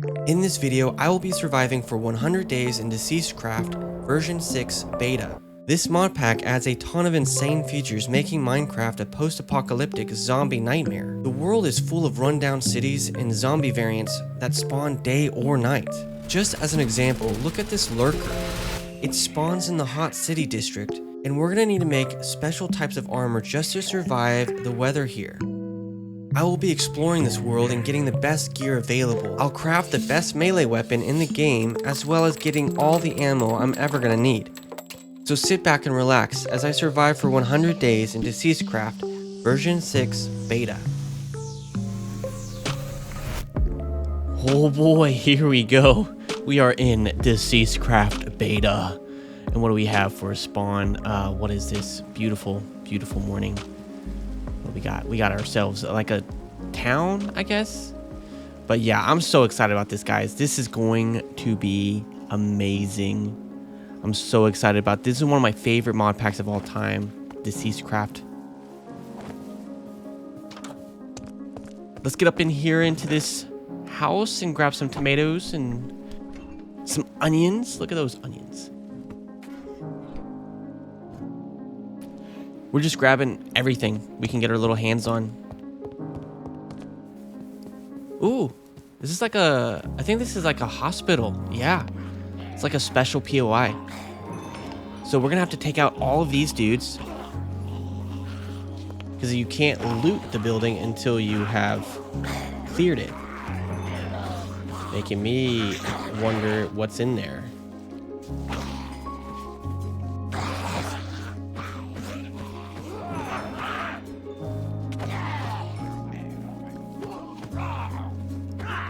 In this video, I will be surviving for 100 days in Deceased Craft version 6 beta. This mod pack adds a ton of insane features, making Minecraft a post-apocalyptic zombie nightmare. The world is full of rundown cities and zombie variants that spawn day or night. Just as an example, look at this lurker. It spawns in the hot city district, and we're gonna need to make special types of armor just to survive the weather here. I will be exploring this world and getting the best gear available. I'll craft the best melee weapon in the game, as well as getting all the ammo I'm ever gonna need. So sit back and relax as I survive for 100 days in Deceased Craft version 6 beta. Oh boy, here we go. We are in Deceased Craft beta. And what do we have for a spawn? What is this? Beautiful, beautiful morning. What we got? We got ourselves like a town, I guess. But yeah, I'm so excited about this, guys. This is going to be amazing. I'm so excited about this. This is one of my favorite mod packs of all time, Deceased Craft. Let's get up in here into this house and grab some tomatoes and some onions. Look at those onions. We're just grabbing everything we can get our little hands on. Ooh, this is like I think this is like a hospital. Yeah, it's like a special POI. So we're gonna have to take out all of these dudes, because you can't loot the building until you have cleared it. Making me wonder what's in there.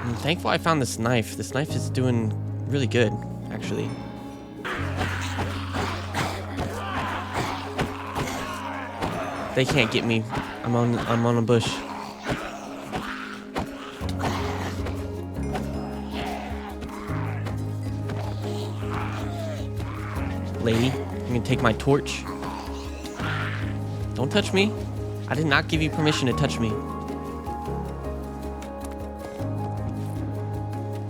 I'm thankful I found this knife. This knife is doing really good, actually. They can't get me. I'm on a bush. Lady, you can take my torch. Don't touch me. I did not give you permission to touch me.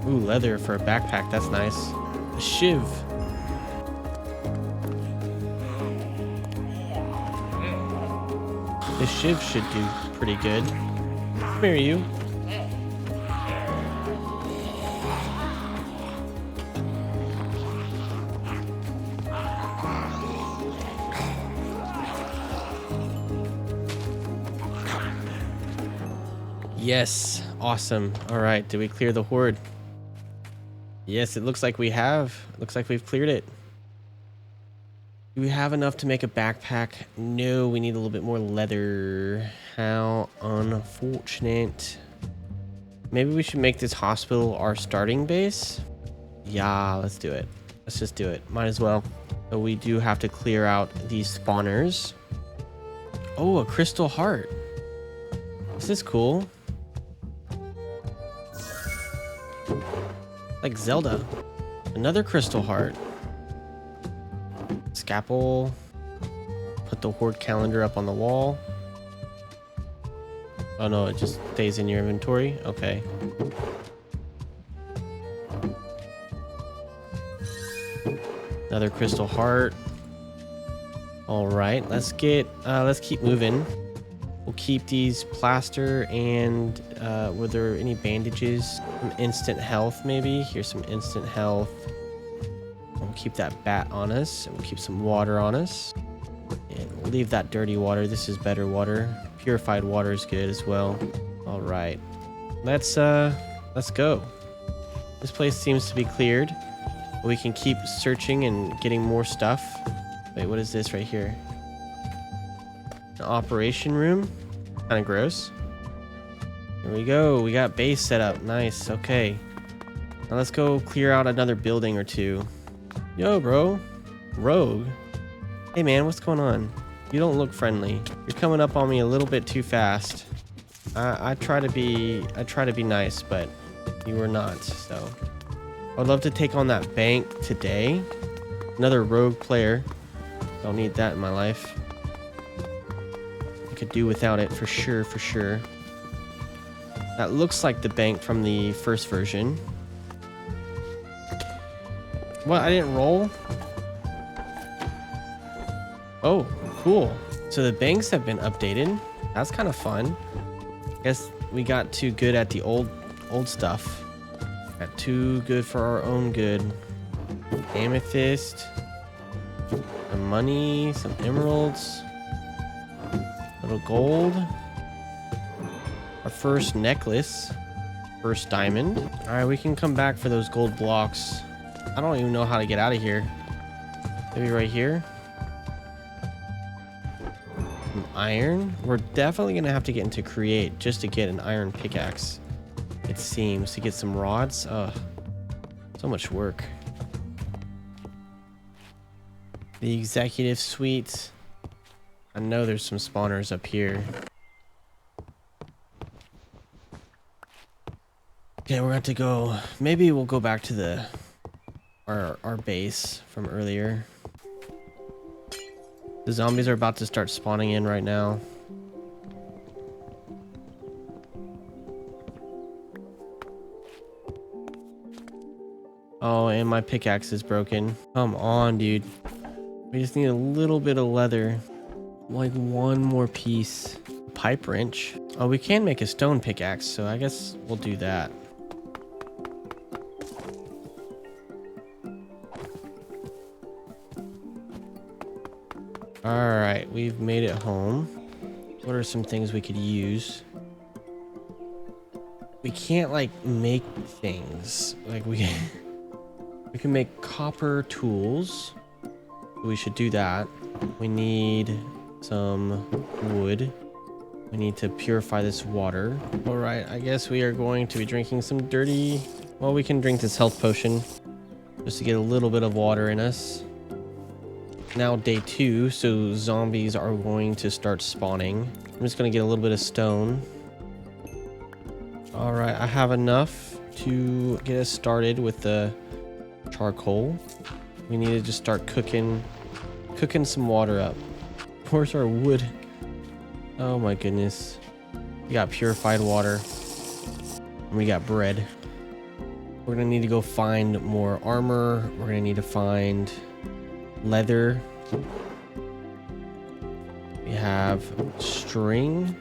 Ooh, leather for a backpack. That's nice. A shiv. This shiv should do pretty good. Come here, you. Yes, awesome. All right, did we clear the horde? Yes, it looks like we have. Looks like we've cleared it. Do we have enough to make a backpack? No, we need a little bit more leather. How unfortunate. Maybe we should make this hospital our starting base. Yeah, let's do it. Let's just do it. Might as well. So we do have to clear out these spawners. Oh, a crystal heart. This is cool. Like Zelda. Another crystal heart. Scalpel. Put the horde calendar up on the wall. Oh no, it just stays in your inventory. Okay. Another crystal heart. All right, let's keep moving. We'll keep these plaster and were there any bandages? Some instant health maybe. Here's some instant health. We'll keep that bat on us, and we'll keep some water on us. And we'll leave that dirty water. This is better water. Purified water is good as well. All right, let's go. This place seems to be cleared. We can keep searching and getting more stuff. Wait, what is this right here? An operation room. Kind of gross. Here we go. We got base set up. Nice. Okay. Now let's go clear out another building or two. Yo, bro. Rogue. Hey, man. What's going on? You don't look friendly. You're coming up on me a little bit too fast. I try to be nice, but you were not. So I'd love to take on that bank today. Another rogue player. Don't need that in my life. Could do without it for sure. That looks like the bank from the first version. What? I didn't roll? Oh, cool. So the banks have been updated. That's kind of fun. Guess we got too good at the old stuff. Got too good for our own good. Amethyst. Some money. Some emeralds. Little gold. Our first necklace. First diamond. All right, we can come back for those gold blocks. I don't even know how to get out of here. Maybe right here. Some iron. We're definitely gonna have to get into create just to get an iron pickaxe. It seems to get some rods. Ugh, so much work. The executive suite. I know there's some spawners up here. Okay, we're going to go. Maybe we'll go back to our base from earlier. The zombies are about to start spawning in right now. Oh, and my pickaxe is broken. Come on, dude. We just need a little bit of leather. Like one more piece. Pipe wrench. Oh, we can make a stone pickaxe, so I guess we'll do that. Alright, we've made it home. What are some things we could use? We can't, like, make things. Like, we can make copper tools. We should do that. We need some wood. We need to purify this water. Alright, I guess we are going to be drinking some dirty... Well, we can drink this health potion just to get a little bit of water in us. Now day 2, so zombies are going to start spawning. I'm just going to get a little bit of stone. Alright, I have enough to get us started with the charcoal. We need to just start cooking some water up. Where's our wood? Oh my goodness. We got purified water. And we got bread. We're going to need to go find more armor. We're going to need to find leather. We have string.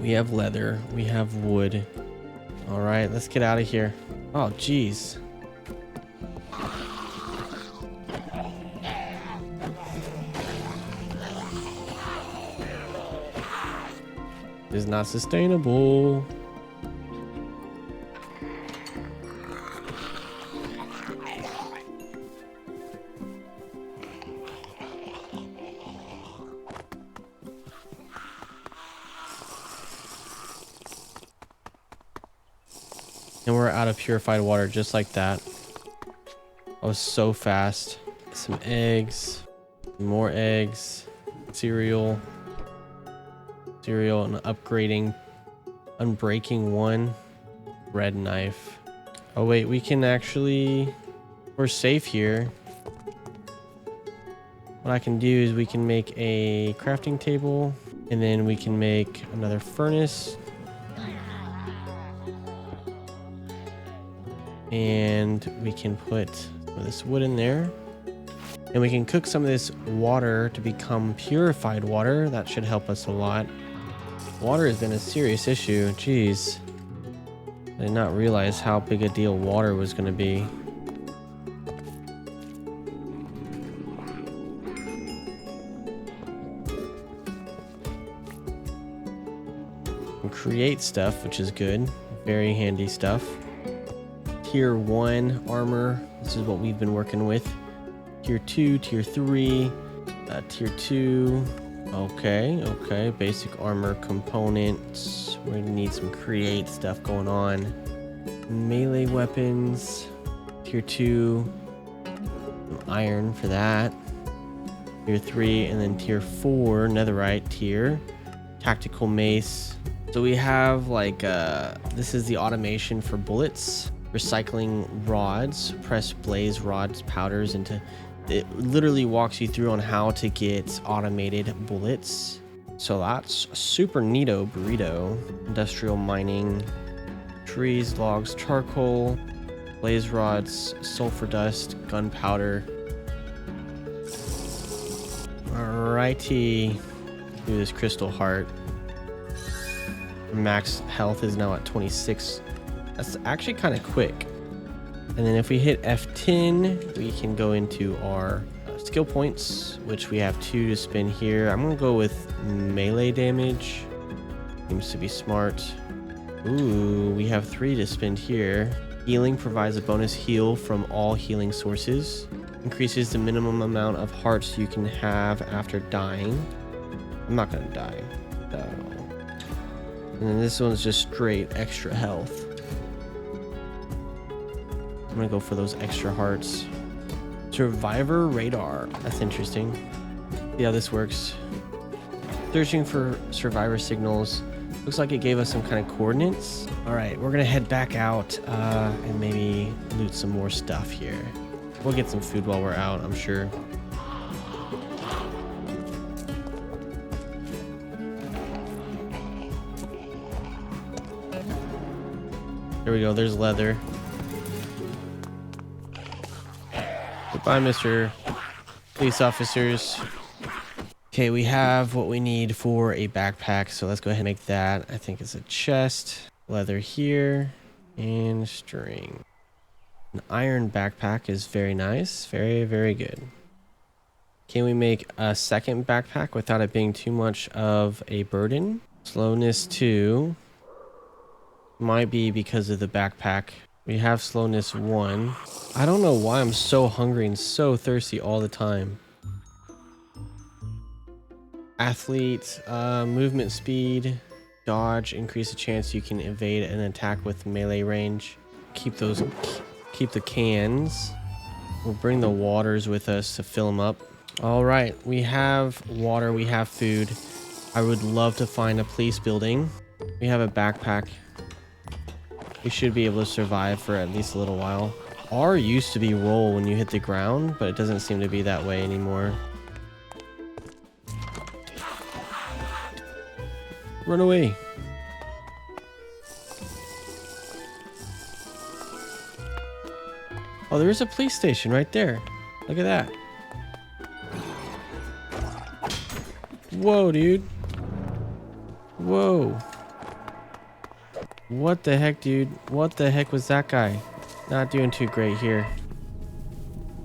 We have leather. We have wood. All right, let's get out of here. Oh, geez. This is not sustainable. And we're out of purified water just like that. That was so fast. Some eggs, more eggs, cereal, and upgrading, unbreaking 1, bread knife. Oh wait, we can actually, we're safe here. What I can do is we can make a crafting table, and then we can make another furnace. And we can put some of this wood in there. And we can cook some of this water to become purified water. That should help us a lot. Water has been a serious issue. Jeez. I did not realize how big a deal water was going to be. And create stuff, which is good. Very handy stuff. Tier 1 armor. This is what we've been working with. Tier 2, Tier 3, Tier 2. Okay. Basic armor components. We're gonna need some create stuff going on. Melee weapons. Tier 2. Some iron for that. Tier 3, and then Tier 4, netherite tier. Tactical mace. So we have like, this is the automation for bullets. Recycling rods, press blaze rods powders into, it literally walks you through on how to get automated bullets. So that's super neato burrito. Industrial mining, trees, logs, charcoal. Blaze rods, sulfur dust, gunpowder. Alrighty. Do this crystal heart. Max health is now at 26. That's actually kind of quick. And then if we hit F10, we can go into our skill points, which we have 2 to spend here. I'm gonna go with melee damage. Seems to be smart. Ooh, we have 3 to spend here. Healing provides a bonus heal from all healing sources. Increases the minimum amount of hearts you can have after dying. I'm not gonna die. No. And then this one's just straight extra health. I'm gonna go for those extra hearts. Survivor radar. That's interesting. See how this works. Searching for survivor signals. Looks like it gave us some kind of coordinates. All right, we're gonna head back out and maybe loot some more stuff here. We'll get some food while we're out, I'm sure. There we go, there's leather. Goodbye, Mr. Police Officers. Okay, we have what we need for a backpack, so let's go ahead and make that. I think it's a chest, leather here, and string. An iron backpack is very nice. Very, very good. Can we make a second backpack without it being too much of a burden? Slowness 2. Might be because of the backpack. We have slowness 1. I don't know why I'm so hungry and so thirsty all the time. Athlete, movement speed, dodge, increase the chance you can evade an attack with melee range. Keep the cans. We'll bring the waters with us to fill them up. All right, we have water, we have food. I would love to find a police building. We have a backpack. We should be able to survive for at least a little while. R used to be roll when you hit the ground, but it doesn't seem to be that way anymore. Run away. Oh, there is a police station right there. Look at that. Whoa, dude. Whoa. What the heck, dude? What the heck was that guy? Not doing too great here.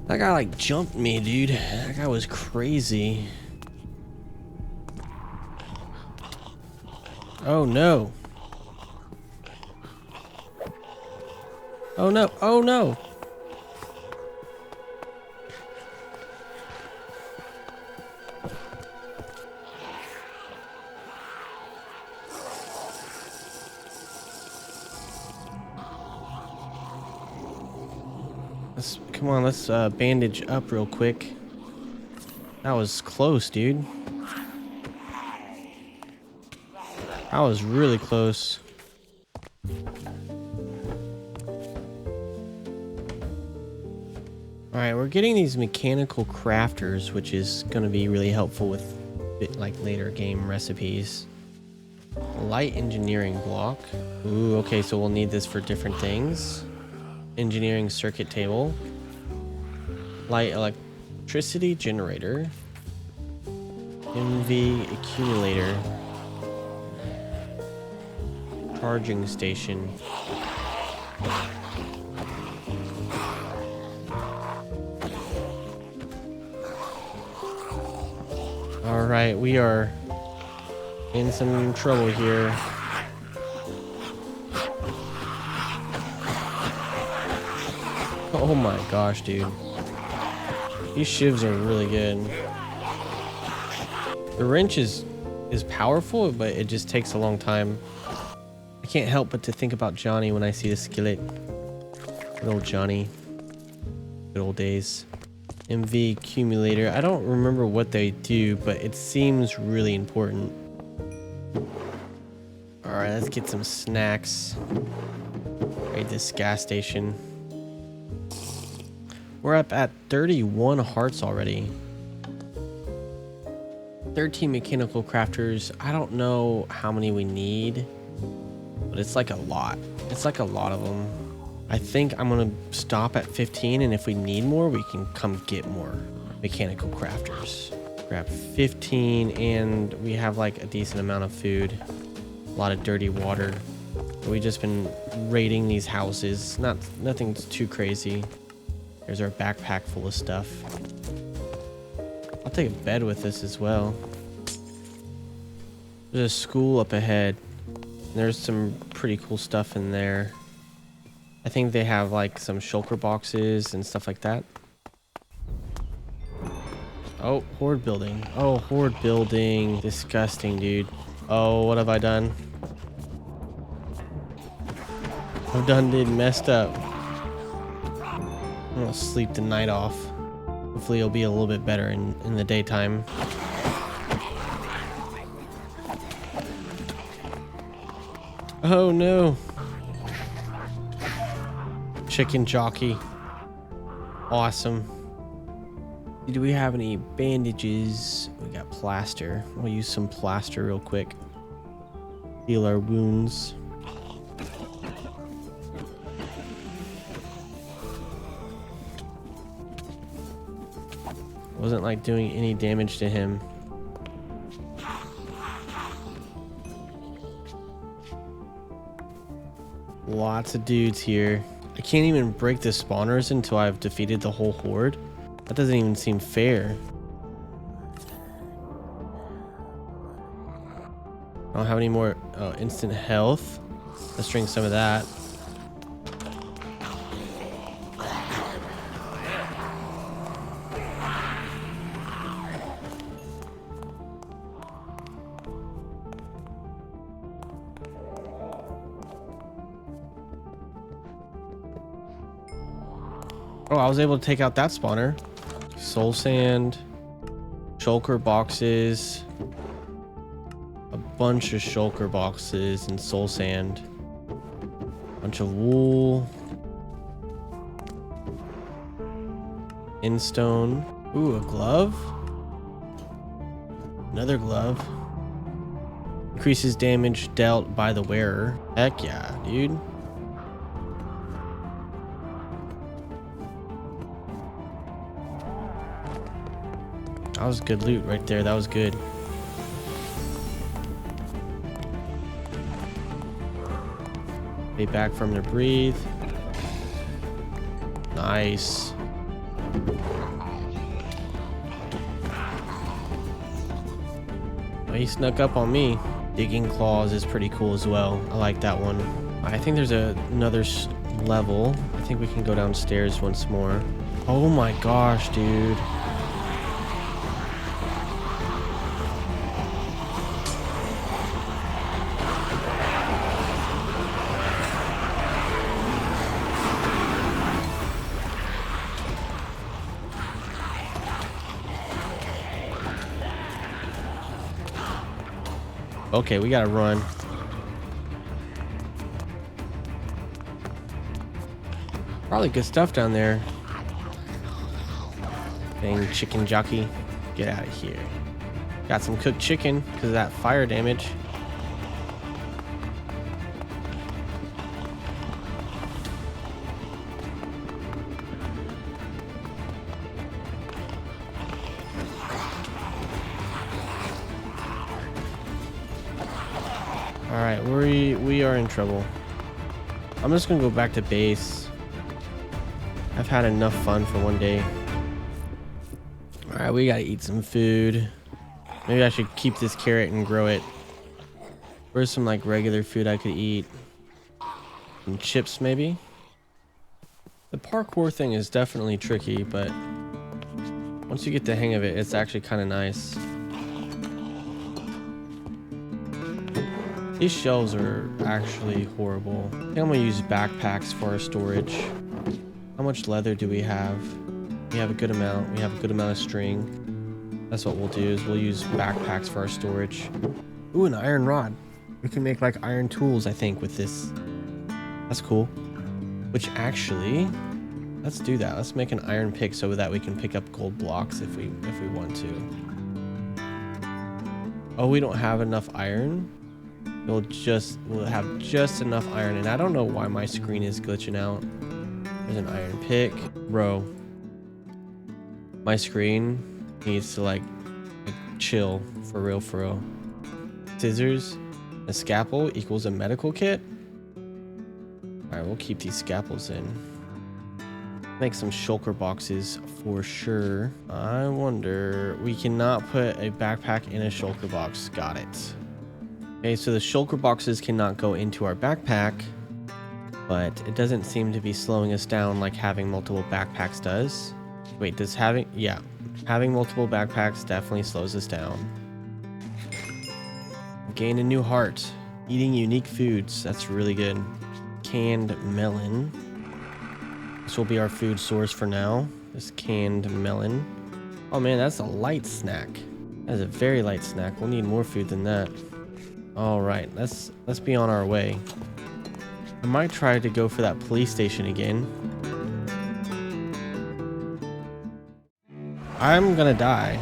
That guy like jumped me, dude. That guy was crazy. Oh no. Oh no. Oh no. Come on, let's bandage up real quick. That was close, dude. That was really close. Alright, we're getting these mechanical crafters, which is going to be really helpful with like later game recipes. Light engineering block. Ooh, okay, so we'll need this for different things. Engineering circuit table. Light electricity generator. MV accumulator. Charging station. All right, we are in some trouble here. Oh my gosh, dude. These shivs are really good. The wrench is powerful, but it just takes a long time. I can't help but to think about Johnny when I see the skillet. Good old Johnny. Good old days. MV accumulator. I don't remember what they do, but it seems really important. Alright, let's get some snacks. Raid this gas station. We're up at 31 hearts already. 13 mechanical crafters. I don't know how many we need, but it's like a lot. It's like a lot of them. I think I'm gonna stop at 15, and if we need more, we can come get more mechanical crafters. Grab 15, and we have like a decent amount of food, a lot of dirty water. We've just been raiding these houses. Nothing too crazy. There's our backpack full of stuff. I'll take a bed with us as well. There's a school up ahead. There's some pretty cool stuff in there. I think they have like some shulker boxes and stuff like that. Oh, horde building. Oh, horde building. Disgusting, dude. Oh, what have I done? I've done it messed up. I'm gonna sleep the night off. Hopefully it'll be a little bit better in the daytime. Oh no. Chicken jockey. Awesome. Do we have any bandages? We got plaster. We'll use some plaster real quick. Heal our wounds. Wasn't like doing any damage to him. Lots of dudes here. I can't even break the spawners until I've defeated the whole horde. That doesn't even seem fair. I don't have any more instant health. Let's drink some of that. Oh, I was able to take out that spawner. Soul sand, shulker boxes, a bunch of shulker boxes and soul sand, bunch of wool, instone. Ooh, a glove, another glove. Increases damage dealt by the wearer. Heck yeah, dude. That was good loot right there. That was good. Stay back from to breathe. Nice. Oh, he snuck up on me. Digging claws is pretty cool as well. I like that one. I think there's another level. I think we can go downstairs once more. Oh my gosh, dude. Okay, we gotta run. Probably good stuff down there. Dang chicken jockey. Get out of here. Got some cooked chicken because of that fire damage. Alright, we are in trouble. I'm just gonna go back to base. I've had enough fun for one day. Alright, we gotta eat some food. Maybe I should keep this carrot and grow it. Where's some like regular food I could eat? Some chips maybe? The parkour thing is definitely tricky, but once you get the hang of it, it's actually kind of nice. These shelves are actually horrible. I think I'm gonna use backpacks for our storage. How much leather do we have? We have a good amount. We have a good amount of string. That's what we'll do, is we'll use backpacks for our storage. Ooh, an iron rod. We can make like iron tools, I think, with this. That's cool. Which actually, let's do that. Let's make an iron pick so that we can pick up gold blocks if we want to. Oh, we don't have enough iron? we'll have just enough iron. And I don't know why my screen is glitching out. There's an iron pick. Bro, my screen needs to like chill for real, for real. Scissors, a scalpel equals a medical kit. All right, we'll keep these scalpels in. Make some shulker boxes for sure. I wonder, we cannot put a backpack in a shulker box. Got it. Okay, so the shulker boxes cannot go into our backpack, but it doesn't seem to be slowing us down like having multiple backpacks does. Wait, does having, yeah, having multiple backpacks definitely slows us down. Gain a new heart. Eating unique foods. That's really good. Canned melon. This will be our food source for now. This canned melon. Oh man, that's a light snack. That is a very light snack. We'll need more food than that. All right, let's be on our way. I might try to go for that police station again. I'm gonna die.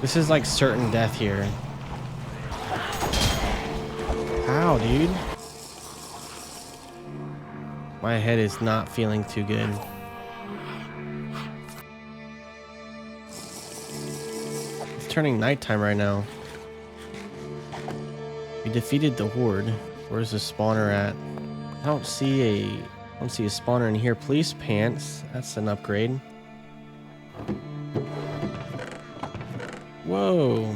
This is like certain death here. Ow, dude. My head is not feeling too good. It's turning nighttime right now. We defeated the horde. Where's the spawner at? I don't see a spawner in here. Police pants. That's an upgrade. Whoa.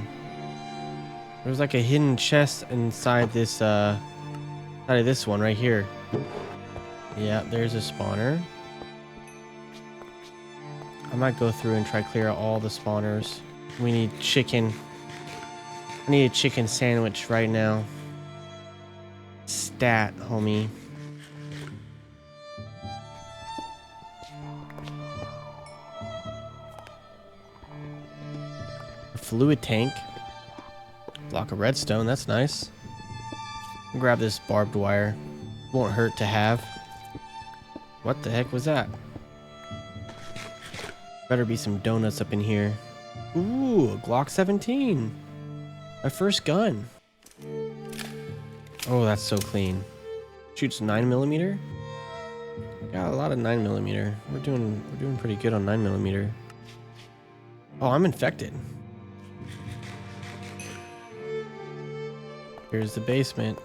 There's like a hidden chest inside this side of this one right here. Yeah, there's a spawner. I might go through and try clear out all the spawners. We need chicken. I need a chicken sandwich right now. Stat, homie. A fluid tank. Block of redstone, that's nice. Grab this barbed wire. Won't hurt to have. What the heck was that? Better be some donuts up in here. Ooh, a Glock 17. My first gun. Oh, that's so clean. Shoots 9mm. Got a lot of 9mm. We're doing pretty good on 9mm. Oh, I'm infected. Here's the basement.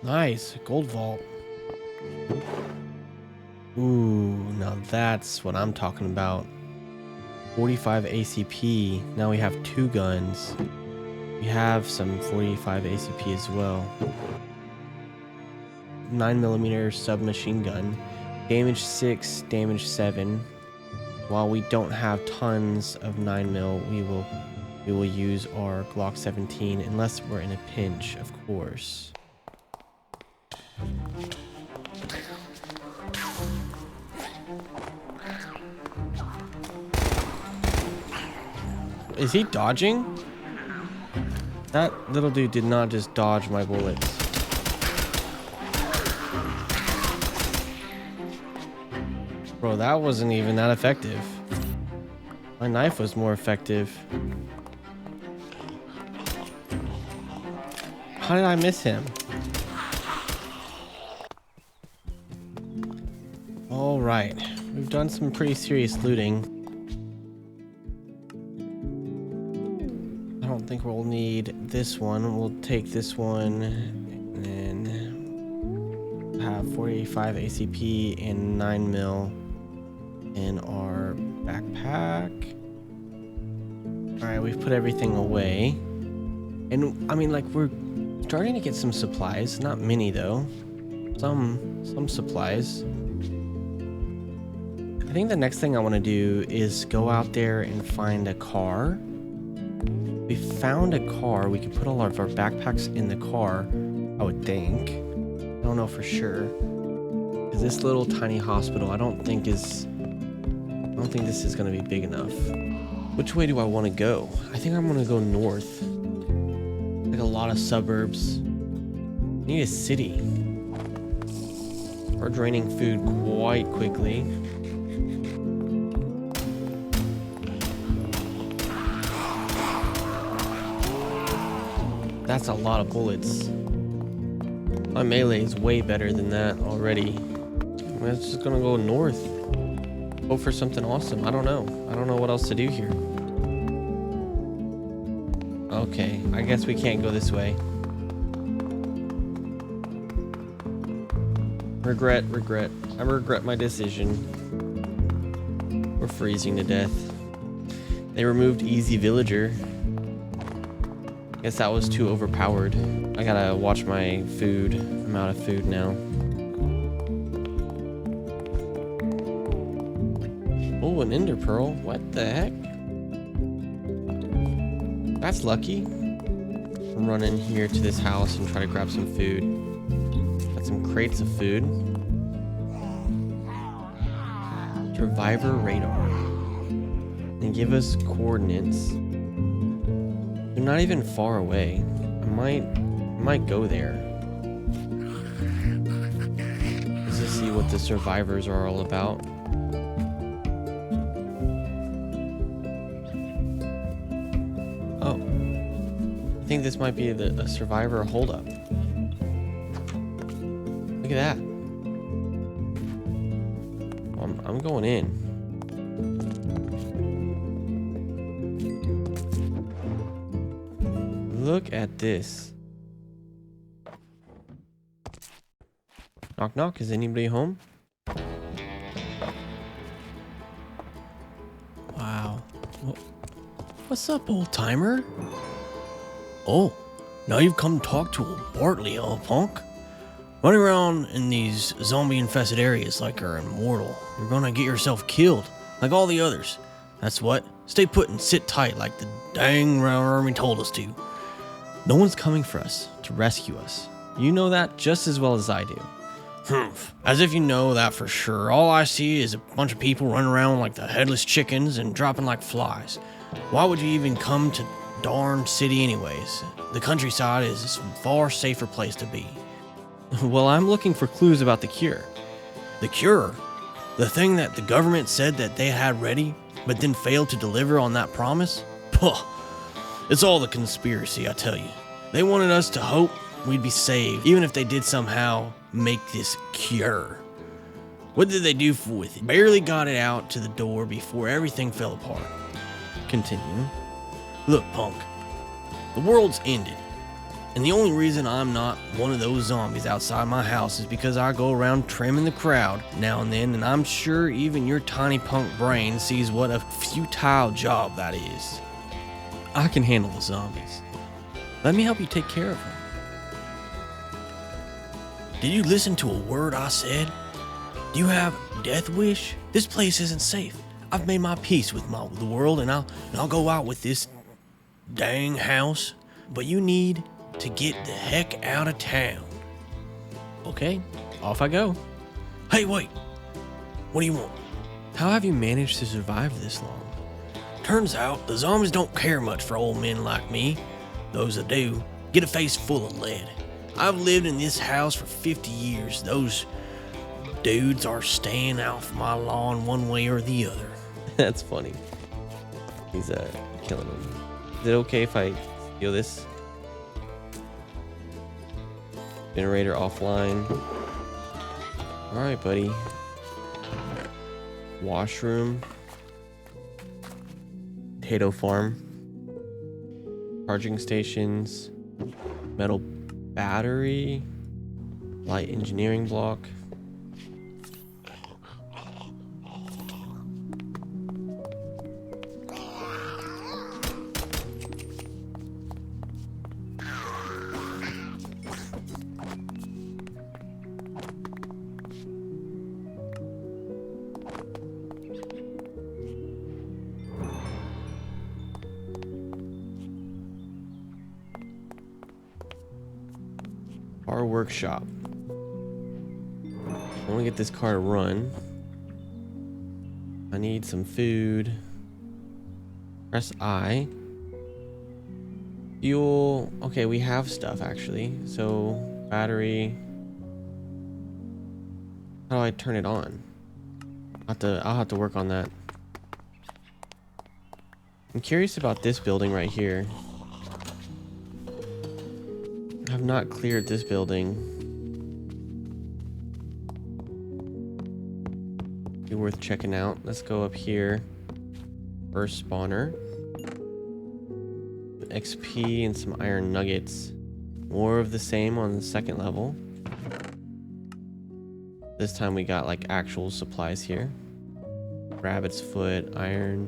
Nice, gold vault. Ooh, now that's what I'm talking about. 45 ACP. Now we have 2 guns. We have some 45 ACP as well. 9mm submachine gun. Damage 6, damage 7. While we don't have tons of 9mm, we will use our Glock 17 unless we're in a pinch, of course. Is he dodging? That little dude did not just dodge my bullets. Bro, that wasn't even that effective. My knife was more effective. How did I miss him? All right, we've done some pretty serious looting. I don't think we'll need this one. We'll take this one and have 45 ACP and 9mm in our backpack. All right, we've put everything away. And I mean, like, we're starting to get some supplies. Not many though. Some supplies. I think the next thing I want to do is go out there and find a car. We found a car. We could put all of our backpacks in the car, I would think. I don't know for sure. Because this little tiny hospital, I don't think this is going to be big enough. Which way do I want to go? I think I'm going to go north. Like a lot of suburbs. I need a city. We're draining food quite quickly. That's a lot of bullets. My melee is way better than that already. I'm just gonna go north. Go for something awesome. I don't know. I don't know what else to do here. Okay, I guess we can't go this way. Regret. I regret my decision. We're freezing to death. They removed Easy Villager. Guess that was too overpowered. I gotta watch my food. I'm out of food now. Oh, an ender pearl. What the heck? That's lucky. I'm running here to this house and try to grab some food. Got some crates of food. Survivor radar. And give us coordinates. They're not even far away. I might go there. Just to see what the survivors are all about. Oh. I think this might be a survivor holdup. Look at that. I'm going in. Look at this. Knock knock, is anybody home? Wow. What's up, old timer? Oh, now you've come to talk to old Bartley, huh, punk? Running around in these zombie-infested areas like you're immortal. You're gonna get yourself killed, like all the others. That's what. Stay put and sit tight like the dang army told us to. No one's coming for us to rescue us. You know that just as well as I do. Humph. As if you know that for sure. All I see is a bunch of people running around like the headless chickens and dropping like flies. Why would you even come to darn city anyways? The countryside is a far safer place to be. Well, I'm looking for clues about the cure. The cure? The thing that the government said that they had ready, but then failed to deliver on that promise? Puh. It's all the conspiracy, I tell you. They wanted us to hope we'd be saved, even if they did somehow make this cure. What did they do with it? Barely got it out to the door before everything fell apart. Continue. Look, punk. The world's ended. And the only reason I'm not one of those zombies outside my house is because I go around trimming the crowd now and then, and I'm sure even your tiny punk brain sees what a futile job that is. I can handle the zombies. Let me help you take care of them. Did you listen to a word I said? Do you have death wish? This place isn't safe. I've made my peace with the world, and I'll go out with this dang house. But you need to get the heck out of town. Okay, off I go. Hey, wait. What do you want? How have you managed to survive this long? Turns out the zombies don't care much for old men like me. Those that do get a face full of lead. I've lived in this house for 50 years. Those dudes are staying off my lawn one way or the other. That's funny. He's killing him. Is it okay if I steal this? Generator offline. Alright, buddy. Washroom. Potato farm. Charging stations. Metal battery. Light engineering block. Car workshop. I want to get this car to run. I need some food. Press I. Fuel. Okay, we have stuff actually. So, battery. How do I turn it on? I'll have to work on that. I'm curious about this building right here. I have not cleared this building. Be worth checking out. Let's go up here. First spawner. XP and some iron nuggets. More of the same on the second level. This time we got like actual supplies here. Rabbit's foot, iron.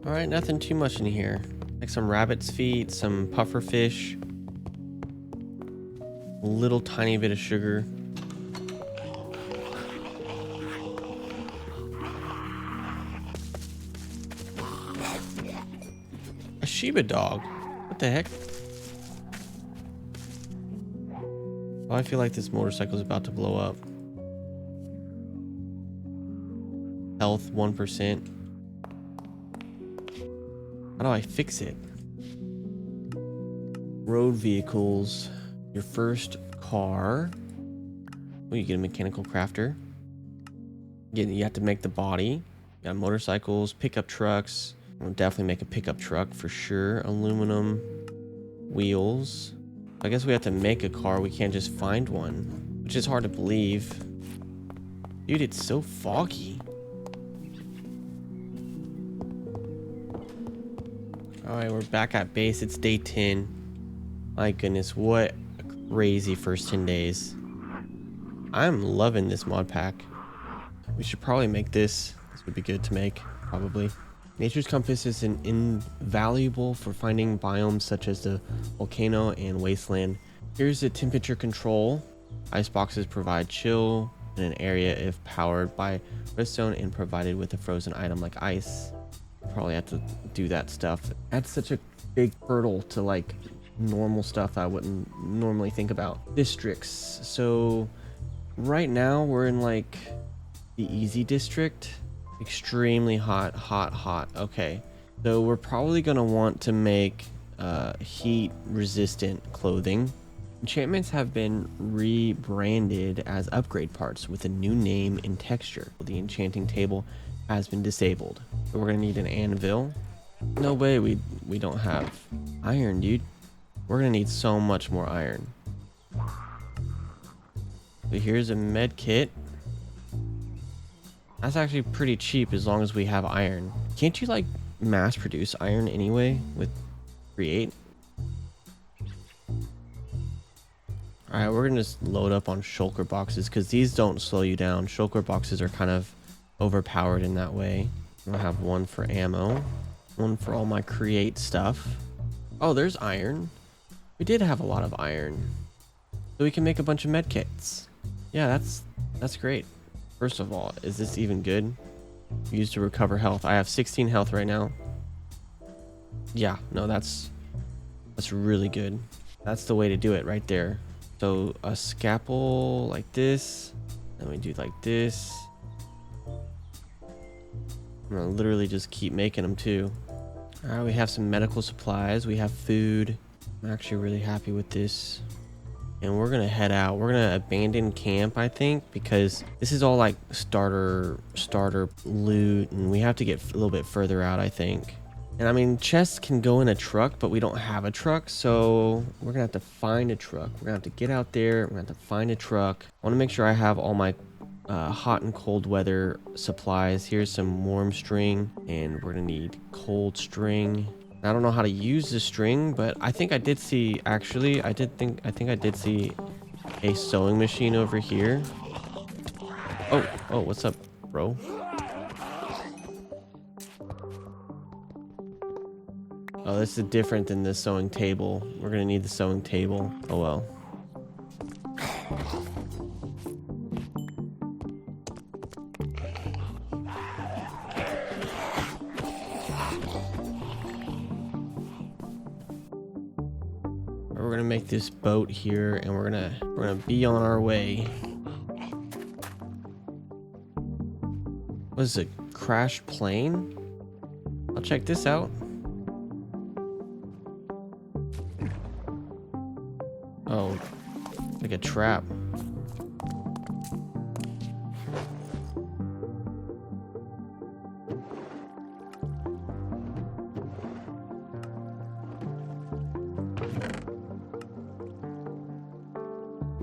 Alright, nothing too much in here. Like some rabbit's feet, some puffer fish. A little tiny bit of sugar. A Shiba dog. What the heck? Oh, I feel like this motorcycle is about to blow up. Health 1%. How do I fix it? Road vehicles. Your first car. Oh, you get a mechanical crafter. You have to make the body. You got motorcycles, pickup trucks. I'll definitely make a pickup truck for sure. Aluminum wheels. I guess we have to make a car. We can't just find one, which is hard to believe. Dude, it's so foggy. Alright, we're back at base. It's day 10. My goodness, what a crazy first 10 days. I'm loving this mod pack. We should probably make this. This would be good to make, probably. Nature's Compass is invaluable for finding biomes such as the volcano and wasteland. Here's the temperature control. Ice boxes provide chill in an area if powered by redstone and provided with a frozen item like ice. Probably have to do that stuff. That's such a big hurdle to like normal stuff I wouldn't normally think about. Districts. So right now we're in like the easy district. Extremely hot, hot, hot. Okay. So we're probably going to want to make heat resistant clothing. Enchantments have been rebranded as upgrade parts with a new name and texture. The enchanting table has been disabled. So we're gonna need an anvil. No way we don't have iron, dude. We're gonna need so much more iron. So here's a med kit. That's actually pretty cheap as long as we have iron. Can't you like mass produce iron anyway with create? Alright, we're gonna just load up on shulker boxes because these don't slow you down. Shulker boxes are kind of overpowered in that way. I'll have one for ammo, one for all my create stuff. Oh, there's iron. We did have a lot of iron, so we can make a bunch of med kits. Yeah, that's great. First of all, is this even good? Used to recover health. I have 16 health right now. Yeah, no, that's really good. That's the way to do it right there. So a scalpel like this, then we do like this. I'm gonna literally just keep making them too. All right, we have some medical supplies. We have food. I'm actually really happy with this. And we're gonna head out. We're gonna abandon camp, I think, because this is all like starter loot, and we have to get a little bit further out, I think. And I mean, chests can go in a truck, but we don't have a truck, so we're gonna have to find a truck. We're gonna have to get out there. We're gonna have to find a truck. I want to make sure I have all my hot and cold weather supplies. Here's some warm string, and we're gonna need cold string. I don't know how to use the string, but I think I did see, actually, I think I did see a sewing machine over here. Oh, what's up, bro? Oh, this is different than the sewing table. We're gonna need the sewing table. Oh well. We're gonna make this boat here, and we're gonna be on our way. What is it? Crashed plane? I'll check this out. Oh, like a trap.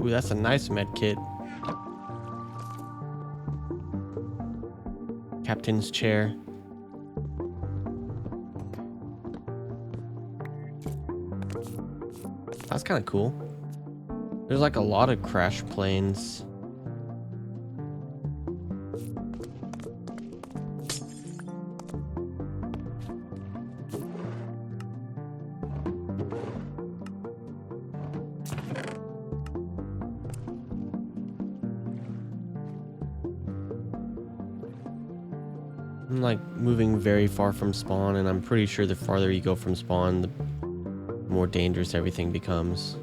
Ooh, that's a nice med kit. Captain's chair. That's kind of cool. There's like a lot of crash planes. I'm like moving very far from spawn, and I'm pretty sure the farther you go from spawn, the more dangerous everything becomes.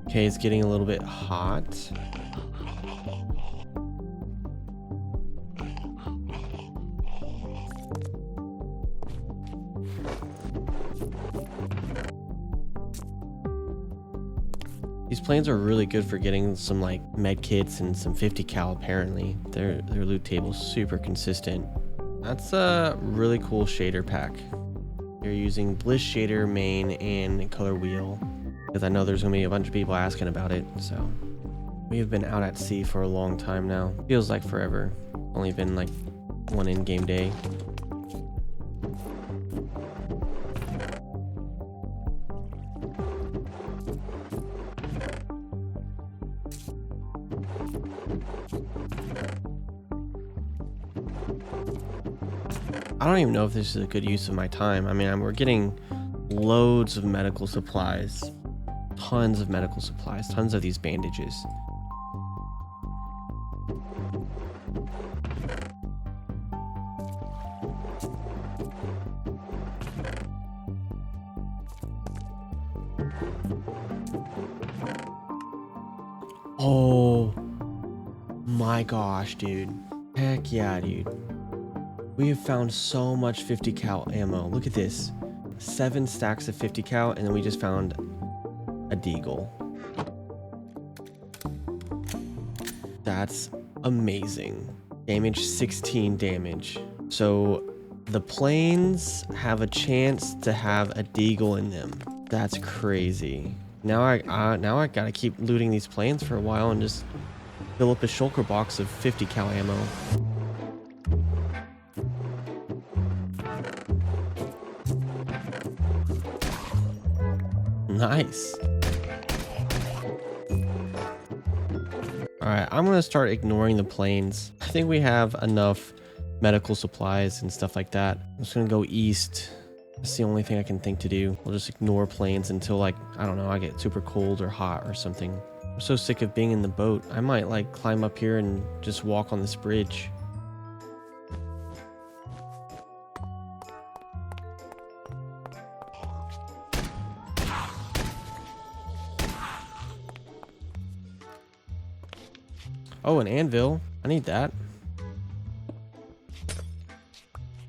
Okay, it's getting a little bit hot. These planes are really good for getting some like med kits and some 50 cal apparently. Their loot table's super consistent. That's a really cool shader pack. You're using Bliss shader main and color wheel, because I know there's gonna be a bunch of people asking about it. So we have been out at sea for a long time now. Feels like forever. Only been like one in-game day. I don't even know if this is a good use of my time. I mean, we're getting loads of medical supplies. Tons of medical supplies. Tons of these bandages. Oh my gosh, dude. Heck yeah, dude. We have found so much 50 cal ammo. Look at this. 7 stacks of 50 cal, and then we just found a deagle. That's amazing. Damage 16 damage. So the planes have a chance to have a deagle in them. That's crazy. Now I gotta keep looting these planes for a while and just fill up a shulker box of 50 cal ammo. Nice. Alright, I'm gonna start ignoring the planes. I think we have enough medical supplies and stuff like that. I'm just gonna go east. That's the only thing I can think to do. We'll just ignore planes until, like, I don't know, I get super cold or hot or something. I'm so sick of being in the boat. I might like climb up here and just walk on this bridge. Oh, an anvil. I need that.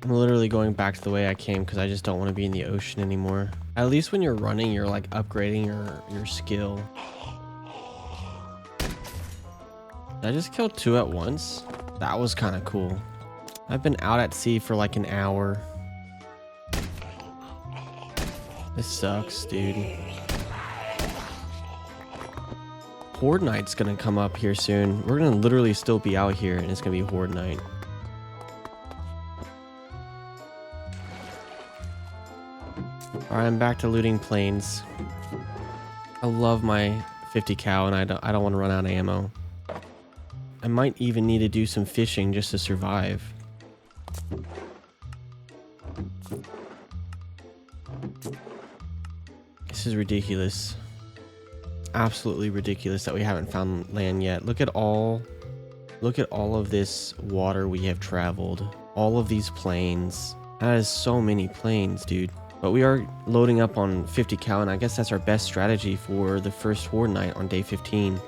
I'm literally going back to the way I came because I just don't want to be in the ocean anymore. At least when you're running, you're like upgrading your skill. Did I just kill 2 at once? That was kind of cool. I've been out at sea for like an hour. This sucks, dude. Horde Night's gonna come up here soon. We're gonna literally still be out here and it's gonna be Horde Night. Alright, I'm back to looting planes. I love my 50 cal and I don't want to run out of ammo. I might even need to do some fishing just to survive. This is ridiculous. Absolutely ridiculous that we haven't found land yet. Look at all of this water we have traveled. All of these planes. That is so many planes, dude. But we are loading up on 50 cal, and I guess that's our best strategy for the first Horde Night on day 15.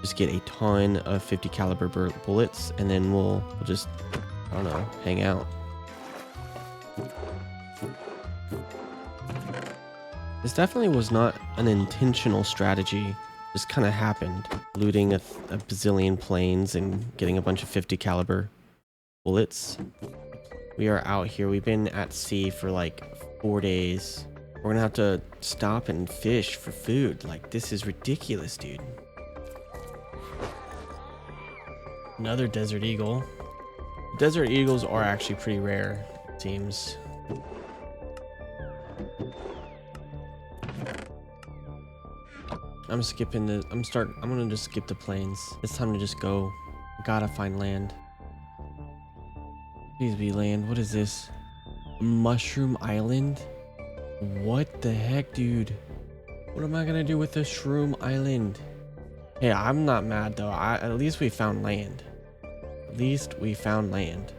Just get a ton of 50 caliber bullets, and then we'll just, I don't know, hang out. This definitely was not an intentional strategy. Just kind of happened. Looting a bazillion planes and getting a bunch of 50 caliber bullets. We are out here. We've been at sea for like 4 days. We're gonna have to stop and fish for food. Like, this is ridiculous, dude. Another desert eagle. Desert eagles are actually pretty rare, it seems. I'm skipping the, I'm gonna just skip the plains. It's time to just go. Gotta find land. Please be land. What is this? Mushroom Island? What the heck, dude? What am I gonna do with the Shroom Island? Hey, I'm not mad though. At least we found land. At least we found land.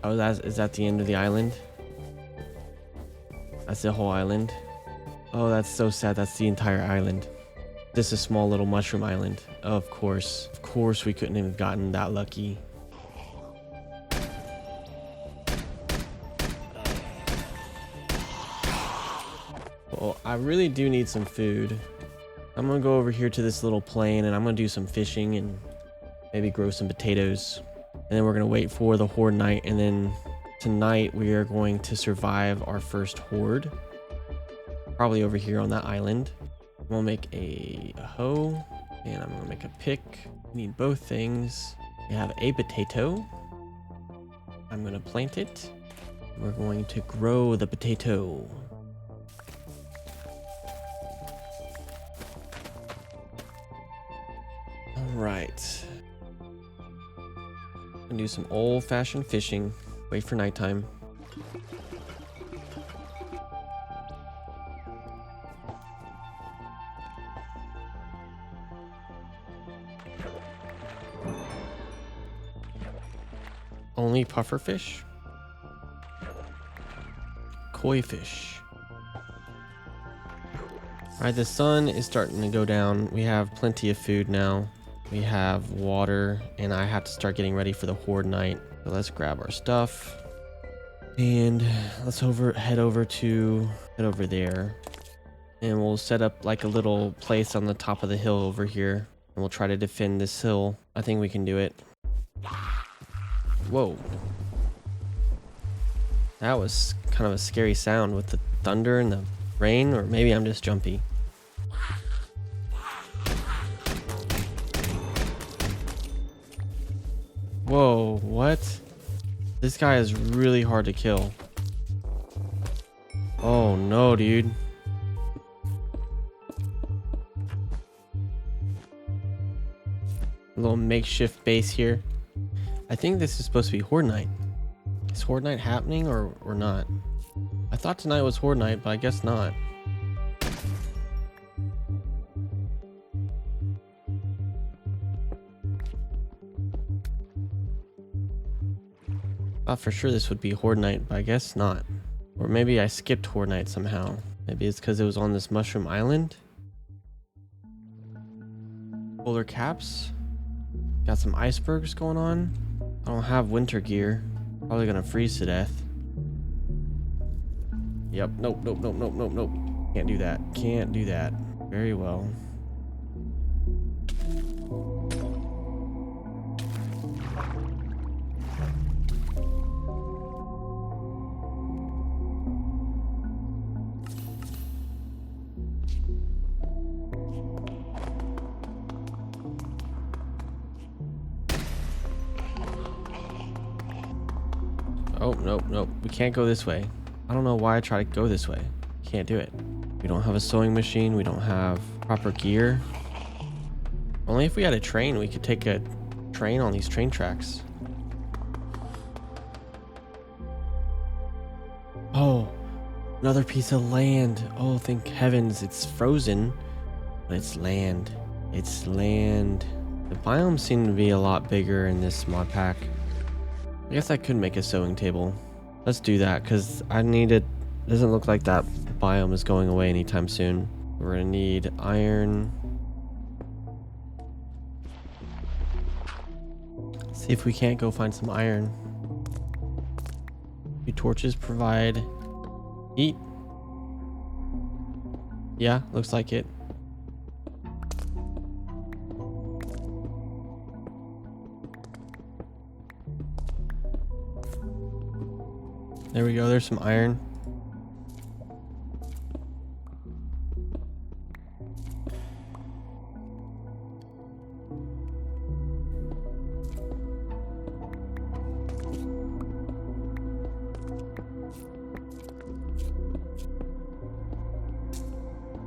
Oh, is that the end of the island? That's the whole island? Oh, that's so sad. That's the entire island. This is a small little mushroom island. Oh, of course. Of course we couldn't have gotten that lucky. Well, I really do need some food. I'm gonna go over here to this little plain and I'm gonna do some fishing and maybe grow some potatoes. And then we're gonna wait for the horde night, and then tonight we are going to survive our first horde. Probably over here on that island. I'm gonna make a hoe and I'm gonna make a pick. We need both things. We have a potato. I'm gonna plant it. We're going to grow the potato. Right. And do some old-fashioned fishing. Wait for nighttime. Only puffer fish? Koi fish. Alright, the sun is starting to go down. We have plenty of food now. We have water, and I have to start getting ready for the horde night. So let's grab our stuff. And let's head over there. And we'll set up like a little place on the top of the hill over here. And we'll try to defend this hill. I think we can do it. Whoa. That was kind of a scary sound with the thunder and the rain, or maybe I'm just jumpy. Whoa, what? This guy is really hard to kill. Oh no, dude. A little makeshift base here. I think this is supposed to be horde night. Is horde night happening or not? I thought tonight was horde night, but I guess not. Thought for sure this would be horde night, but I guess not. Or maybe I skipped horde night somehow. Maybe it's because it was on this mushroom island. Polar caps. Got some icebergs going on. I don't have winter gear. Probably gonna freeze to death. Yep. Nope. Can't do that. Can't do that. Very well. Oh, nope. We can't go this way. I don't know why I try to go this way. Can't do it. We don't have a sewing machine. We don't have proper gear. Only if we had a train, we could take a train on these train tracks. Oh, another piece of land. Oh, thank heavens. It's frozen, but it's land. It's land. The biomes seem to be a lot bigger in this mod pack. I guess I could make a sewing table. Let's do that, because I need it. Doesn't look like that biome is going away anytime soon. We're gonna need iron. See if we can't go find some iron. 2 torches provide heat. Yeah, looks like it. There we go, there's some iron.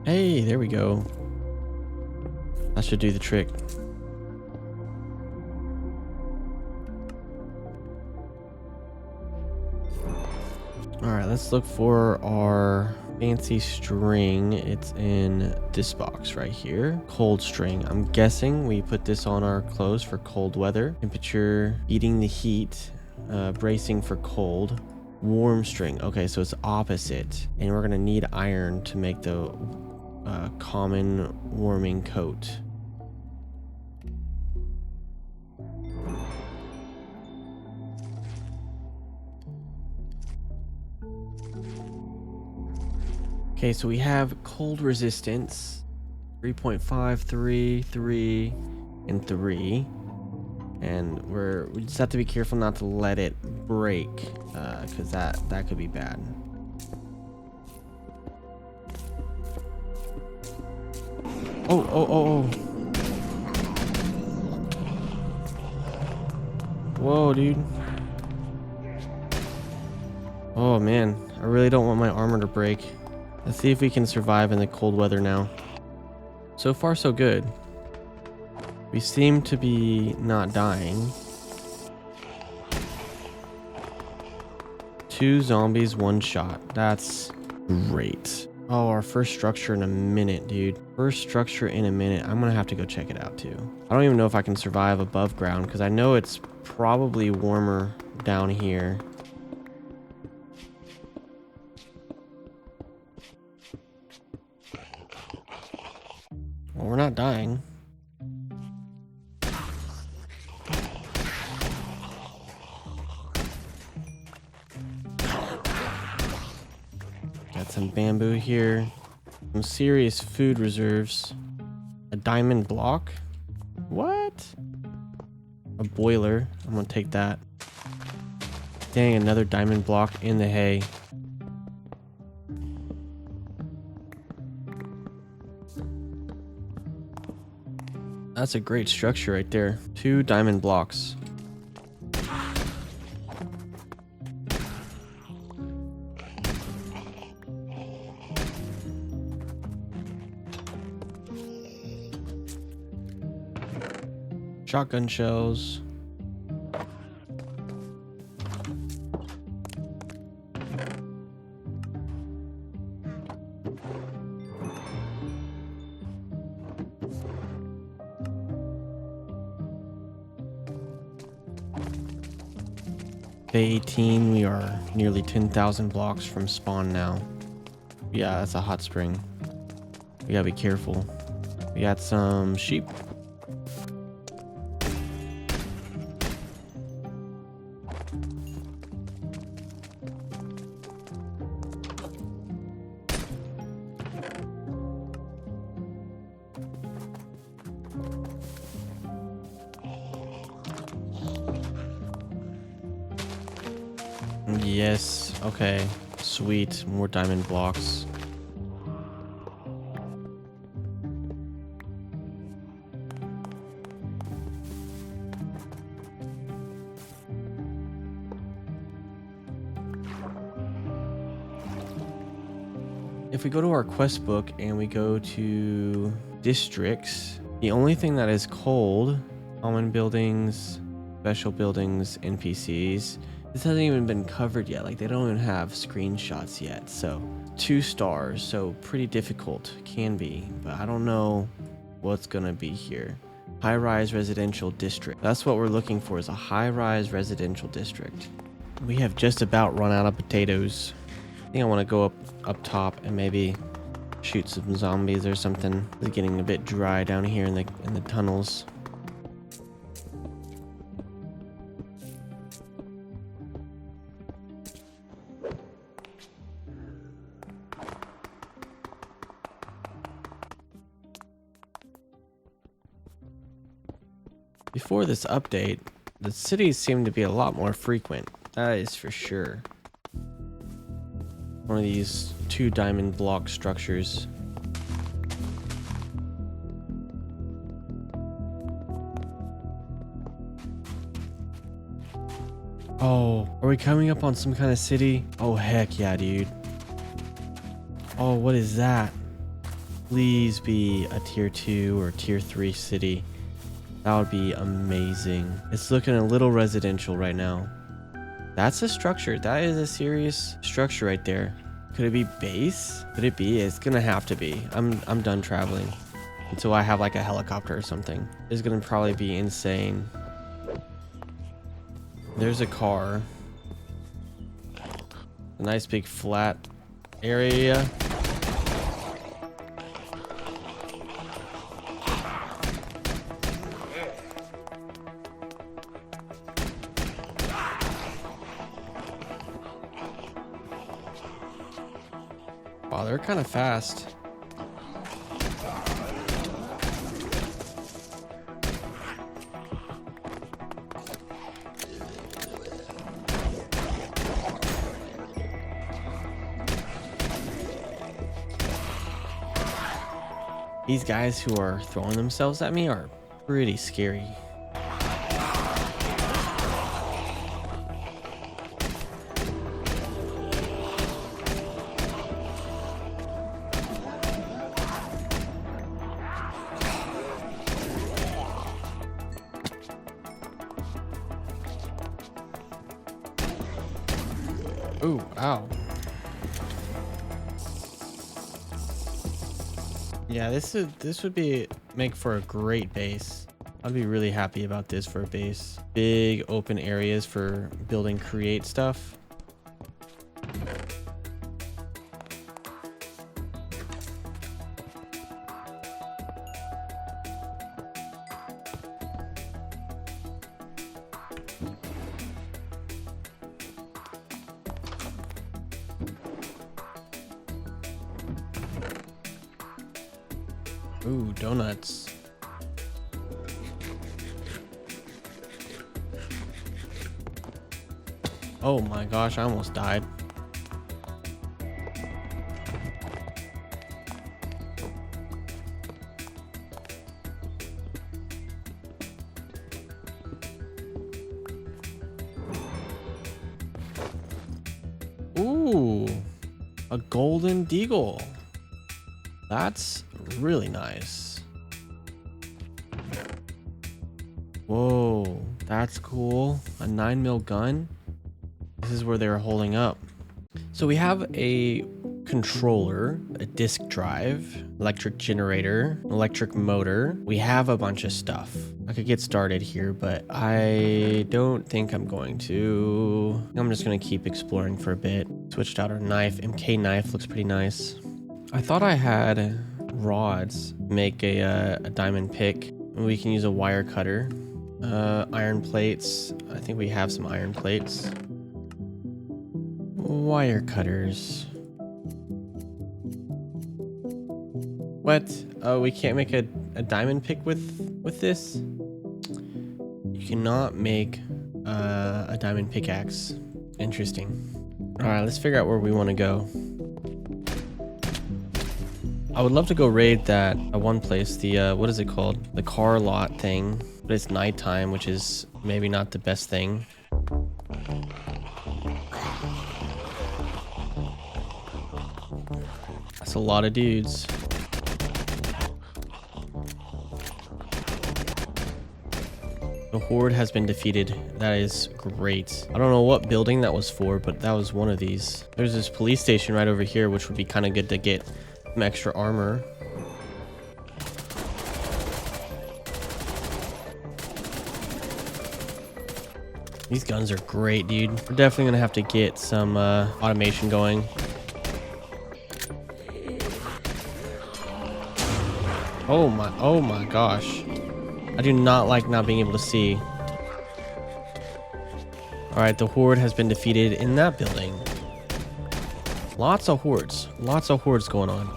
Hey, there we go. That should do the trick. All right, let's look for our fancy string. It's in this box right here. Cold string. I'm guessing we put this on our clothes for cold weather. Temperature, eating the heat, bracing for cold. Warm string. Okay, so it's opposite. And we're gonna need iron to make the common warming coat. Okay, so we have cold resistance 3.5, 3, 3, and 3. And we just have to be careful not to let it break, because that could be bad. Oh. Whoa, dude. Oh man, I really don't want my armor to break. Let's see if we can survive in the cold weather now. So far, so good. We seem to be not dying. 2 zombies, 1 shot. That's great. Oh, our first structure in a minute, dude. First structure in a minute. I'm gonna have to go check it out too. I don't even know if I can survive above ground because I know it's probably warmer down here. Well, we're not dying. Got some bamboo here. Some serious food reserves. A diamond block? What? A boiler. I'm gonna take that. Dang, another diamond block in the hay. That's a great structure right there. 2 diamond blocks. Shotgun shells. Day 18, we are nearly 10,000 blocks from spawn now. Yeah, that's a hot spring. We gotta be careful. We got some sheep. Yes, okay. Sweet, more diamond blocks. If we go to our quest book and we go to districts, the only thing that is cold, common buildings, special buildings, NPCs, this hasn't even been covered yet. Like, they don't even have screenshots yet. So 2 stars, so pretty difficult, can be, but I don't know what's gonna be here. High-rise residential district. That's what we're looking for, is a high-rise residential district. We have just about run out of potatoes. I think I want to go up top and maybe shoot some zombies or something. It's getting a bit dry down here in the tunnels. Before this update, the cities seem to be a lot more frequent. That is for sure. One of these 2 diamond block structures. Oh, are we coming up on some kind of city? Oh, heck yeah, dude. Oh, what is that? Please be a tier 2 or tier 3 city. That would be amazing. It's looking a little residential right now. That's a structure. That is a serious structure right there. Could it be base? Could it be? It's gonna have to be. I'm done traveling until I have like a helicopter or something. It's gonna probably be insane. There's a car. A nice big flat area. Wow, they're kind of fast. These guys who are throwing themselves at me are pretty scary. Ooh, ow. Yeah, this would make for a great base. I'd be really happy about this for a base. Big open areas for building create stuff. Ooh, donuts. Oh my gosh, I almost died. Ooh, a golden deagle. That's really nice. Whoa, that's cool. A 9mm gun. This is where they were holding up. So we have a controller, a disk drive, electric generator, electric motor. We have a bunch of stuff. I could get started here, but I don't think I'm going to. I'm just gonna keep exploring for a bit. Switched out our knife. MK knife looks pretty nice. I thought I had rods make a diamond pick. We can use a wire cutter. Iron plates. I think we have some iron plates. Wire cutters. What? Oh, we can't make a diamond pick with this? You cannot make a diamond pickaxe. Interesting. All right, let's figure out where we want to go. I would love to go raid that one place, the what is it called? The car lot thing, but it's nighttime, which is maybe not the best thing. That's a lot of dudes. The horde has been defeated. That is great. I don't know what building that was for, but that was one of these. There's this police station right over here, which would be kind of good to get some extra armor. These guns are great, dude. We're definitely gonna have to get some automation going. Oh my gosh. I do not like not being able to see. All right, the horde has been defeated in that building. Lots of hordes going on.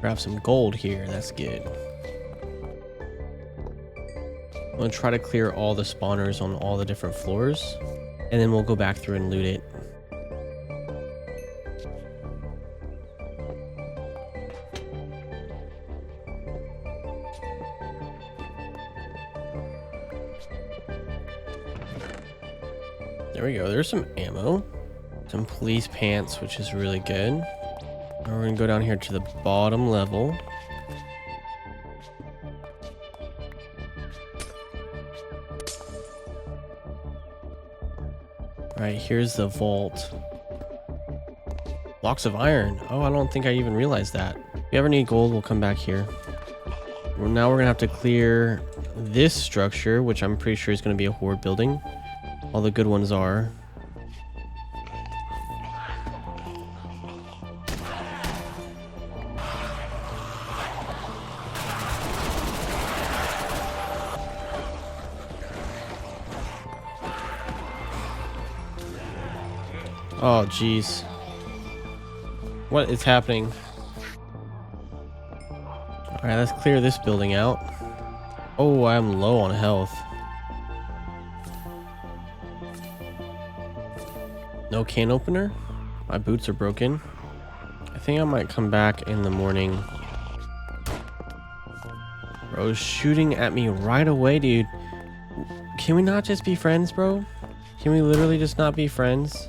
Grab some gold here, that's good. I'm gonna try to clear all the spawners on all the different floors, and then we'll go back through and loot it. There we go. There's some ammo. Some police pants, which is really good. Now we're gonna go down here to the bottom level. Alright, here's the vault. Blocks of iron. Oh, I don't think I even realized that. If you ever need gold, we'll come back here. Well, now we're gonna have to clear this structure, which I'm pretty sure is gonna be a horde building. All the good ones are. Oh, jeez. What is happening? Alright, let's clear this building out. Oh, I'm low on health. No can opener? My boots are broken. I think I might come back in the morning. Bro's shooting at me right away, dude. Can we not just be friends, bro? Can we literally just not be friends?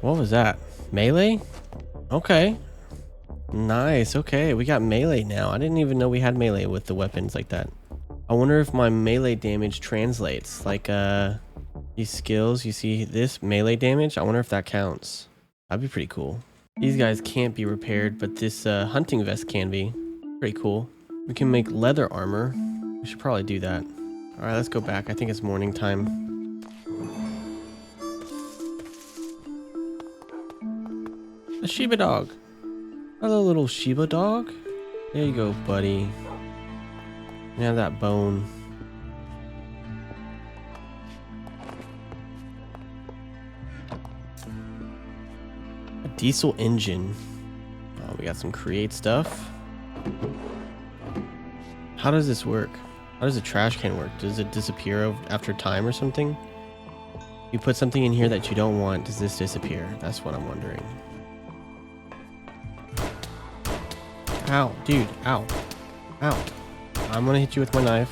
What was that? Melee? Okay. Nice. Okay, we got melee now. I didn't even know we had melee with the weapons like that. I wonder if my melee damage translates. Like, these skills, you see this melee damage? I wonder if that counts. That'd be pretty cool. These guys can't be repaired, but this hunting vest can be. Pretty cool. We can make leather armor. We should probably do that. All right, let's go back. I think it's morning time. A Shiba dog. Hello, little Shiba dog. There you go, buddy. You have that bone. A diesel engine. Oh, we got some create stuff. How does this work? How does a trash can work? Does it disappear after time or something? You put something in here that you don't want, does this disappear? That's what I'm wondering. Ow, dude, ow. Ow. I'm gonna hit you with my knife.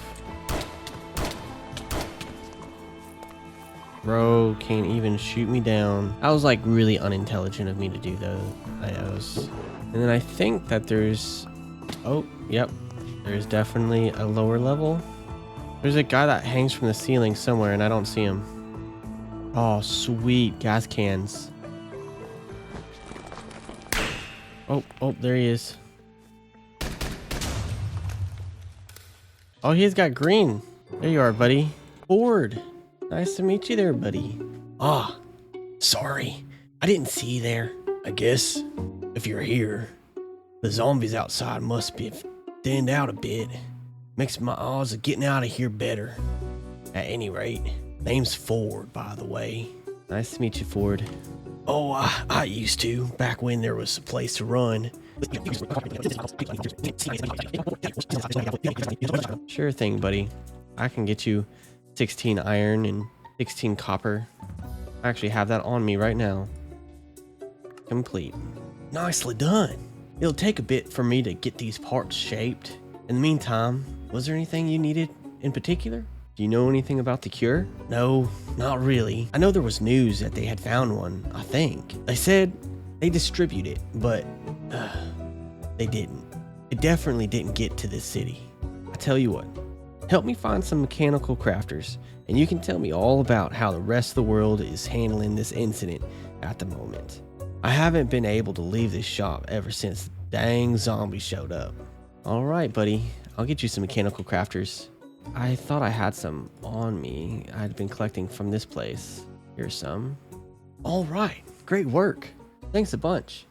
Bro can't even shoot me down. That was like really unintelligent of me to do those. And then I think that there's... Oh, yep. There's definitely a lower level. There's a guy that hangs from the ceiling somewhere and I don't see him. Oh, sweet. Gas cans. Oh, there he is. Oh, he's got green. There you are, buddy. Ford. Nice to meet you there, buddy. Ah, sorry. I didn't see you there. I guess if you're here, the zombies outside must be thinned out a bit. Makes my odds of getting out of here better. At any rate, name's Ford, by the way. Nice to meet you, Ford. Oh, I used to, back when there was a place to run. Sure thing, buddy. I can get you 16 iron and 16 copper. I actually have that on me right now. Complete. Nicely done. It'll take a bit for me to get these parts shaped. In the meantime, Was there anything you needed in particular? Do you know anything about the cure? no, not really. I know there was news that they had found one, I think. They said they distribute it, but they didn't. It definitely didn't get to this city. I tell you what, help me find some mechanical crafters, and you can tell me all about how the rest of the world is handling this incident at the moment. I haven't been able to leave this shop ever since the dang zombies showed up. All right, buddy. I'll get you some mechanical crafters. I thought I had some on me. I'd been collecting from this place. Here's some. All right. Great work. Thanks a bunch.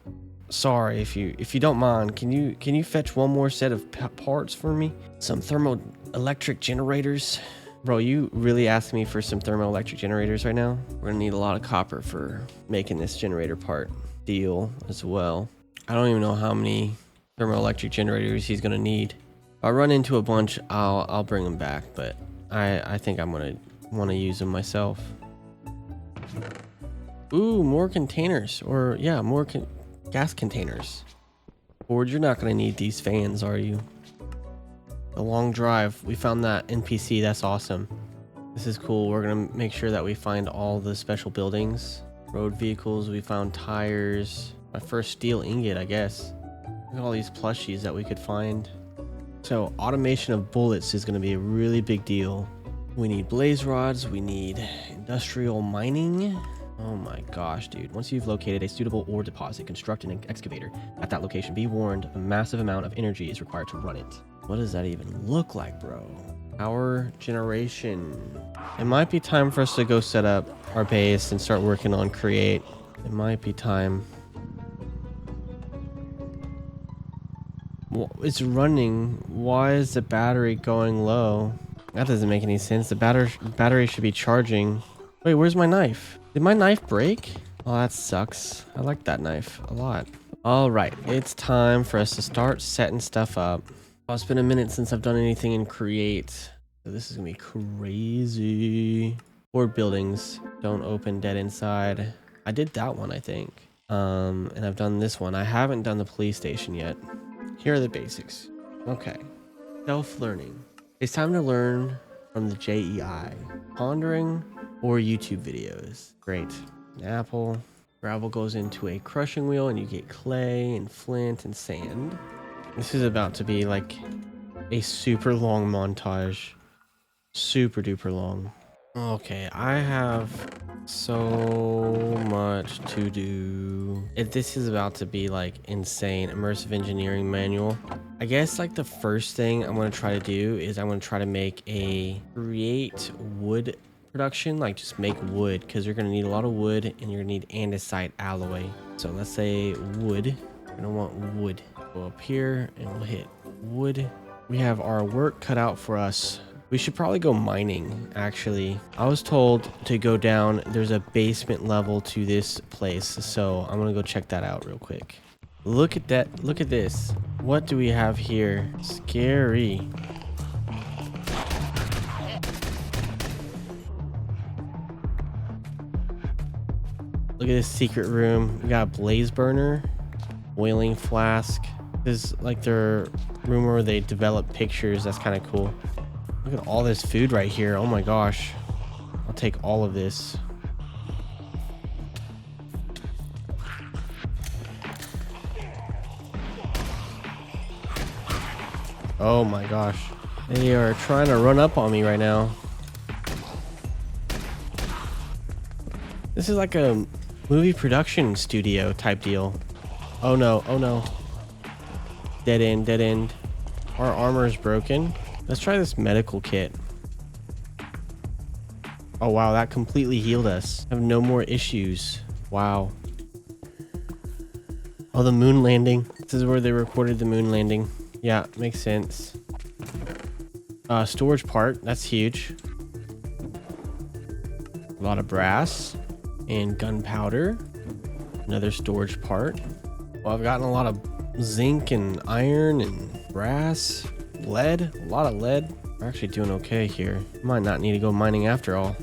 Sorry, if you don't mind, can you fetch one more set of parts for me? Some thermoelectric generators. Bro, you really asked me for some thermoelectric generators right now? We're gonna need a lot of copper for making this generator part. Steel as well. I don't even know how many thermoelectric generators he's gonna need. If I run into a bunch, I'll bring them back, but I think I'm gonna want to use them myself. Ooh, more containers, or yeah, more gas containers. Ford, you're not going to need these fans, are you? The long drive. We found that NPC. That's awesome. This is cool. We're going to make sure that we find all the special buildings. Road vehicles. We found tires. My first steel ingot, I guess. Look at all these plushies that we could find. So automation of bullets is going to be a really big deal. We need blaze rods. We need industrial mining. Oh my gosh, dude. Once you've located a suitable ore deposit, construct an excavator at that location. Be warned, a massive amount of energy is required to run it. What does that even look like, bro? Power generation. It might be time for us to go set up our base and start working on create. It might be time. Well, it's running. Why is the battery going low? That doesn't make any sense. The battery should be charging. Wait, where's my knife? Did my knife break? Oh, that sucks. I like that knife a lot. All right, it's time for us to start setting stuff up. Oh, it's been a minute since I've done anything in Create. So this is gonna be crazy. Board buildings. Don't open dead inside. I did that one, I think. And I've done this one. I haven't done the police station yet. Here are the basics. Okay. Self-learning. It's time to learn from the JEI. Pondering or YouTube videos. Great. An apple. Gravel goes into a crushing wheel and you get clay and flint and sand. This is about to be like a super long montage. Super duper long. Okay, I have so much to do. This is about to be like insane. Immersive engineering manual. I guess like the first thing I'm going to try to do is I'm going to try to make a create wood production, like just make wood, because you're going to need a lot of wood and you're going to need andesite alloy. So let's say wood. We're going to want wood. Go up here and we'll hit wood. We have our work cut out for us. We should probably go mining, actually. I was told to go down. There's a basement level to this place, so I'm gonna go check that out real quick. Look at that. Look at this. What do we have here? Scary. Look at this secret room. We got a blaze burner, boiling flask. This is like their room where they develop pictures. That's kind of cool. Look at all this food right here. Oh my gosh. I'll take all of this. Oh my gosh. They are trying to run up on me right now. This is like a movie production studio type deal. Oh no, oh no. Dead end, dead end. Our armor is broken. Let's try this medical kit. Oh wow, that completely healed us. I have no more issues. Wow. Oh, the moon landing. This is where they recorded the moon landing. Yeah, makes sense. Storage part, that's huge. A lot of brass and gunpowder. Another storage part. Well, I've gotten a lot of zinc and iron and brass. Lead, a lot of lead. We're actually doing okay here. Might not need to go mining after all.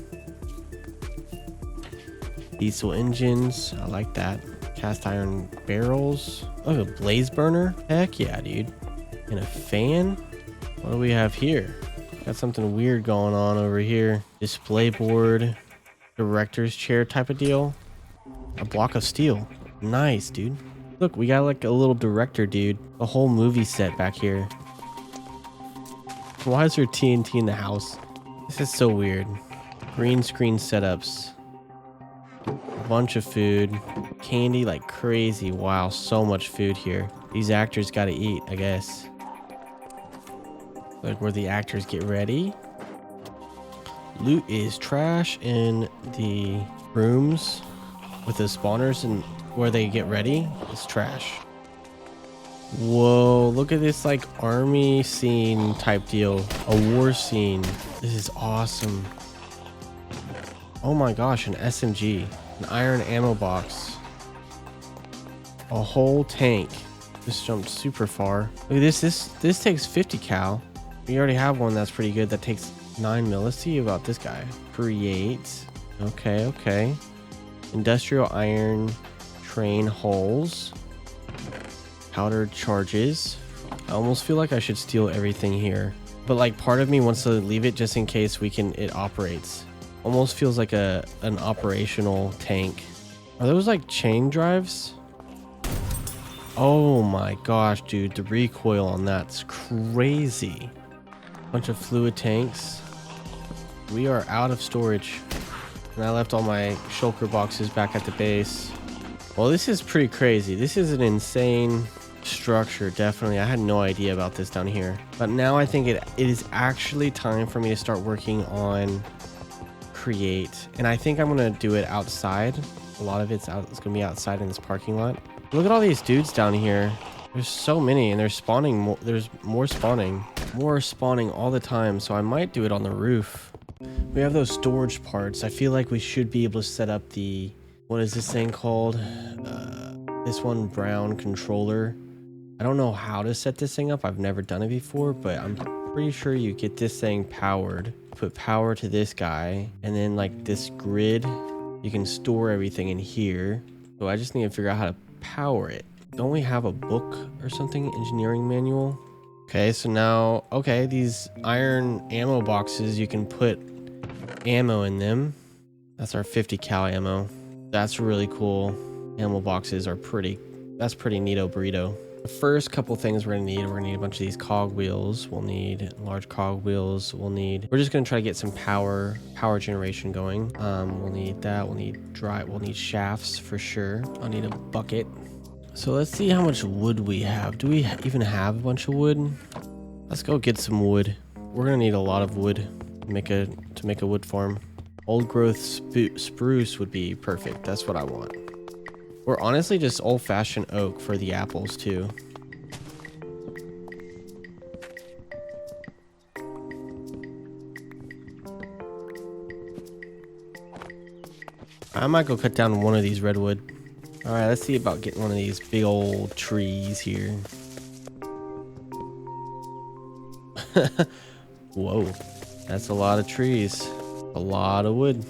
Diesel engines, I like that. Cast iron barrels. Oh, a blaze burner. Heck yeah, dude. And a fan. What do we have here? Got something weird going on over here. Display board, director's chair type of deal. A block of steel. Nice, dude. Look, we got like a little director, dude. A whole movie set back here. Why is there TNT in the house? This is so weird. Green screen setups. A bunch of food. Candy like crazy. Wow, so much food here. These actors gotta eat, I guess. Like where the actors get ready. Loot is trash in the rooms with the spawners and where they get ready. It's trash. Whoa, look at this like army scene type deal. A war scene. This is awesome. Oh my gosh, an SMG. An iron ammo box. A whole tank. This jumped super far. Look at this. This takes 50 cal. We already have one that's pretty good that takes 9 mil. Let's see about this guy. Create. Okay, okay. Industrial iron train holes. Powdered charges. I almost feel like I should steal everything here, but like part of me wants to leave it just in case it operates. Almost feels like an operational tank. Are those like chain drives? Oh my gosh, dude, the recoil on that's crazy. Bunch of fluid tanks. We are out of storage. And I left all my shulker boxes back at the base. Well, this is pretty crazy. This is an insane structure, definitely. I had no idea about this down here. But now I think it is actually time for me to start working on create. And I think I'm going to do it outside. A lot of it's going to be outside in this parking lot. Look at all these dudes down here. There's so many, and they're spawning more. There's more spawning all the time. So I might do it on the roof. We have those storage parts. I feel like we should be able to set up the, what is this thing called? This one, brown controller. I don't know how to set this thing up. I've never done it before, but I'm pretty sure you get this thing powered. Put power to this guy, and then like this grid, you can store everything in here. So I just need to figure out how to power it. Don't we have a book or something? Engineering manual? Okay, so now, okay, these iron ammo boxes, you can put ammo in them. That's our 50 cal ammo. That's really cool. Ammo boxes are that's pretty neato burrito. The first couple things we're gonna need a bunch of these cog wheels. We'll need large cog wheels. We're just gonna try to get some power generation going. We'll need that. We'll need shafts for sure. I'll need a bucket. So let's see how much wood we have. Do we even have a bunch of wood? Let's go get some wood. We're gonna need a lot of wood to make a wood farm. Old growth spruce would be perfect. That's what I want. Or honestly, just old-fashioned oak for the apples too. I might go cut down one of these redwood. All right, let's see about getting one of these big old trees here. Whoa, that's a lot of trees. A lot of wood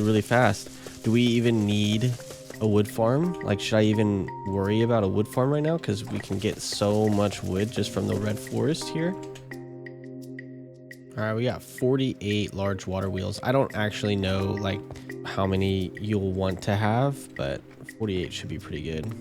really fast. Do we even need a wood farm? Like, should I even worry about a wood farm right now? Because we can get so much wood just from the red forest here. All right, we got 48 large water wheels. I don't actually know like how many you'll want to have, but 48 should be pretty good.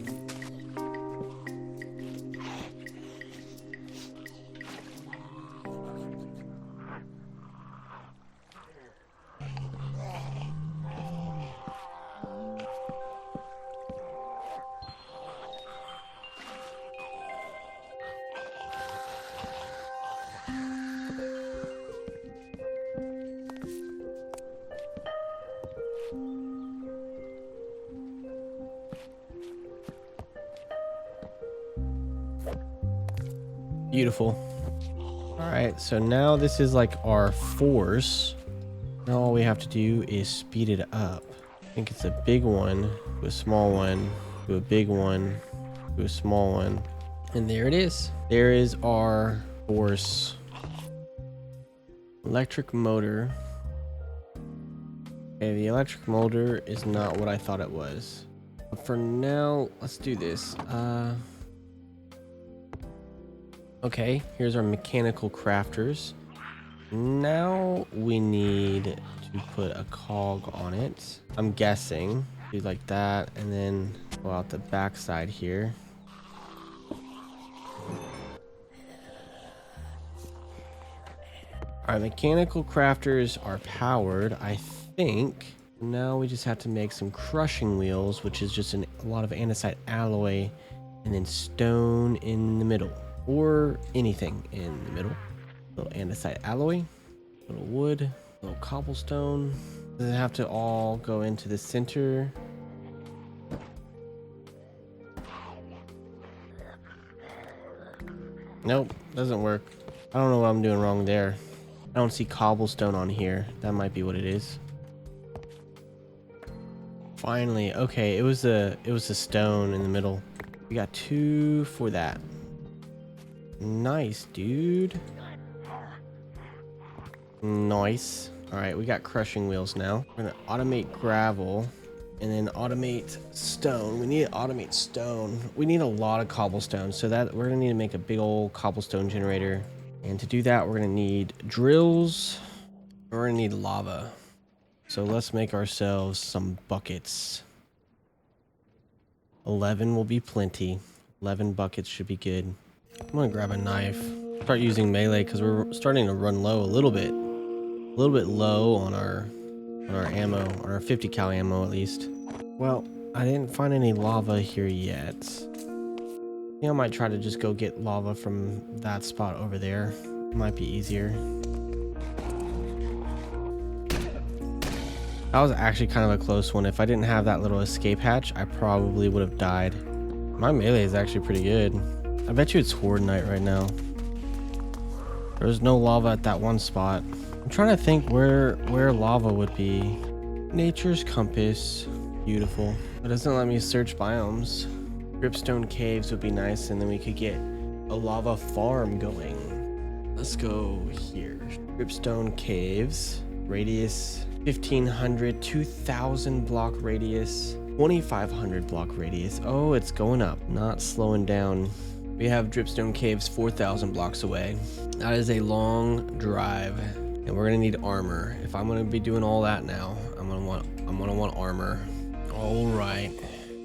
Beautiful. All right, so now this is like our force. Now all we have to do is speed it up. I think it's a big one to a small one to a big one to a small one. And there it is. There is our force. Electric motor. Okay, the electric motor is not what I thought it was. But for now, let's do this. Okay, here's our mechanical crafters. Now we need to put a cog on it. I'm guessing. Do like that, and then go out the back side here. Our mechanical crafters are powered, I think. Now we just have to make some crushing wheels, which is just a lot of andesite alloy, and then stone in the middle. Or anything in the middle. A little andesite alloy, a little wood, a little cobblestone. They have to all go into the center. Nope, doesn't work. I don't know what I'm doing wrong there. I don't see cobblestone on here. That might be what it is. Finally, okay, it was a stone in the middle. We got 2 for that. Nice, dude. Nice. All right, we got crushing wheels now. We're gonna automate gravel. And then automate stone. We need to automate stone. We need a lot of cobblestone. So that we're gonna need to make a big old cobblestone generator. And to do that, we're gonna need drills. We're gonna need lava. So let's make ourselves some buckets. 11 will be plenty. 11 buckets should be good. I'm gonna grab a knife. Start using melee because we're starting to run low a little bit. A little bit low on our ammo, on our 50 cal ammo at least. Well, I didn't find any lava here yet. I think I might try to just go get lava from that spot over there. Might be easier. That was actually kind of a close one. If I didn't have that little escape hatch, I probably would have died. My melee is actually pretty good. I bet you it's Horde Night right now. There's no lava at that one spot. I'm trying to think where lava would be. Nature's compass. Beautiful. It doesn't let me search biomes. Dripstone caves would be nice, and then we could get a lava farm going. Let's go here. Dripstone caves. Radius 1500, 2000 block radius, 2500 block radius. Oh, it's going up, not slowing down. We have Dripstone caves 4000 blocks away. That is a long drive, and we're gonna need armor. If I'm gonna be doing all that now, I'm gonna want armor. All right,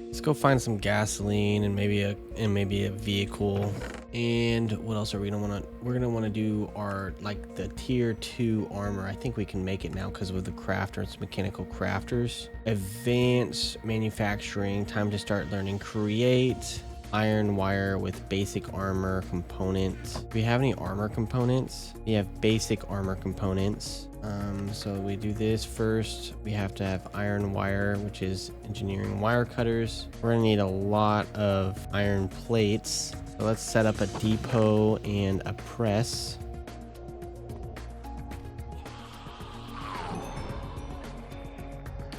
let's go find some gasoline and maybe a vehicle. And what else are we gonna want to? We're gonna want to do our like the tier 2 armor. I think we can make it now because with the crafters, mechanical crafters. Advanced manufacturing. Time to start learning. Create iron wire with basic armor components. Do we have any armor components? We have basic armor components. So we do this first. We have to have iron wire, which is engineering wire cutters. We're gonna need a lot of iron plates. So let's set up a depot and a press.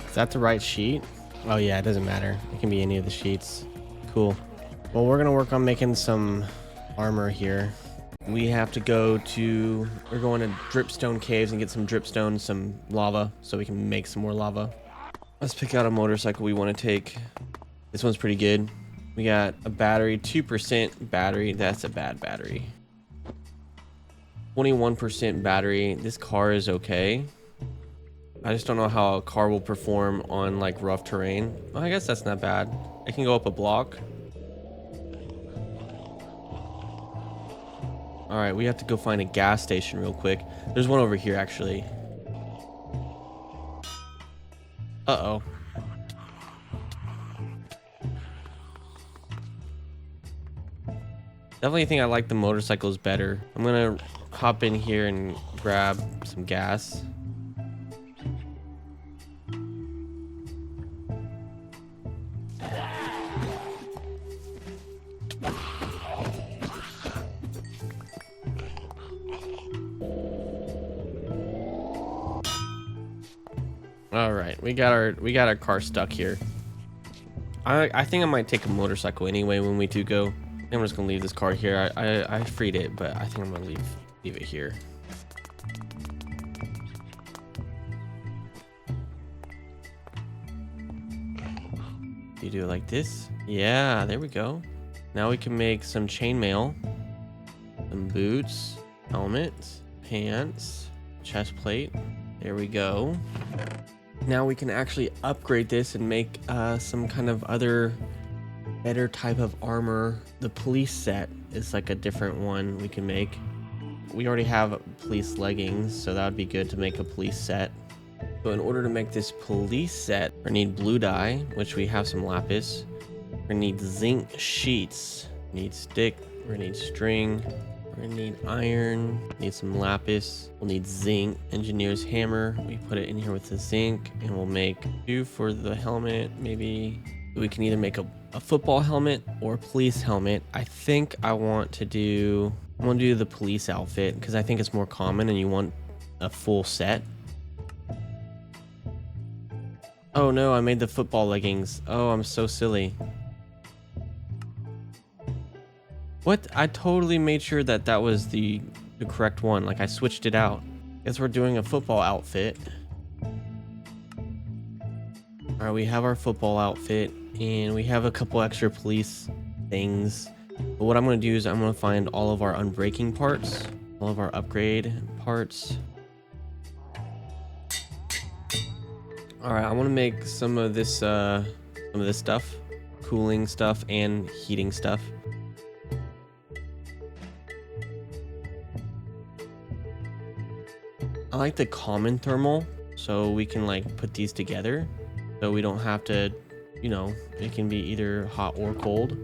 Is that the right sheet? Oh yeah, it doesn't matter. It can be any of the sheets. Cool. Well, we're gonna work on making some armor here. We have to we're going to dripstone caves and get some dripstone, some lava, so we can make some more lava. Let's pick out a motorcycle we want to take. This one's pretty good. We got a battery, 2% battery. That's a bad battery. 21% battery. This car is okay. I just don't know how a car will perform on like rough terrain. Well, I guess that's not bad. It can go up a block. All right, we have to go find a gas station real quick. There's one over here, actually. Uh-oh. Definitely think I like the motorcycles better. I'm gonna hop in here and grab some gas. All right, we got our car stuck here. I think I might take a motorcycle anyway when we do go. I'm just gonna leave this car here. I freed it, but I think I'm gonna leave it here. You do it like this. Yeah, there we go. Now we can make some chainmail, some boots, helmet, pants, chest plate. There we go. Now we can actually upgrade this and make some kind of other better type of armor. The police set is like a different one we can make. We already have police leggings, so that would be good to make a police set. So in order to make this police set, we need blue dye, which we have some lapis. We need zinc sheets. We need stick. We need string. We're gonna need iron, need some lapis, we'll need zinc, engineer's hammer. We put it in here with the zinc, and we'll make 2 for the helmet. Maybe we can either make a football helmet or a police helmet. I think I want to do the police outfit because I think it's more common and you want a full set. Oh no, I made the football leggings. Oh, I'm so silly. What? I totally made sure that was the correct one. Like I switched it out. Guess we're doing a football outfit. All right, we have our football outfit and we have a couple extra police things. But what I'm going to do is I'm going to find all of our unbreaking parts, all of our upgrade parts. All right, I want to make some of this stuff, cooling stuff and heating stuff. I like the common thermal, so we can like put these together, so we don't have to, you know, it can be either hot or cold.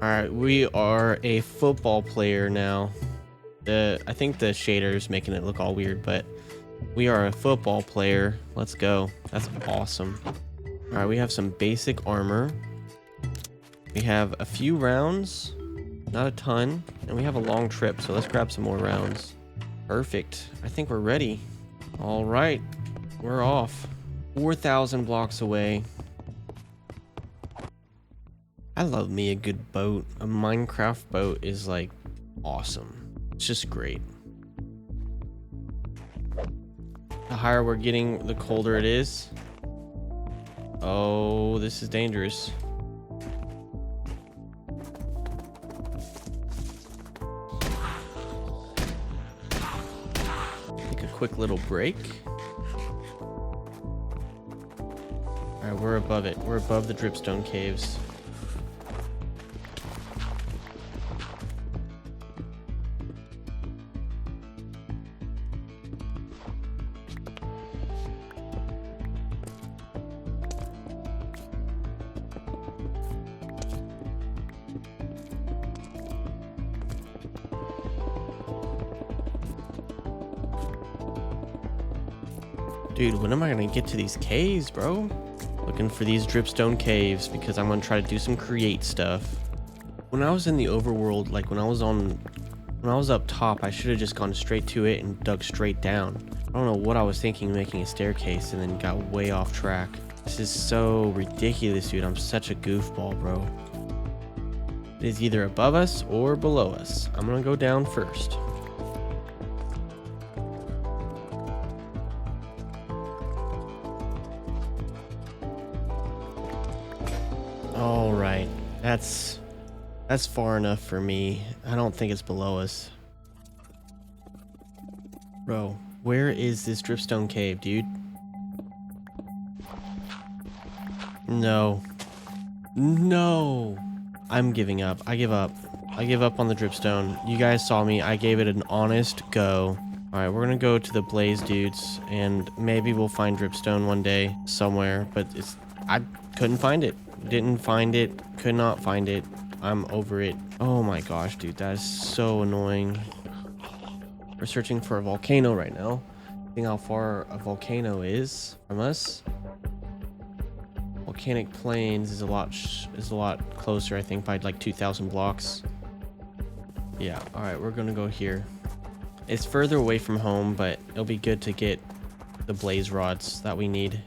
All right, we are a football player now. I think the shader's making it look all weird, but we are a football player. Let's go. That's awesome. All right, we have some basic armor. We have a few rounds, not a ton, and we have a long trip, so let's grab some more rounds. Perfect. I think we're ready. All right, we're off. 4,000 blocks away. I love me a good boat. A Minecraft boat is like awesome. It's just great. The higher we're getting, the colder it is. Oh, this is dangerous. Take a quick little break. All right, we're above it. We're above the dripstone caves. Dude, when am I gonna get to these caves, bro? Looking for these dripstone caves because I'm gonna try to do some create stuff. When I was in the overworld, like when I was up top, I should have just gone straight to it and dug straight down. I don't know what I was thinking making a staircase and then got way off track. This is so ridiculous, dude. I'm such a goofball, bro. It is either above us or below us. I'm gonna go down first. All right, that's far enough for me. I don't think it's below us. Bro, where is this dripstone cave, dude? No. No. I'm giving up. I give up. I give up on the dripstone. You guys saw me. I gave it an honest go. All right, we're gonna go to the blaze dudes and maybe we'll find dripstone one day somewhere, but I couldn't find it. Didn't find it. Could not find it. I'm over it. Oh my gosh, dude, that is so annoying. We're searching for a volcano right now. Seeing how far a volcano is from us. Volcanic Plains is a lot closer, I think, by like 2,000 blocks. Yeah, all right, we're gonna go here. It's further away from home, but it'll be good to get the blaze rods that we need.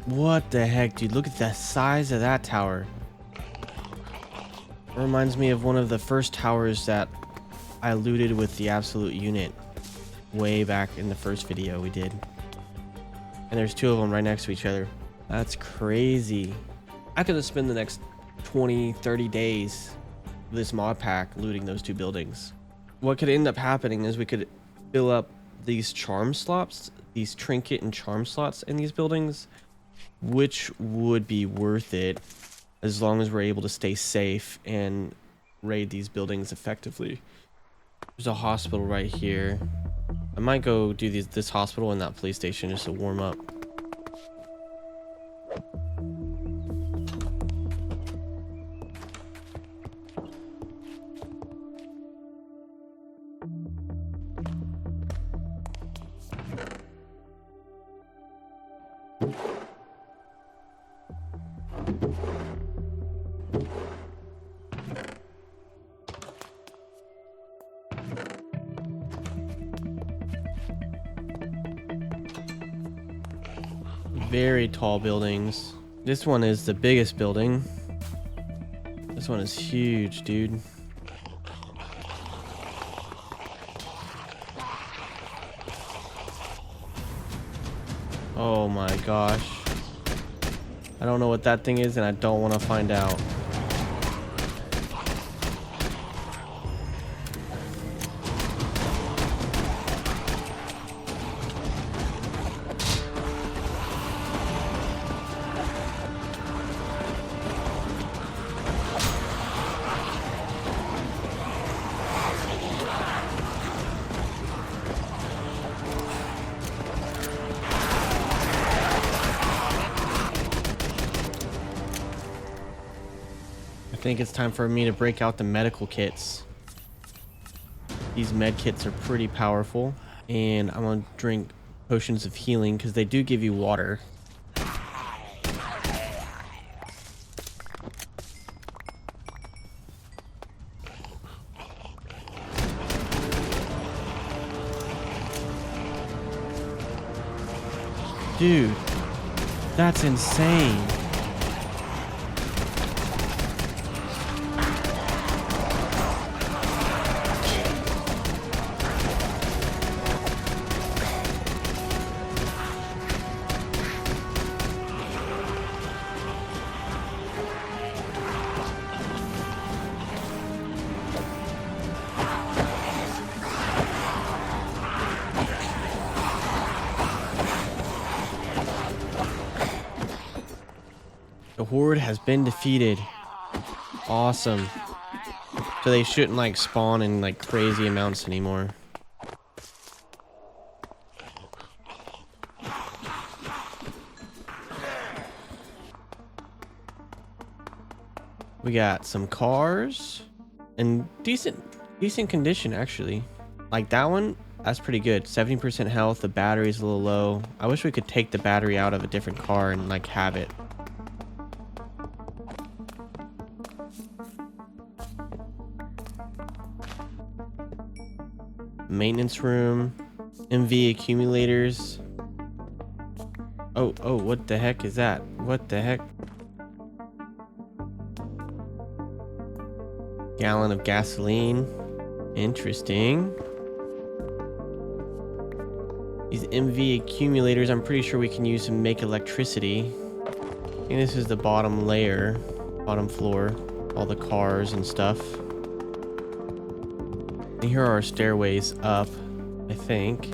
What the heck, dude? Look at the size of that tower. It reminds me of one of the first towers that I looted with the absolute unit way back in the first video we did. And there's two of them right next to each other. That's crazy. I could have spent the next 20, 30 days with this mod pack looting those two buildings. What could end up happening is we could fill up these charm slots, these trinket and charm slots in these buildings, which would be worth it as long as we're able to stay safe and raid these buildings effectively. There's a hospital right here. I might go do this hospital and that police station just to warm up. Very tall buildings. This one is the biggest building. This one is huge, dude. Oh my gosh. I don't know what that thing is and I don't want to find out. I think it's time for me to break out the medical kits. These med kits are pretty powerful, and I'm gonna drink potions of healing because they do give you water. Dude, that's insane. The horde has been defeated. Awesome. So they shouldn't like spawn in like crazy amounts anymore. We got some cars in decent condition actually. Like that one, that's pretty good. 70% health, the battery's a little low. I wish we could take the battery out of a different car and like have it. Maintenance room, MV accumulators. Oh, what the heck is that? What the heck? Gallon of gasoline. Interesting. These MV accumulators, I'm pretty sure we can use to make electricity. And this is the bottom layer, bottom floor, all the cars and stuff. And here are our stairways up, I think.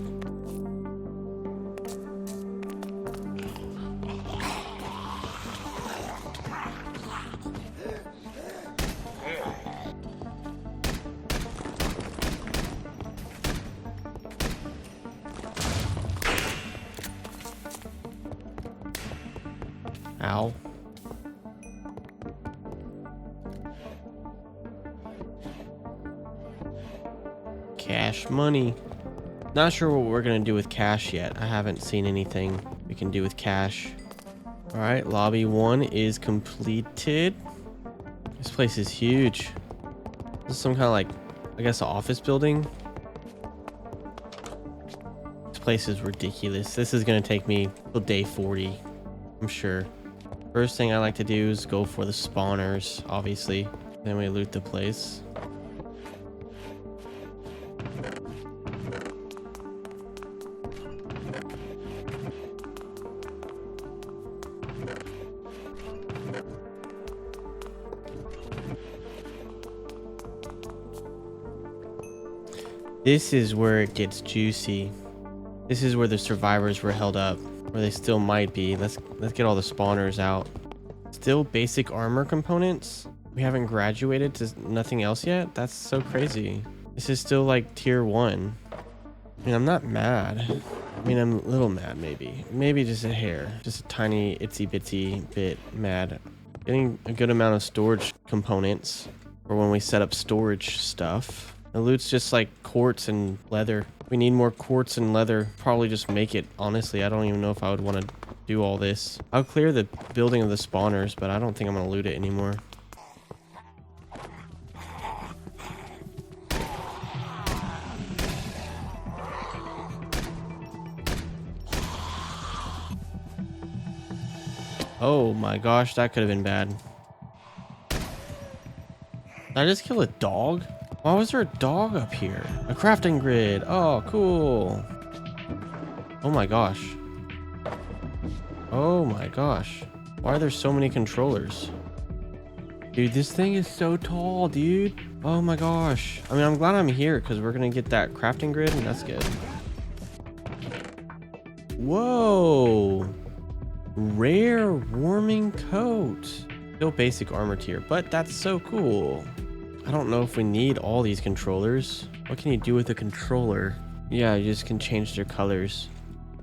Ow. Cash money. Not sure what we're gonna do with cash yet. I haven't seen anything we can do with cash. All right, lobby 1 is completed. This place is huge. This is some kind of like, I guess, an office building. This place is ridiculous. This is gonna take me till day 40, I'm sure. First thing I like to do is go for the spawners, obviously. Then we loot the place. This is where it gets juicy. This is where the survivors were held up, or they still might be. Let's get all the spawners out. Still basic armor components. We haven't graduated to nothing else yet. That's so crazy. This is still like tier 1. I mean, I'm not mad. I mean, I'm a little mad maybe just a hair, just a tiny itsy bitsy bit mad. Getting a good amount of storage components for when we set up storage stuff. The loot's just like quartz and leather. We need more quartz and leather. Probably just make it, honestly. I don't even know if I would want to do all this. I'll clear the building of the spawners, but I don't think I'm going to loot it anymore. Oh my gosh, that could have been bad. Did I just kill a dog? Why was there a dog up here? A crafting grid. Oh, cool. Oh my gosh. Oh my gosh. Why are there so many controllers? Dude, this thing is so tall, dude. Oh my gosh. I mean, I'm glad I'm here because we're going to get that crafting grid and that's good. Whoa. Rare warming coat. Still basic armor tier, but that's so cool. I don't know if we need all these controllers. What can you do with a controller? Yeah, you just can change their colors.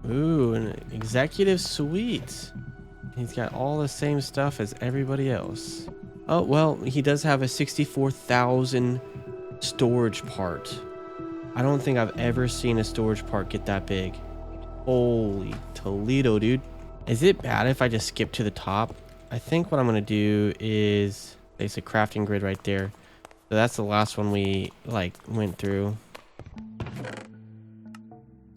Ooh, an executive suite. He's got all the same stuff as everybody else. Oh, well, he does have a 64,000 storage part. I don't think I've ever seen a storage part get that big. Holy Toledo, dude. Is it bad if I just skip to the top? I think what I'm going to do is place a crafting grid right there. So that's the last one we went through.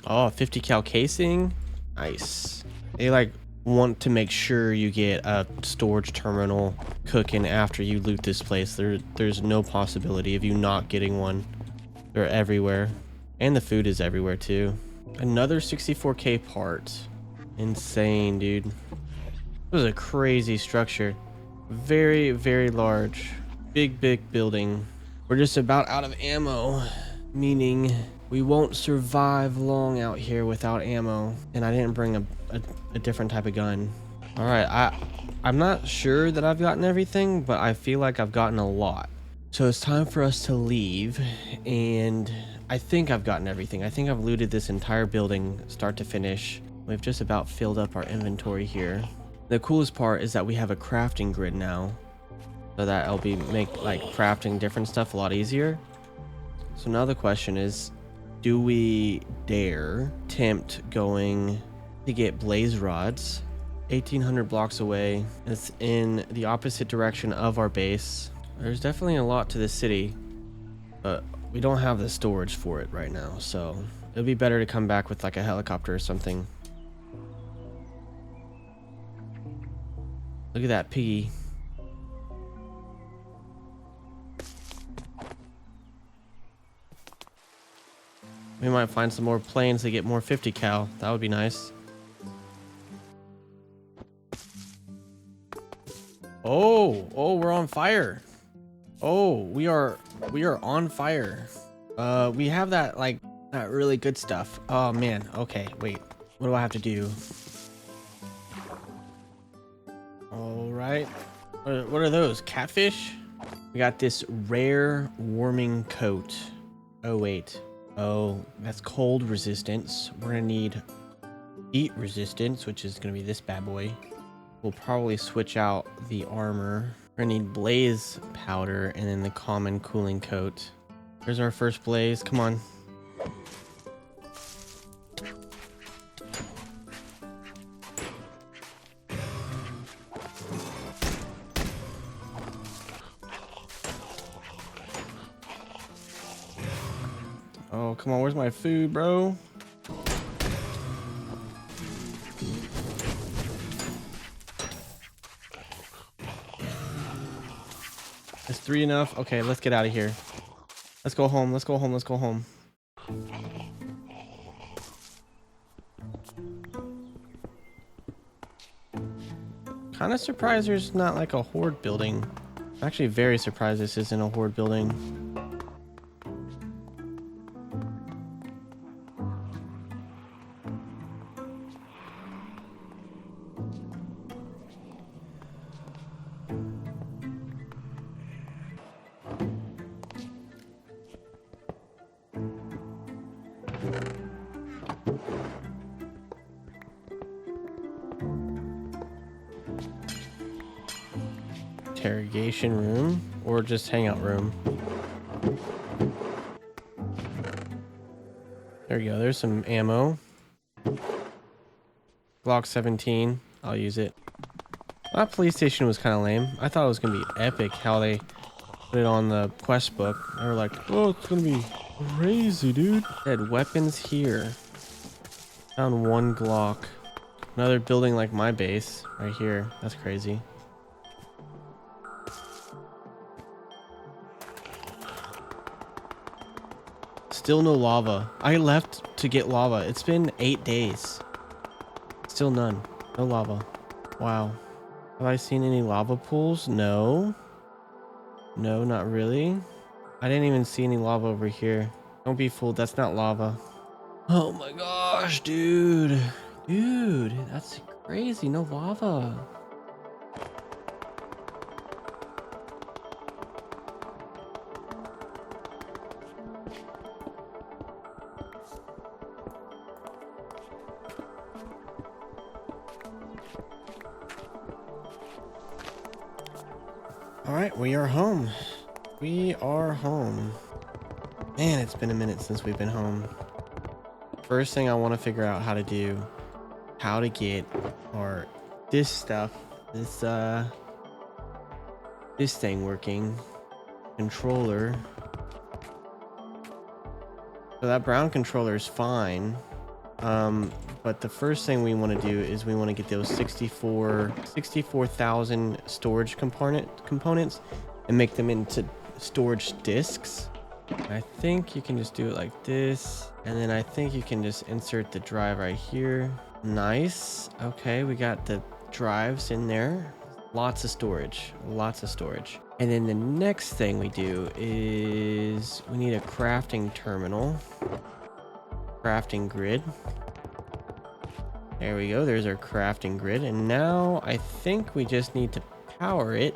Oh, 50 cal casing. Nice. They want to make sure you get a storage terminal cooking after you loot this place. There's no possibility of you not getting one. They're everywhere. And the food is everywhere too. Another 64k part. Insane, dude. This was a crazy structure. Very, very large. Big building. We're just about out of ammo, meaning we won't survive long out here without ammo. And I didn't bring a different type of gun. All right, I'm not sure that I've gotten everything, but I feel like I've gotten a lot. So it's time for us to leave, and I think I've gotten everything. I think I've looted this entire building start to finish. We've just about filled up our inventory here. The coolest part is that we have a crafting grid now, so that it'll make crafting different stuff a lot easier. So now the question is, do we dare tempt going to get blaze rods 1,800 blocks away? It's in the opposite direction of our base. There's definitely a lot to this city, but we don't have the storage for it right now, so it'll be better to come back with a helicopter or something. Look at that piggy. We might find some more planes to get more 50 cal. That would be nice. Oh, we're on fire. Oh, we are on fire. We have that that really good stuff. Oh man. Okay, wait. What do I have to do? All right. What are those? Catfish? We got this rare warming coat. Oh wait. Oh, that's cold resistance. We're gonna need heat resistance, which is gonna be this bad boy. We'll probably switch out the armor. We're gonna need blaze powder and then the common cooling coat. Here's our first blaze. Come on. Oh, come on. Where's my food, bro? Is 3 enough? Okay, let's get out of here. Let's go home. Let's go home. Let's go home. Kind of surprised there's not a horde building. I'm actually very surprised this isn't a horde building. Interrogation room or just hangout room. There you go. There's some ammo. Glock 17. I'll use it. That police station was kind of lame. I thought it was going to be epic how they put it on the quest book. They were like, oh, it's going to be crazy, dude. They had weapons here. Found 1 Glock. Another building like my base right here. That's crazy. Still no lava. I left to get lava. It's been 8 days. Still none. No lava. Wow. Have I seen any lava pools? No. No, not really. I didn't even see any lava over here. Don't be fooled. That's not lava. Oh my gosh, dude. Dude, that's crazy. No lava. All right, we are home. We are home. Man, it's been a minute since we've been home. First thing I want to figure out how to do, how to get our this stuff, this thing working. Controller. So that brown controller is fine. But the first thing we want to do is we want to get those 64,000 storage components and make them into storage disks. I think you can just do it like this, and then I think you can just insert the drive right here. Nice. Okay, we got the drives in there. Lots of storage, lots of storage. And then the next thing we do is we need a crafting terminal, crafting grid. There we go. There's our crafting grid. And now I think we just need to power it.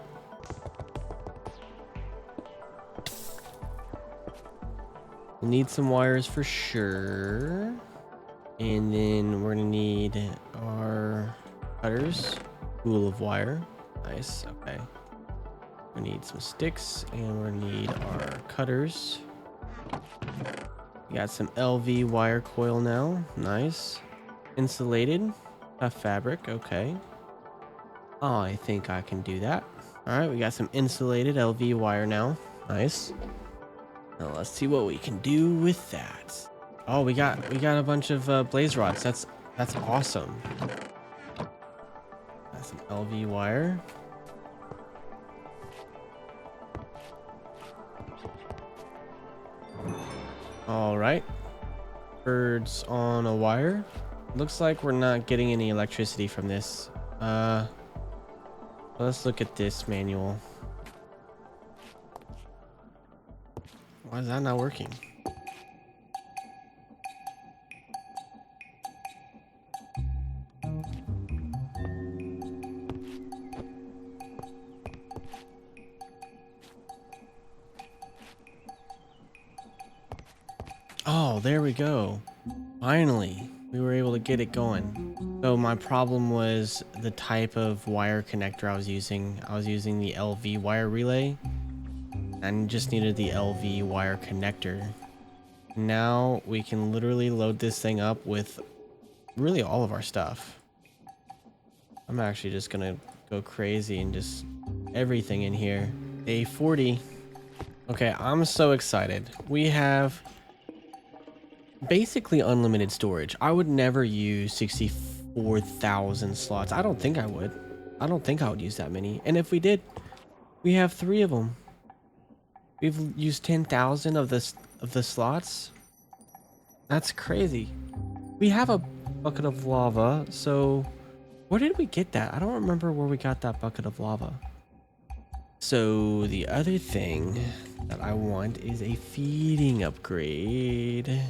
We'll need some wires for sure. And then we're going to need our cutters, spool of wire. Nice. Okay. We need some sticks and we're going to need our cutters. We got some LV wire coil now. Nice. Insulated fabric. Okay. Oh, I think I can do that. All right, we got some insulated LV wire now. Nice. Now let's see what we can do with that. Oh, we got a bunch of blaze rods. That's awesome. Got some LV wire. All right. Birds on a wire. Looks like we're not getting any electricity from this. Let's look at this manual. Why is that not working? Oh, there we go. Finally, we were able to get it going. So my problem was the type of wire connector I was using. I was using the LV wire relay and just needed the LV wire connector. Now we can literally load this thing up with really all of our stuff. I'm actually just gonna go crazy and just everything in here. Day 40. Okay, I'm so excited. We have basically unlimited storage. I would never use 64,000 slots. I don't think I would. I don't think I would use that many. And if we did, we have 3 of them. We've used 10,000 of the slots. That's crazy. We have a bucket of lava. So where did we get that? I don't remember where we got that bucket of lava. So the other thing that I want is a feeding upgrade.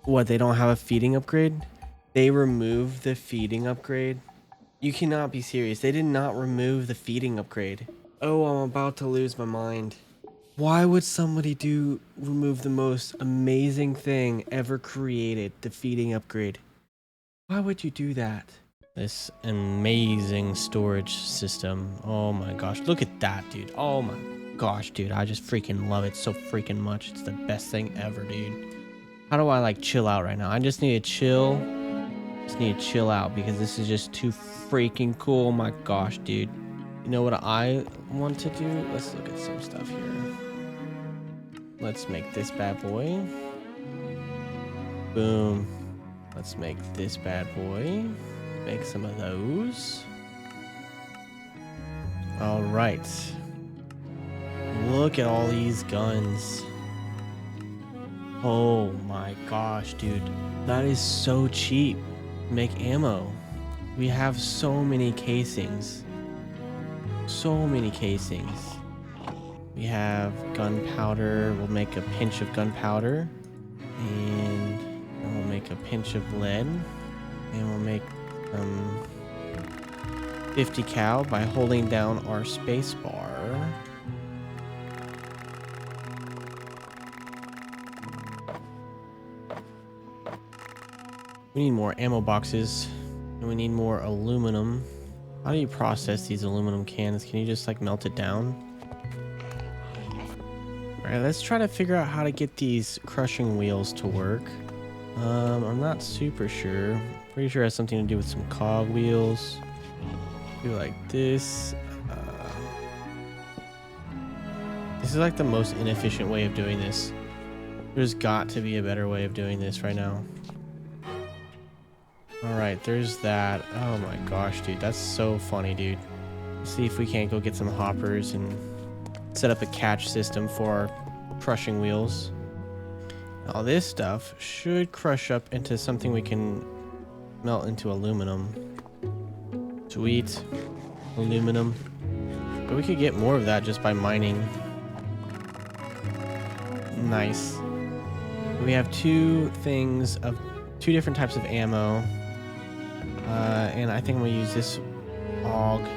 What, they don't have a feeding upgrade? They removed the feeding upgrade? You cannot be serious. They did not remove the feeding upgrade. Oh, I'm about to lose my mind. Why would somebody remove the most amazing thing ever created, the feeding upgrade? Why would you do that? This amazing storage system. Oh my gosh, look at that, dude. Oh my gosh, dude. I just freaking love it so freaking much. It's the best thing ever, dude. How do I like chill out right now? I just need to chill. Just need to chill out because this is just too freaking cool. Oh my gosh, dude. You know what I want to do? Let's look at some stuff here. Let's make this bad boy. Boom. Let's make this bad boy. Make some of those. All right. Look at all these guns. Oh my gosh, dude. That is so cheap. Make ammo. We have so many casings. So many casings. We have gunpowder. We'll make a pinch of gunpowder. And then we'll make a pinch of lead. And we'll make 50 cal by holding down our space bar. We need more ammo boxes, and we need more aluminum. How do you process these aluminum cans? Can you just like melt it down? All right, let's try to figure out how to get these crushing wheels to work. I'm not super sure. Pretty sure it has something to do with some cog wheels. Do like this. This is like the most inefficient way of doing this. There's got to be a better way of doing this right now. All right, there's that. Oh my gosh, dude, that's so funny, dude. Let's see if we can't go get some hoppers and set up a catch system for our crushing wheels. All this stuff should crush up into something we can melt into aluminum. Sweet. Aluminum. But we could get more of that just by mining. Nice. We have two different types of ammo. And I think I'm gonna use this AUG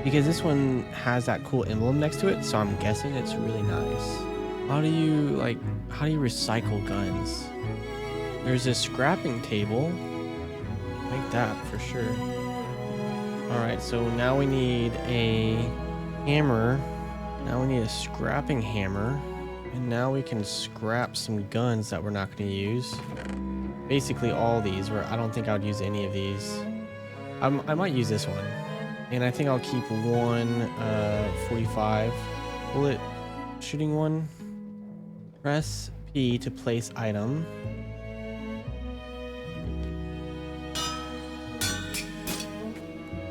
because this one has that cool emblem next to it, so I'm guessing it's really nice. How do you recycle guns? There's a scrapping table. Make that for sure. All right, so now we need a hammer. Now we need a scrapping hammer, and now we can scrap some guns that we're not going to use. Basically all these, where I don't think I would use any of these. I might use this one, and I think I'll keep one 45 bullet shooting one. Press P to place item.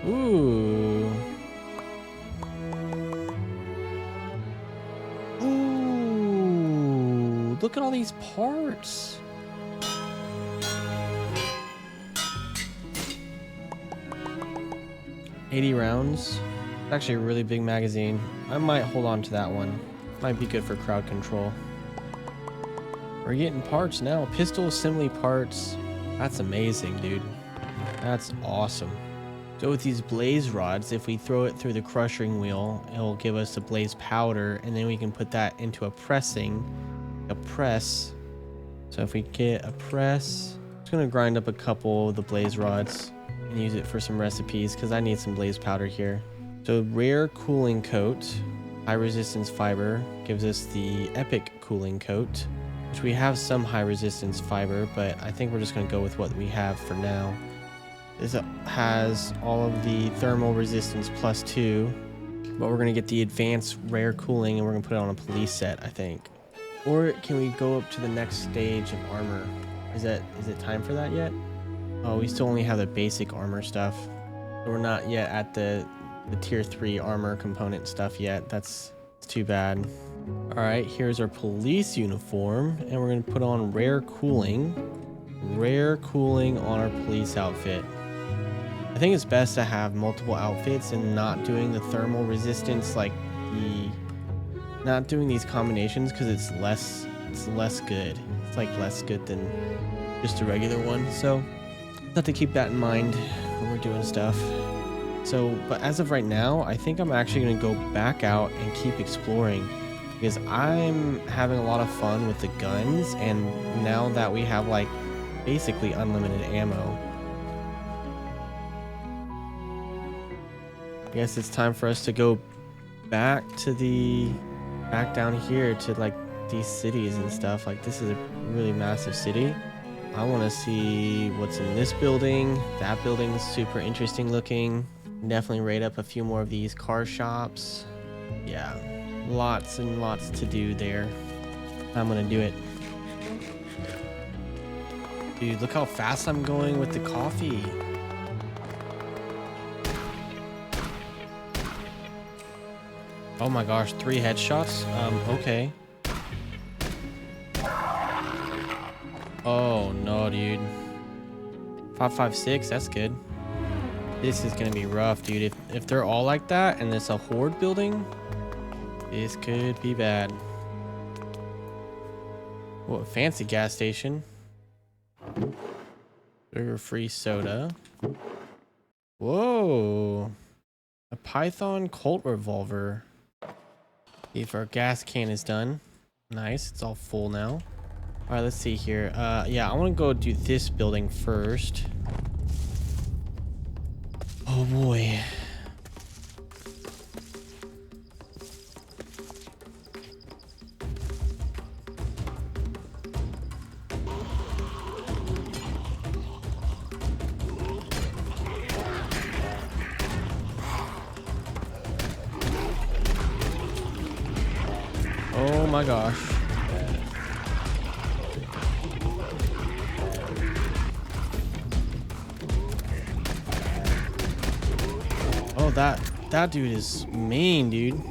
Ooh. Ooh. Look at all these parts. $80 rounds. Actually a really big magazine. I might hold on to that one. Might be good for crowd control. We're getting parts now. Pistol assembly parts. That's amazing, dude. That's awesome. So with these blaze rods, if we throw it through the crushing wheel, it'll give us a blaze powder, and then we can put that into a press. So if we get a press, I'm just gonna grind up a couple of the blaze rods and use it for some recipes because I need some blaze powder here. So rare cooling coat, high resistance fiber gives us the epic cooling coat, which we have some high resistance fiber, but I think we're just gonna go with what we have for now. This has all of the thermal resistance +2, but we're gonna get the advanced rare cooling and we're gonna put it on a police set, I think. Or can we go up to the next stage of armor? Is it time for that yet? Oh, we still only have the basic armor stuff. So we're not yet at the tier 3 armor component stuff yet. It's too bad. All right, here's our police uniform, and we're gonna put on rare cooling on our police outfit. I think it's best to have multiple outfits and not doing the thermal resistance, not doing these combinations, because it's less good. It's like less good than just a regular one. So have to keep that in mind when we're doing stuff. So, but as of right now, I think I'm actually going to go back out and keep exploring because I'm having a lot of fun with the guns, and now that we have like basically unlimited ammo, I guess it's time for us to go back down here to like these cities and stuff. Like this is a really massive city. I want to see what's in this building. That building is super interesting looking. Definitely raid up a few more of these car shops. Yeah, lots and lots to do there. I'm gonna do it. Dude, look how fast I'm going with the coffee. Oh my gosh, 3 headshots? Okay. Oh no, dude. 556, that's good. This is gonna be rough, dude. If they're all like that and it's a horde building, this could be bad. What fancy gas station. Sugar-free soda. Whoa. A Python Colt revolver. See if our gas can is done. Nice, it's all full now. All right, let's see here. Yeah, I want to go do this building first. Oh boy. Oh my gosh. Oh, that dude is mean, dude.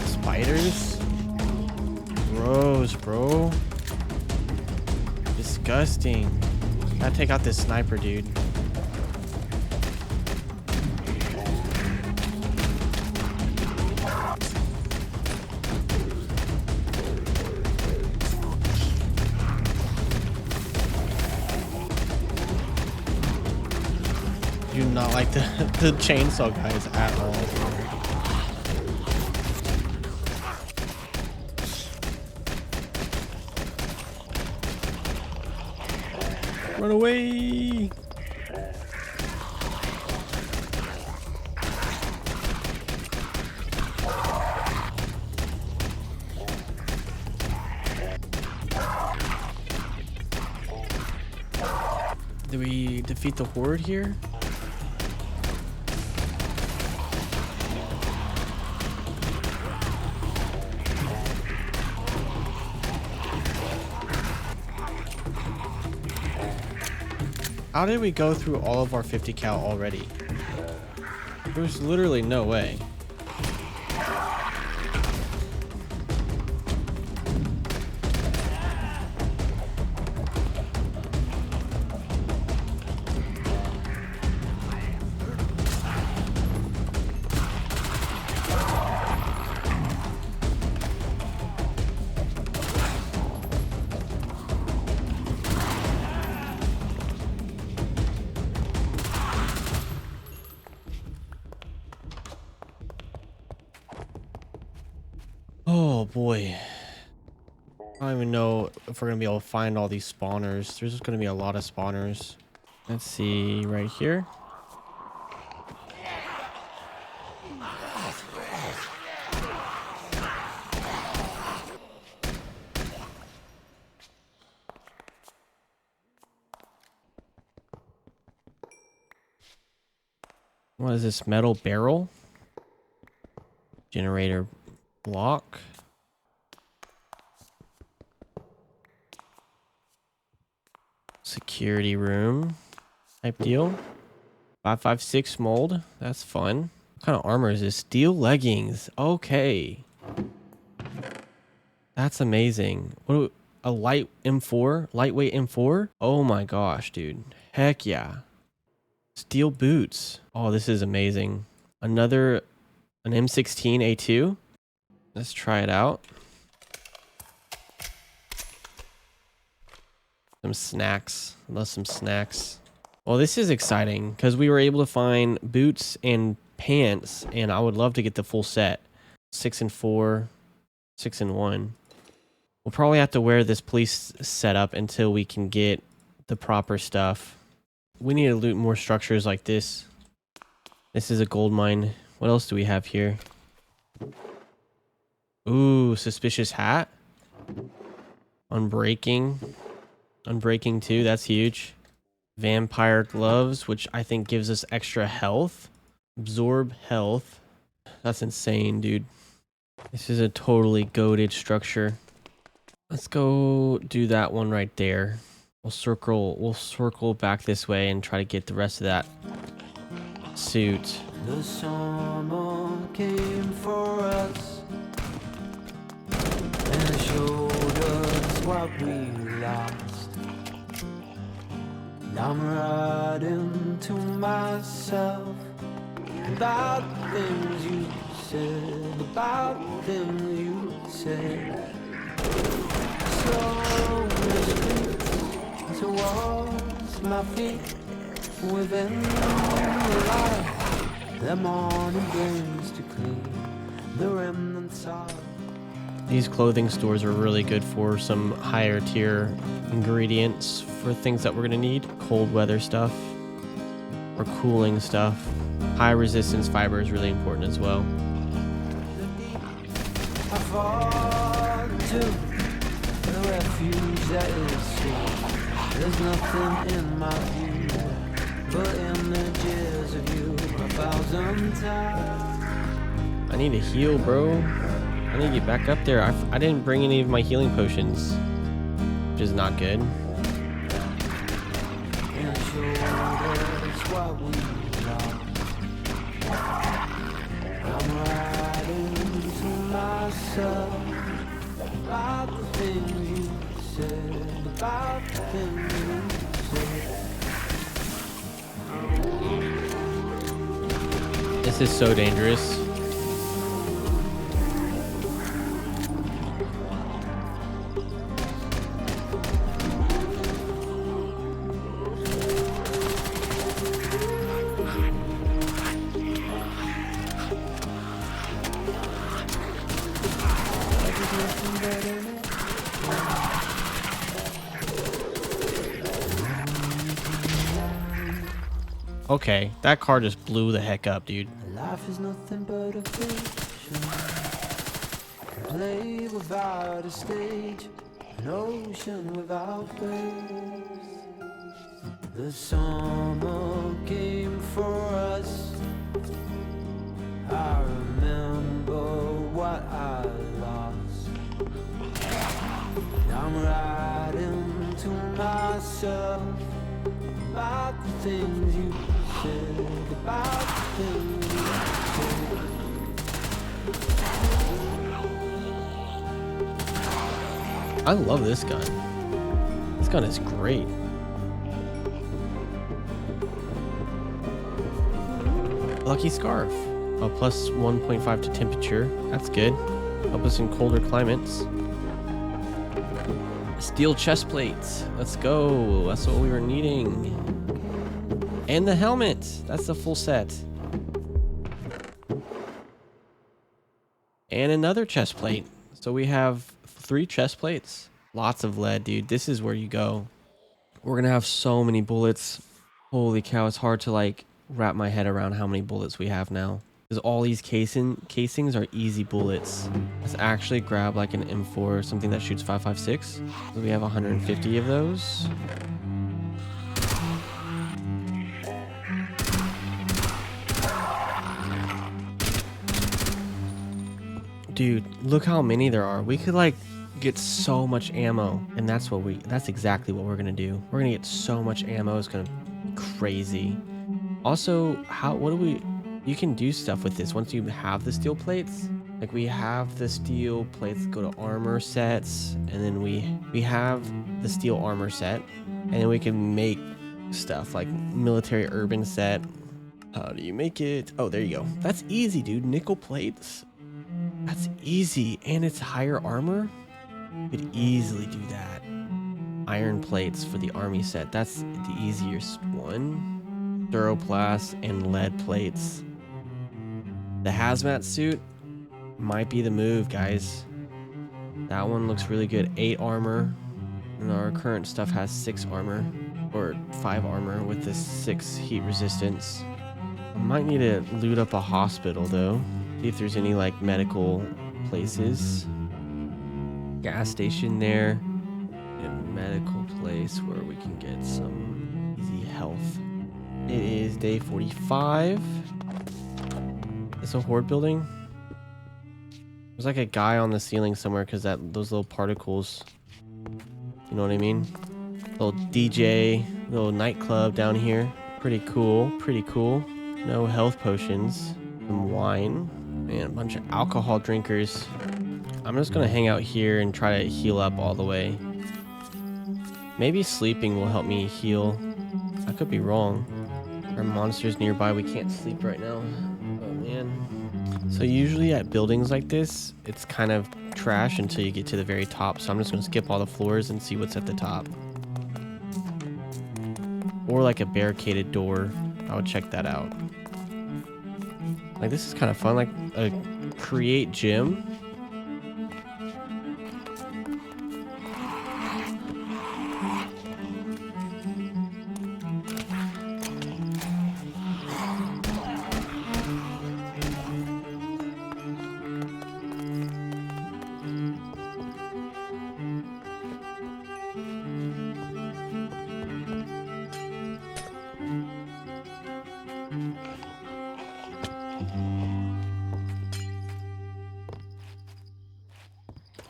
Spiders? Gross, bro. Disgusting. Gotta take out this sniper, dude. Do not like the chainsaw guys at all. Run away! Did we defeat the horde here? How did we go through all of our 50 cal already? There's literally no way. Oh boy. I don't even know if we're gonna be able to find all these spawners. There's just gonna be a lot of spawners. Let's see right here. What is this? Metal barrel? Generator block. Security room type deal. 556 mold. That's fun. What kind of armor is this? Steel leggings. Okay. That's amazing. What a light M4? Lightweight M4? Oh my gosh, dude. Heck yeah. Steel boots. Oh, this is amazing. An M16A2. Let's try it out. Some snacks. Love some snacks. Well, this is exciting because we were able to find boots and pants, and I would love to get the full set. 6 and 4, 6 and 1. We'll probably have to wear this police setup until we can get the proper stuff. We need to loot more structures like this. This is a gold mine. What else do we have here? Ooh, suspicious hat. Unbreaking. Unbreaking 2, that's huge. Vampire gloves, which I think gives us extra health. Absorb health. That's insane, dude. This is a totally goated structure. Let's go do that one right there. We'll circle back this way and try to get the rest of that suit. The summer came for us and showed us what we lost. I'm riding to myself about the things you said, about the things you said. Slow streets towards my feet within the light. The morning brings to clean the remnants of. These clothing stores are really good for some higher tier ingredients for things that we're gonna need. Cold weather stuff or cooling stuff. High resistance fiber is really important as well. I fall to the refuge that is sea. There's nothing in my view but images of you 1,000 times. I need to heal, bro. I need to get back up there. I didn't bring any of my healing potions, which is not good. And showed us what we lost. I'm riding to myself about the things you said, about the things you said. This is so dangerous. Okay, that car just blew the heck up, dude. Life is nothing but a fiction. Play without a stage, an ocean without waves. The summer came for us. I remember what I lost. I'm riding to myself about the things you said, about the things you said. I love this gun. This gun is great. Lucky Scarf. Oh, plus 1.5 to temperature. That's good. Help us in colder climates. Steel chest plates. Let's go. That's what we were needing. And the helmet. That's the full set. And another chest plate. So we have 3 chest plates. Lots of lead, dude. This is where you go. We're gonna have so many bullets. Holy cow, it's hard to like wrap my head around how many bullets we have now. Because all these casings are easy bullets. Let's actually grab like an M4 or something that shoots 5.56. So we have 150 of those. Dude, look how many there are. We could like get so much ammo, and that's exactly what we're gonna do. We're gonna get so much ammo. It's gonna be crazy. Also, you can do stuff with this once you have the steel plates. Like we have the steel plates go to armor sets, and then we have the steel armor set, and then we can make stuff like military urban set. How do you make it? Oh, there you go. That's easy, dude. Nickel plates. That's easy, and it's higher armor. You could easily do that. Iron plates for the army set. That's the easiest one. Duroplast and lead plates. The hazmat suit might be the move, guys. That one looks really good. 8 armor. And our current stuff has 6 armor. Or 5 armor with this 6 heat resistance. I might need to loot up a hospital, though. See if there's any, like, medical places. Gas station there. medical place where we can get some easy health. It is day 45. It's a horde building. There's like a guy on the ceiling somewhere because those little particles. You know what I mean? Little DJ, little nightclub down here. Pretty cool. Pretty cool. No health potions. Some wine. And a bunch of alcohol drinkers. I'm just gonna hang out here and try to heal up all the way. Maybe sleeping will help me heal. I could be wrong. There are monsters nearby. We can't sleep right now. Oh man. So usually at buildings like this, it's kind of trash until you get to the very top. So I'm just gonna skip all the floors and see what's at the top. Or like a barricaded door. I would check that out. Like this is kind of fun. Like a create gym.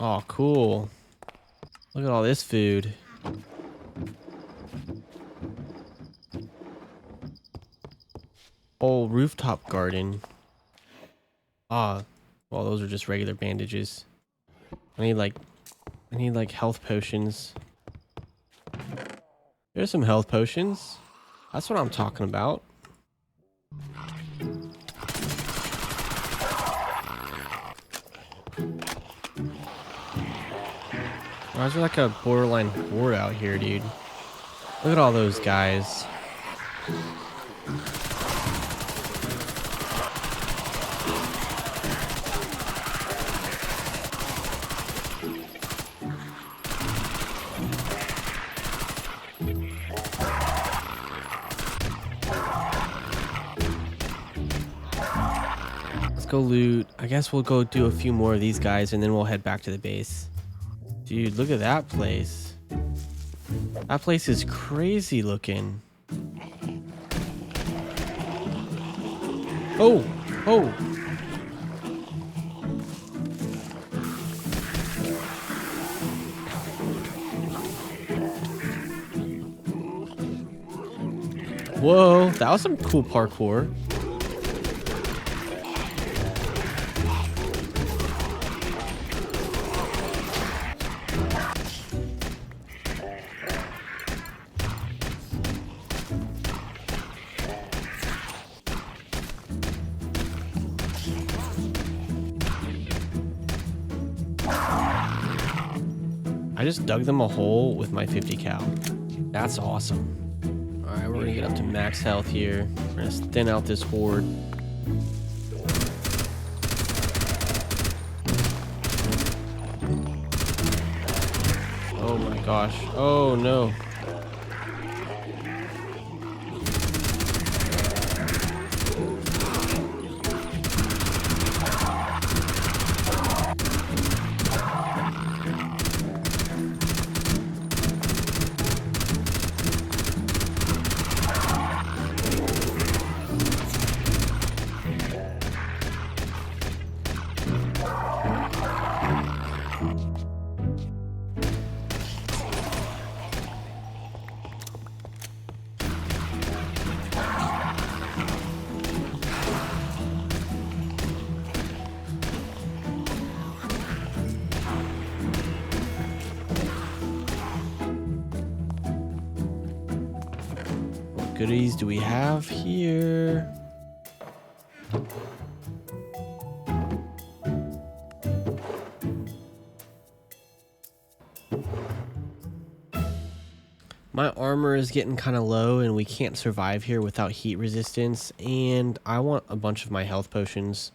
Oh, cool. Look at all this food. Oh, rooftop garden. Ah, well, those are just regular bandages. I need like health potions. There's some health potions. That's what I'm talking about. Why is there like a borderline horde out here, dude? Look at all those guys. Let's go loot. I guess we'll go do a few more of these guys and then we'll head back to the base. Dude, look at that place. That place is crazy looking. Oh, oh. Whoa, that was some cool parkour. I just dug them a hole with my 50 cal. That's awesome. All right, we're gonna get up to max health here. We're gonna thin out this horde. Oh my gosh. Oh no. Goodies do we have here? My armor is getting kind of low and we can't survive here without heat resistance, and I want a bunch of my health potions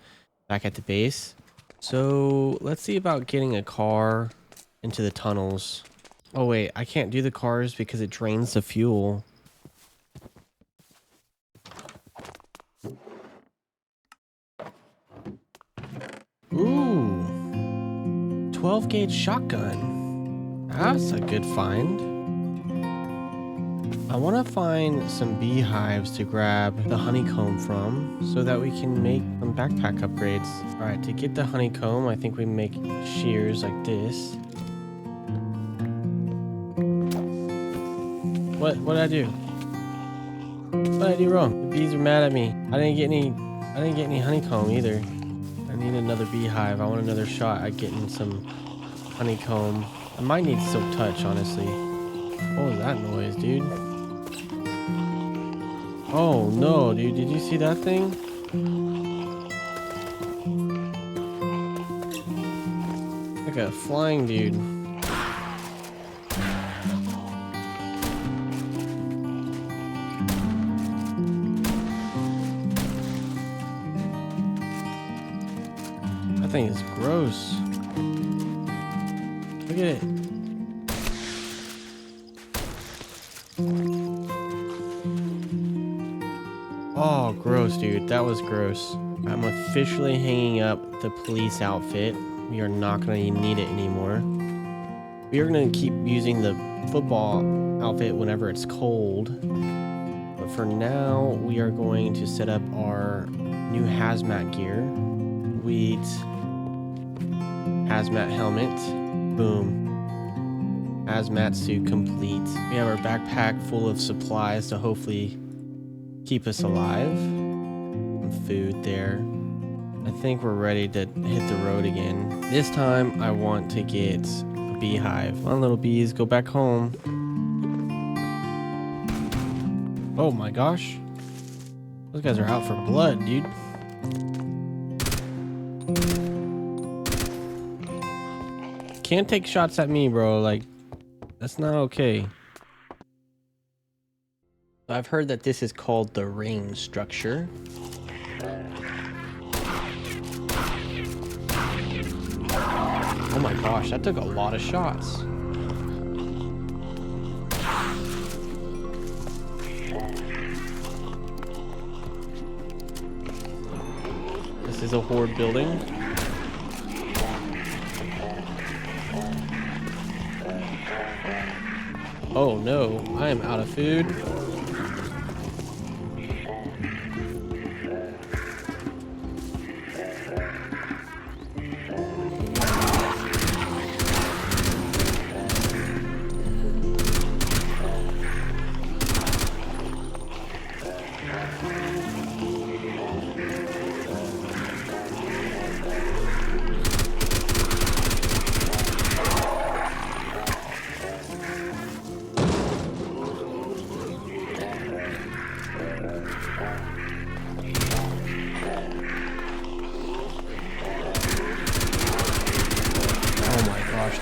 back at the base. So let's see about getting a car into the tunnels. Oh wait, I can't do the cars because it drains the fuel. Ooh, 12 gauge shotgun. That's a good find. I want to find some beehives to grab the honeycomb from so that we can make some backpack upgrades. All right, to get the honeycomb, I think we make shears like this. What did I do? What did I do wrong? The bees are mad at me. I didn't get any honeycomb either. I need another beehive. I want another shot at getting some honeycomb. I might need silk touch, honestly. What was that noise, dude? Oh no, dude, did you see that thing? Like a flying dude. That thing is gross. Look at it. Oh, gross, dude. That was gross. I'm officially hanging up the police outfit. We are not going to need it anymore. We are going to keep using the football outfit whenever it's cold. But for now, we are going to set up our new hazmat gear. Wheat. Hazmat helmet. Boom. Hazmat suit complete. We have our backpack full of supplies to hopefully keep us alive. Some food there. I think we're ready to hit the road again. This time I want to get a beehive. Come on, little bees, go back home. Oh my gosh. Those guys are out for blood, dude. Can't take shots at me, bro. Like, that's not okay. I've heard that this is called the ring structure. Oh my gosh, that took a lot of shots. This is a horde building. Oh no, I am out of food.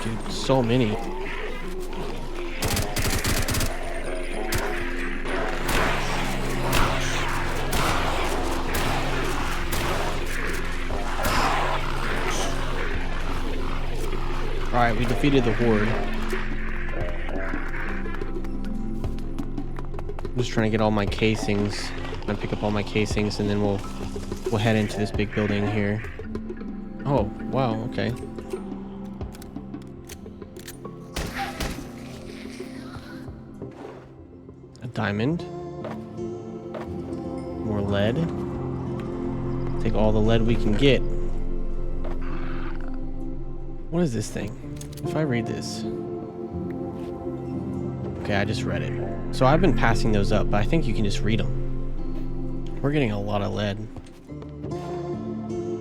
Dude, so many. Alright, we defeated the horde. I'm just trying to get all my casings. I'm gonna pick up all my casings and then we'll head into this big building here. Oh, wow, okay. Diamond. More lead. Take all the lead we can get. What is this thing? If I read this. Okay, I just read it. So I've been passing those up, but I think you can just read them. We're getting a lot of lead.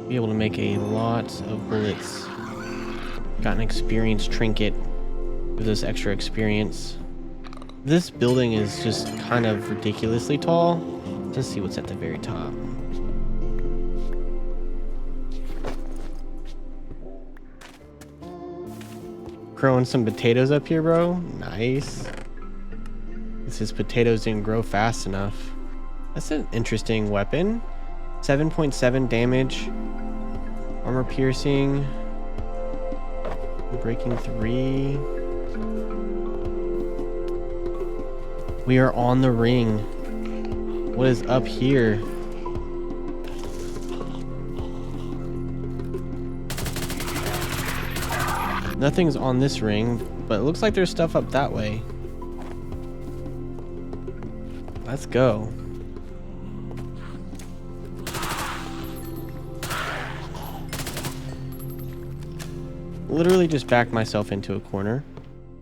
Be able to make a lot of bullets. Got an experience trinket. Gives us extra experience. This building is just kind of ridiculously tall. Let's see what's at the very top. Growing some potatoes up here, bro. Nice. This is potatoes didn't grow fast enough. That's an interesting weapon. 7.7 damage. Armor piercing. Breaking 3. We are on the ring. What is up here? Nothing's on this ring. but it looks like there's stuff up that way. Let's go. Literally just backed myself into a corner.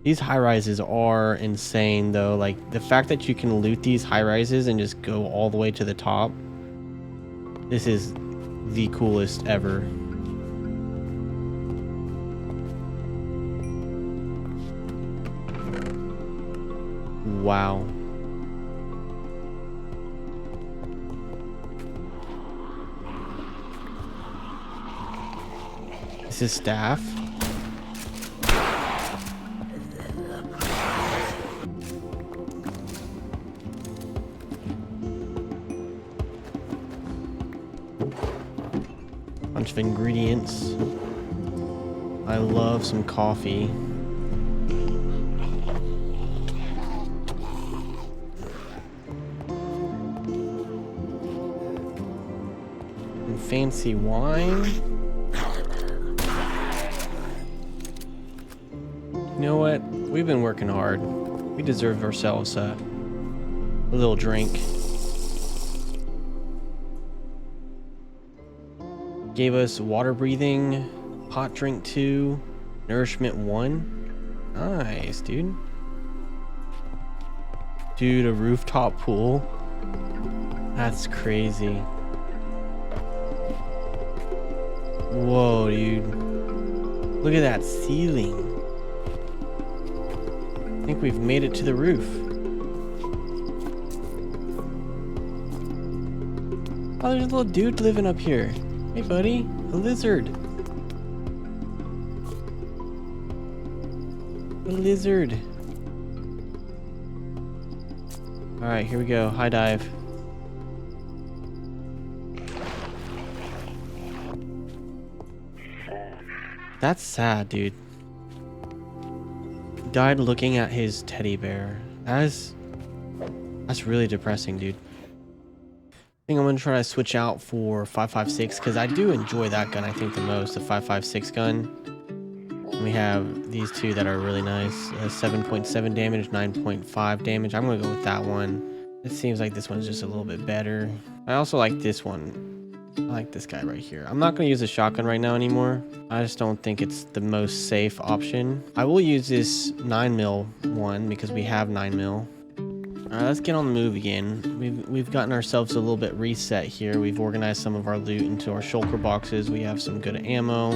These high rises are insane though. Like the fact that you can loot these high rises and just go all the way to the top. This is the coolest ever. Wow. This is staff. Bunch of ingredients. I love some coffee. And fancy wine. You know what? We've been working hard. We deserve ourselves a little drink. Gave us water breathing, hot drink 2, nourishment 1. Nice, dude. Dude, a rooftop pool. That's crazy. Whoa, dude. Look at that ceiling. I think we've made it to the roof. Oh, there's a little dude living up here. Hey, buddy. A lizard. A lizard. Alright, here we go. High dive. That's sad, dude. He died looking at his teddy bear. That's really depressing, dude. I think I'm going to try to switch out for 5.56 because I do enjoy that gun, I think, the most, the 5.56 gun. And we have these two that are really nice. 7.7 damage, 9.5 damage. I'm going to go with that one. It seems like this one's just a little bit better. I also like this one. I like this guy right here. I'm not going to use a shotgun right now anymore. I just don't think it's the most safe option. I will use this 9mm one because we have 9mm. Alright, let's get on the move again. We've gotten ourselves a little bit reset here. We've organized some of our loot into our shulker boxes. We have some good ammo.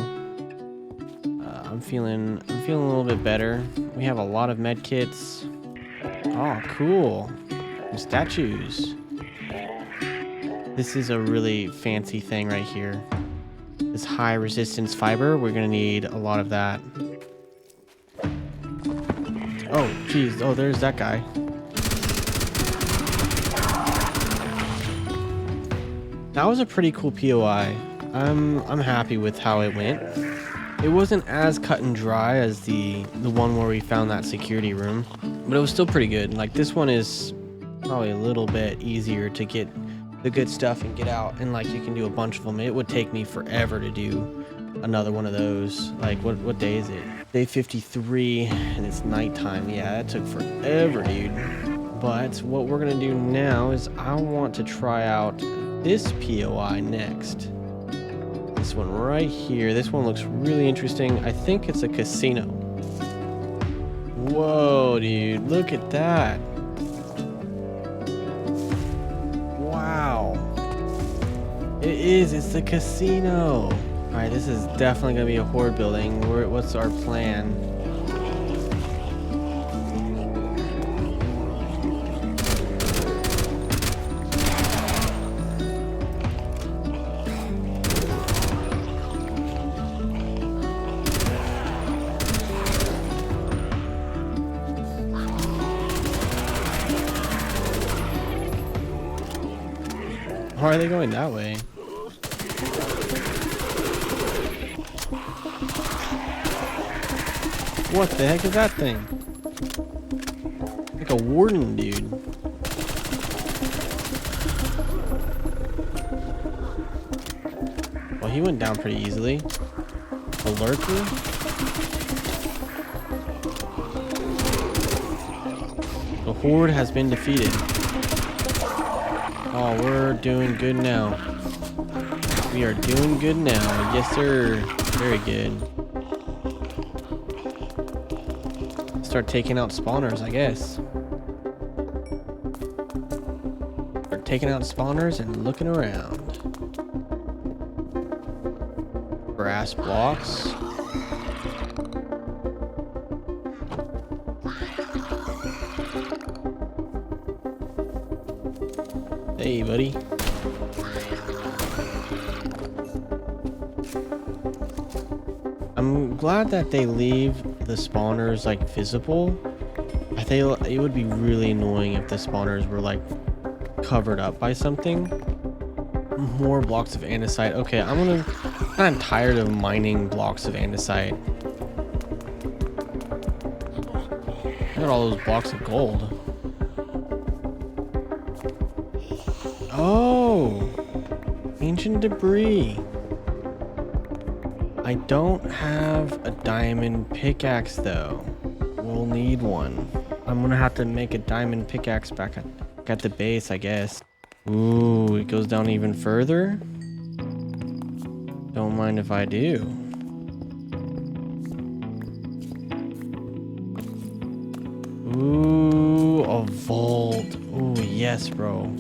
I'm feeling a little bit better. We have a lot of med kits. Oh, cool. Some statues. This is a really fancy thing right here. This high resistance fiber, we're gonna need a lot of that. Oh, geez. Oh, there's that guy. That was a pretty cool POI. I'm happy with how it went. It wasn't as cut and dry as the one where we found that security room, but it was still pretty good. Like this one is probably a little bit easier to get the good stuff and get out, and like you can do a bunch of them. It would take me forever to do another one of those. Like what day is it? Day 53 and it's nighttime. Yeah, that took forever, dude. But what we're gonna do now is I want to try out this POI next. This one right here. This one looks really interesting. I think it's a casino. Whoa, dude. Look at that. Wow. It is. It's the casino. Alright, this is definitely going to be a horde building. What's our plan? Why are they going that way? What the heck is that thing? Like a warden, dude. Well, he went down pretty easily. A lurker? horde has been defeated. Oh, we're doing good now. We are doing good now. Yes, sir. Very good. Start taking out spawners, I guess. Start taking out spawners and looking around. Brass blocks. Hey, buddy. I'm glad that they leave the spawners like visible. I think it would be really annoying if the spawners were like covered up by something. More blocks of andesite. Okay, I'm tired of mining blocks of andesite. Look at all those blocks of gold. Oh, ancient debris. I don't have a diamond pickaxe though. We'll need one. I'm gonna have to make a diamond pickaxe back at the base, I guess. Ooh, it goes down even further. Don't mind if I do. Ooh, a vault. Ooh, yes, bro.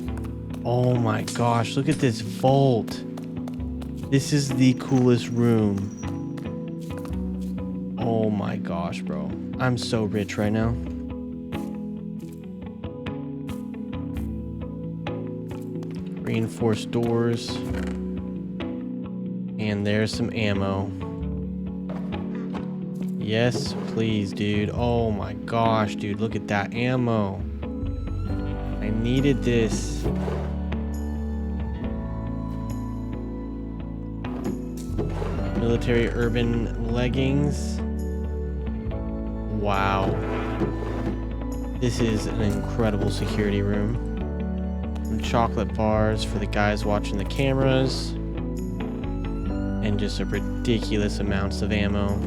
Oh my gosh, look at this vault. This is the coolest room. Oh my gosh, bro. I'm so rich right now. Reinforced doors. And there's some ammo. Yes, please, dude. Oh my gosh, dude. Look at that ammo. I needed this. Military urban leggings. Wow. This is an incredible security room. Some chocolate bars for the guys watching the cameras. And just a ridiculous amounts of ammo.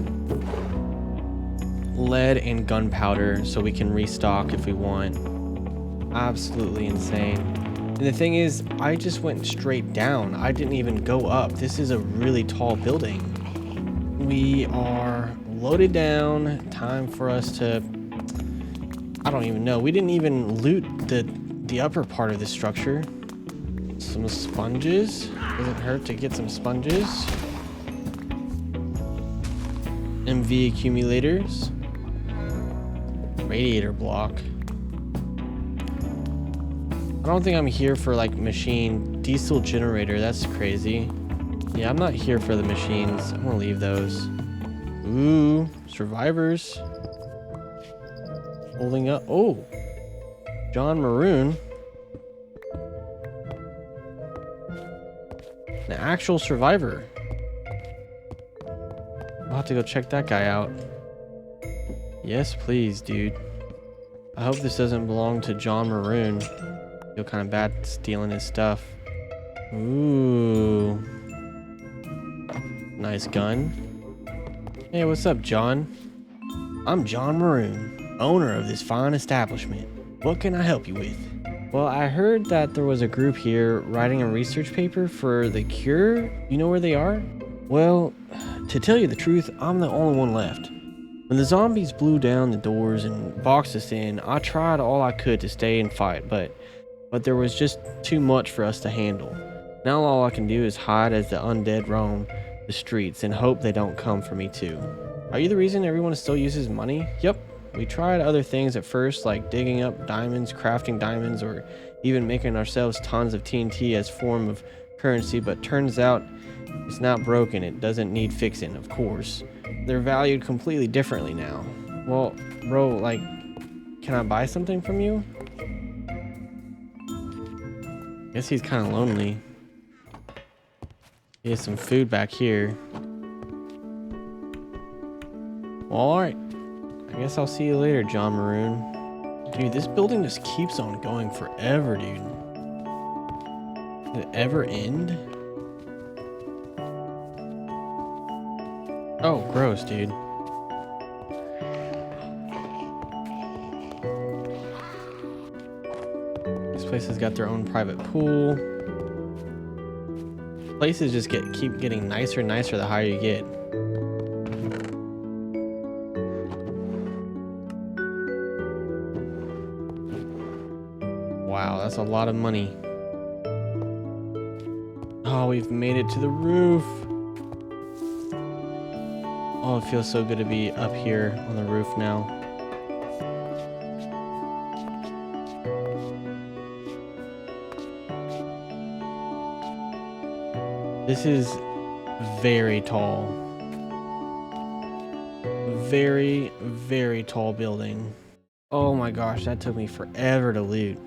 Lead and gunpowder so we can restock if we want. Absolutely insane. And the thing is, I just went straight down. I didn't even go up. This is a really tall building. We are loaded down. Time for us to... I don't even know. We didn't even loot the upper part of the structure. Some sponges. Doesn't hurt to get some sponges. MV accumulators. Radiator block. I don't think I'm here for like machine diesel generator. That's crazy. Yeah, I'm not here for the machines. I'm gonna leave those. Ooh, survivors. Holding up. Oh, John Maroon. An actual survivor. I'll have to go check that guy out. Yes, please, dude. I hope this doesn't belong to John Maroon. Feel kind of bad stealing his stuff. Ooh. Nice gun. Hey, what's up, John? I'm John Maroon, owner of this fine establishment. What can I help you with? Well, I heard that there was a group here writing a research paper for the cure. You know where they are? Well, to tell you the truth, I'm the only one left. When the zombies blew down the doors and boxed us in, I tried all I could to stay and fight, but there was just too much for us to handle. Now all I can do is hide as the undead roam the streets and hope they don't come for me too. Are you the reason everyone still uses money? Yep. We tried other things at first, like digging up diamonds, crafting diamonds, or even making ourselves tons of TNT as form of currency, but turns out it's not broken. It doesn't need fixing, of course. They're valued completely differently now. Well, bro, like, can I buy something from you? Guess he's kind of lonely. He has some food back here. Well, alright. I guess I'll see you later, John Maroon. Dude, this building just keeps on going forever, dude. Did it ever end? Oh, gross, dude. place has got their own private pool. Places just keep getting nicer and nicer the higher you get. Wow, that's a lot of money. Oh, we've made it to the roof. Oh, it feels so good to be up here on the roof now. This is very tall. Very, very tall building. Oh my gosh, that took me forever to loot.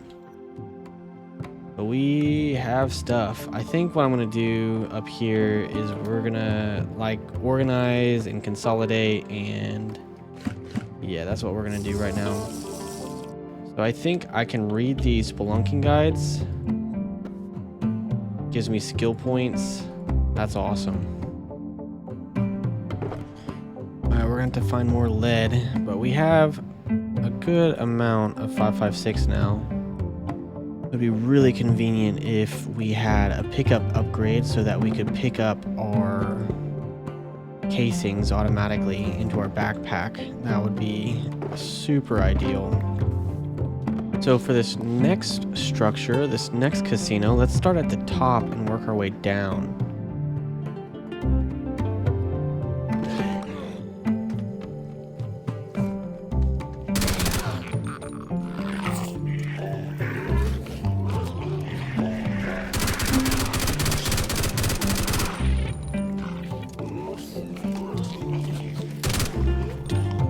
But we have stuff. I think what I'm gonna do up here is we're gonna like organize and consolidate, and yeah, that's what we're gonna do right now. So I think I can read these spelunking guides. Gives me skill points. That's awesome. Alright, we're gonna have to find more lead, but we have a good amount of 556 now. It would be really convenient if we had a pickup upgrade so that we could pick up our casings automatically into our backpack. That would be super ideal. So for this next structure, this next casino, let's start at the top and work our way down.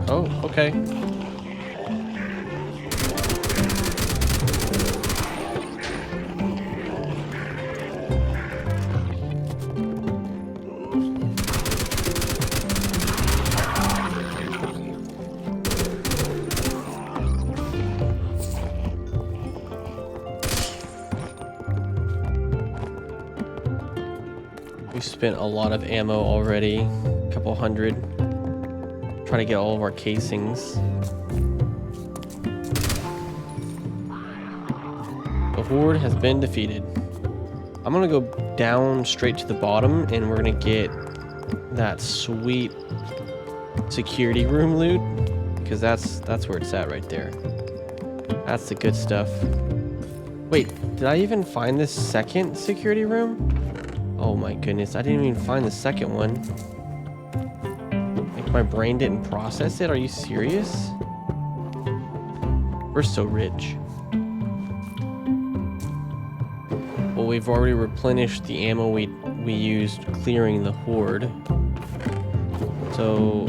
Oh, okay. We spent a lot of ammo already, a couple hundred. Try to get all of our casings. The horde has been defeated. I'm gonna go down straight to the bottom and we're gonna get that sweet security room loot, because that's where it's at right there. That's the good stuff. Wait, did I even find this second security room? Oh my goodness, I didn't even find the second one. My brain didn't process it? Are you serious? We're so rich. Well, we've already replenished the ammo we used clearing the horde. So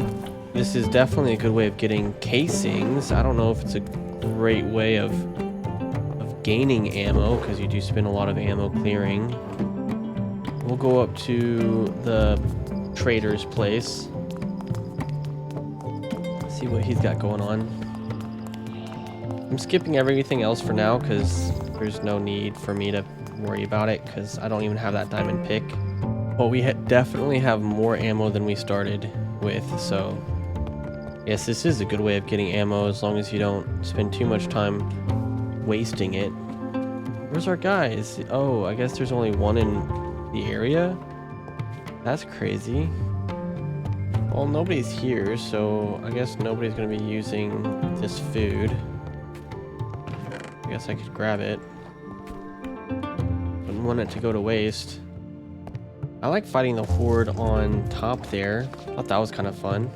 this is definitely a good way of getting casings. I don't know if it's a great way of gaining ammo, because you do spend a lot of ammo clearing. We'll go up to the trader's place. See what he's got going on. I'm skipping everything else for now because there's no need for me to worry about it, because I don't even have that diamond pick. Well, we definitely have more ammo than we started with, so yes, this is a good way of getting ammo as long as you don't spend too much time wasting it. Where's our guys? Oh, I guess there's only one in the area? That's crazy. Well, nobody's here, so I guess nobody's gonna be using this food. I guess I could grab it. Wouldn't want it to go to waste. I like fighting the horde on top there. Thought that was kind of fun.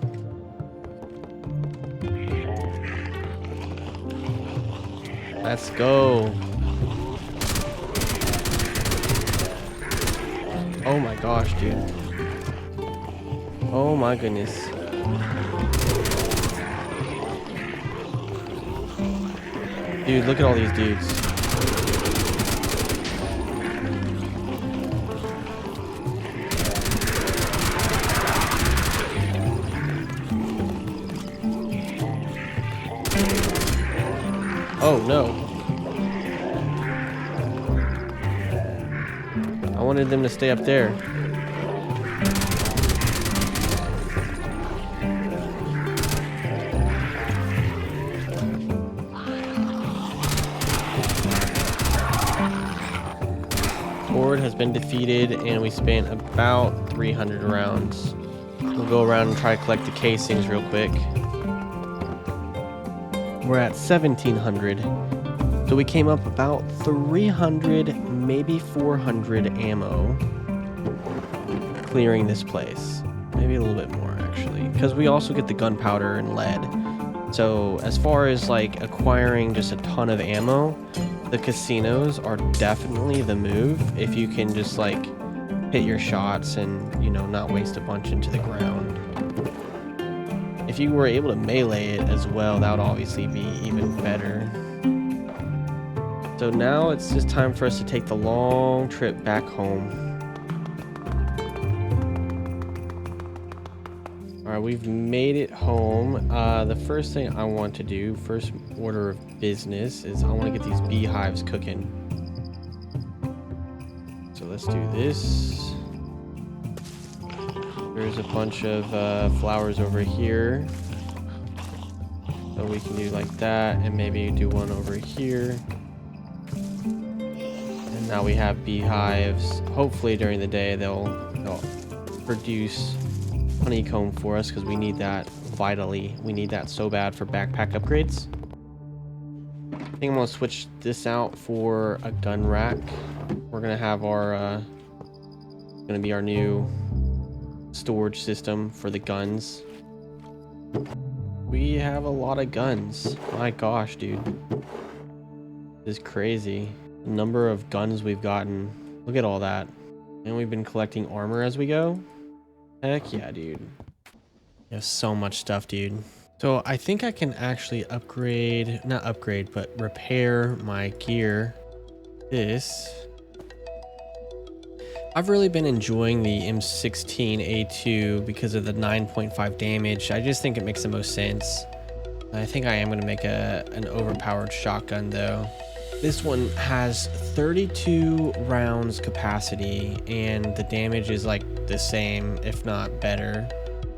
Let's go. Oh my gosh, dude. Oh my goodness. Dude, look at all these dudes. Oh no. I wanted them to stay up there. Lord has been defeated, and we spent about 300 rounds. We'll go around and try to collect the casings real quick. We're at 1700. So we came up about 300, maybe 400 ammo clearing this place. Maybe a little bit more actually, because we also get the gunpowder and lead. So as far as like acquiring just a ton of ammo, the casinos are definitely the move if you can just like hit your shots and, you know, not waste a bunch into the ground. If you were able to melee it as well, that would obviously be even better. So now it's just time for us to take the long trip back home. All right, we've made it home. The first thing I want to do, first order of business, is I want to get these beehives cooking. So let's do this. There's a bunch of flowers over here. So we can do like that, and maybe do one over here. And now we have beehives. Hopefully during the day they'll produce honeycomb for us, because we need that vitally. We need that so bad for backpack upgrades. I think I'm gonna switch this out for a gun rack. We're gonna have our gonna be our new storage system for the guns. We have a lot of guns. My gosh, dude, this is crazy. The number of guns we've gotten. Look at all that. And we've been collecting armor as we go. Heck yeah, dude. You have so much stuff, dude. So I think I can actually upgrade, not upgrade, but repair my gear. This. I've really been enjoying the M16A2 because of the 9.5 damage. I just think it makes the most sense. I think I am going to make an overpowered shotgun though. This one has 32 rounds capacity, and the damage is like the same, if not better.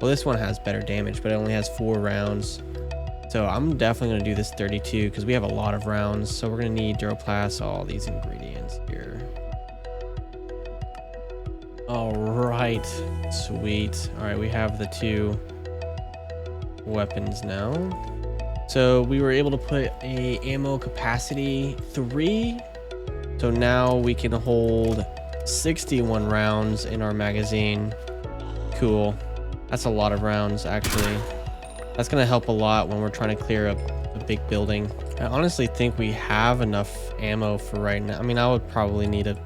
Well, this one has better damage, but it only has 4 rounds. So I'm definitely going to do this 32 because we have a lot of rounds. So we're going to need Duroplast, all these ingredients here. All right, sweet. All right, we have the 2 weapons now. So we were able to put a ammo capacity 3. So now we can hold 61 rounds in our magazine. Cool. That's a lot of rounds, actually. That's going to help a lot when we're trying to clear a big building. I honestly think we have enough ammo for right now. I mean, I would probably need to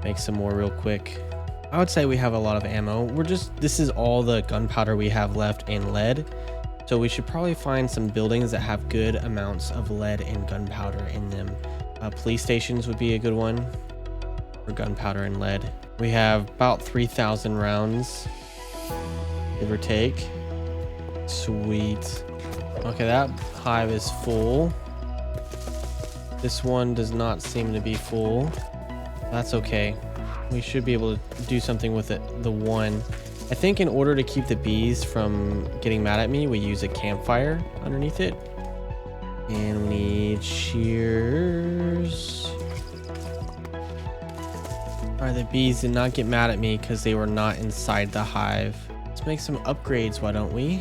make some more real quick. I would say we have a lot of ammo. This is all the gunpowder we have left and lead. So we should probably find some buildings that have good amounts of lead and gunpowder in them. Police stations would be a good one for gunpowder and lead. We have about 3,000 rounds, give or take. Sweet. Okay, that hive is full. This one does not seem to be full. That's okay. We should be able to do something with it. The one. I think in order to keep the bees from getting mad at me, we use a campfire underneath it. And we need shears. Alright, the bees did not get mad at me because they were not inside the hive. Let's make some upgrades, why don't we?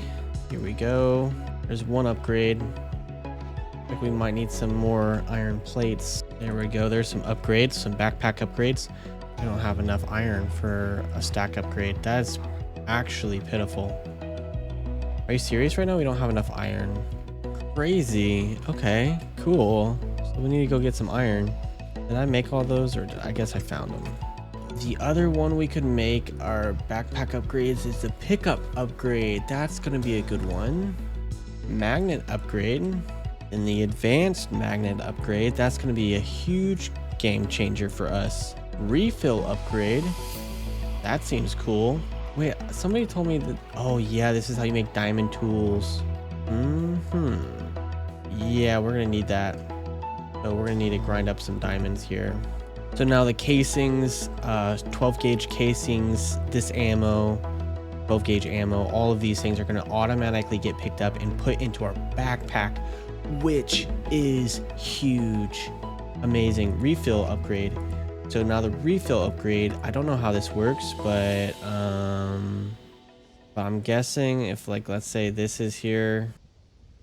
Here we go. There's one upgrade. I think we might need some more iron plates. There we go. There's some upgrades, some backpack upgrades. We don't have enough iron for a stack upgrade. That's actually pitiful. Are you serious right now? We don't have enough iron. Crazy. Okay, cool. So we need to go get some iron. Did I make all those, or I guess I found them? The other one we could make our backpack upgrades is the pickup upgrade. That's gonna be a good one. Magnet upgrade. And the advanced magnet upgrade. That's gonna be a huge game changer for us. Refill upgrade. That seems cool. Wait, somebody told me that. Oh yeah, this is how you make diamond tools. Yeah, we're gonna need that. So we're gonna need to grind up some diamonds here. So now the casings, 12 gauge casings, this ammo, 12 gauge ammo, all of these things are gonna automatically get picked up and put into our backpack, which is huge. Amazing. Refill upgrade. So now the refill upgrade, I don't know how this works, but I'm guessing if, like, let's say this is here,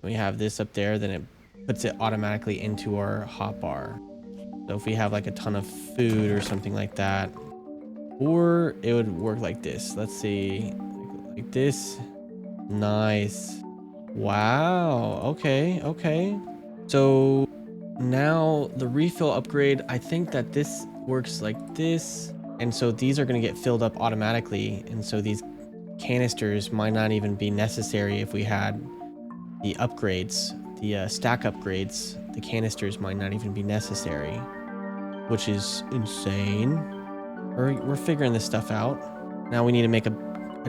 we have this up there, then it puts it automatically into our hotbar. So if we have like a ton of food or something like that, or it would work like this. Let's see, like this. Nice. Wow. Okay. Okay. So now the refill upgrade, I think that this works like this. And so these are going to get filled up automatically. And so these canisters might not even be necessary if we had the upgrades, the stack upgrades. The canisters might not even be necessary, which is insane. We're figuring this stuff out. Now we need to make a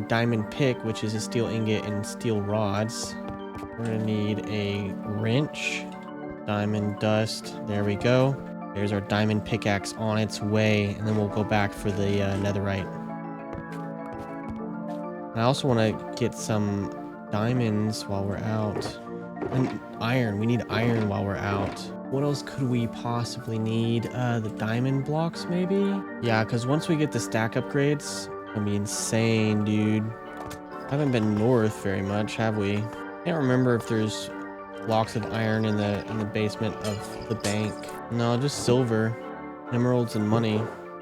diamond pick, which is a steel ingot and steel rods. We're gonna need a wrench, diamond dust. There we go. There's our diamond pickaxe on its way, and then we'll go back for the netherite. And I also want to get some diamonds while we're out. And iron. We need iron while we're out. What else could we possibly need? The diamond blocks, maybe? Yeah, because once we get the stack upgrades, it's gonna be insane, dude. Haven't been north very much, have we? Can't remember if there's blocks of iron in the basement of the bank. No, just silver, emeralds, and money.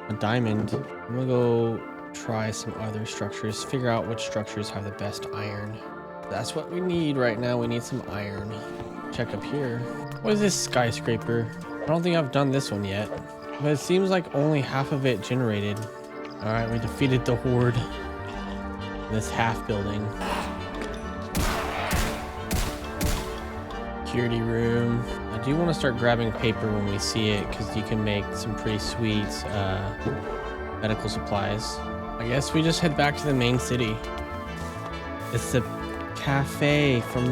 A diamond. I'm gonna go try some other structures. Figure out which structures have the best iron. That's what we need right now. We need some iron. Check up here. What is this skyscraper? I don't think I've done this one yet, but it seems like only half of it generated. All right, we defeated the horde. This half building. Security room. I do want to start grabbing paper when we see it, because you can make some pretty sweet medical supplies. I guess we just head back to the main city. It's the cafe from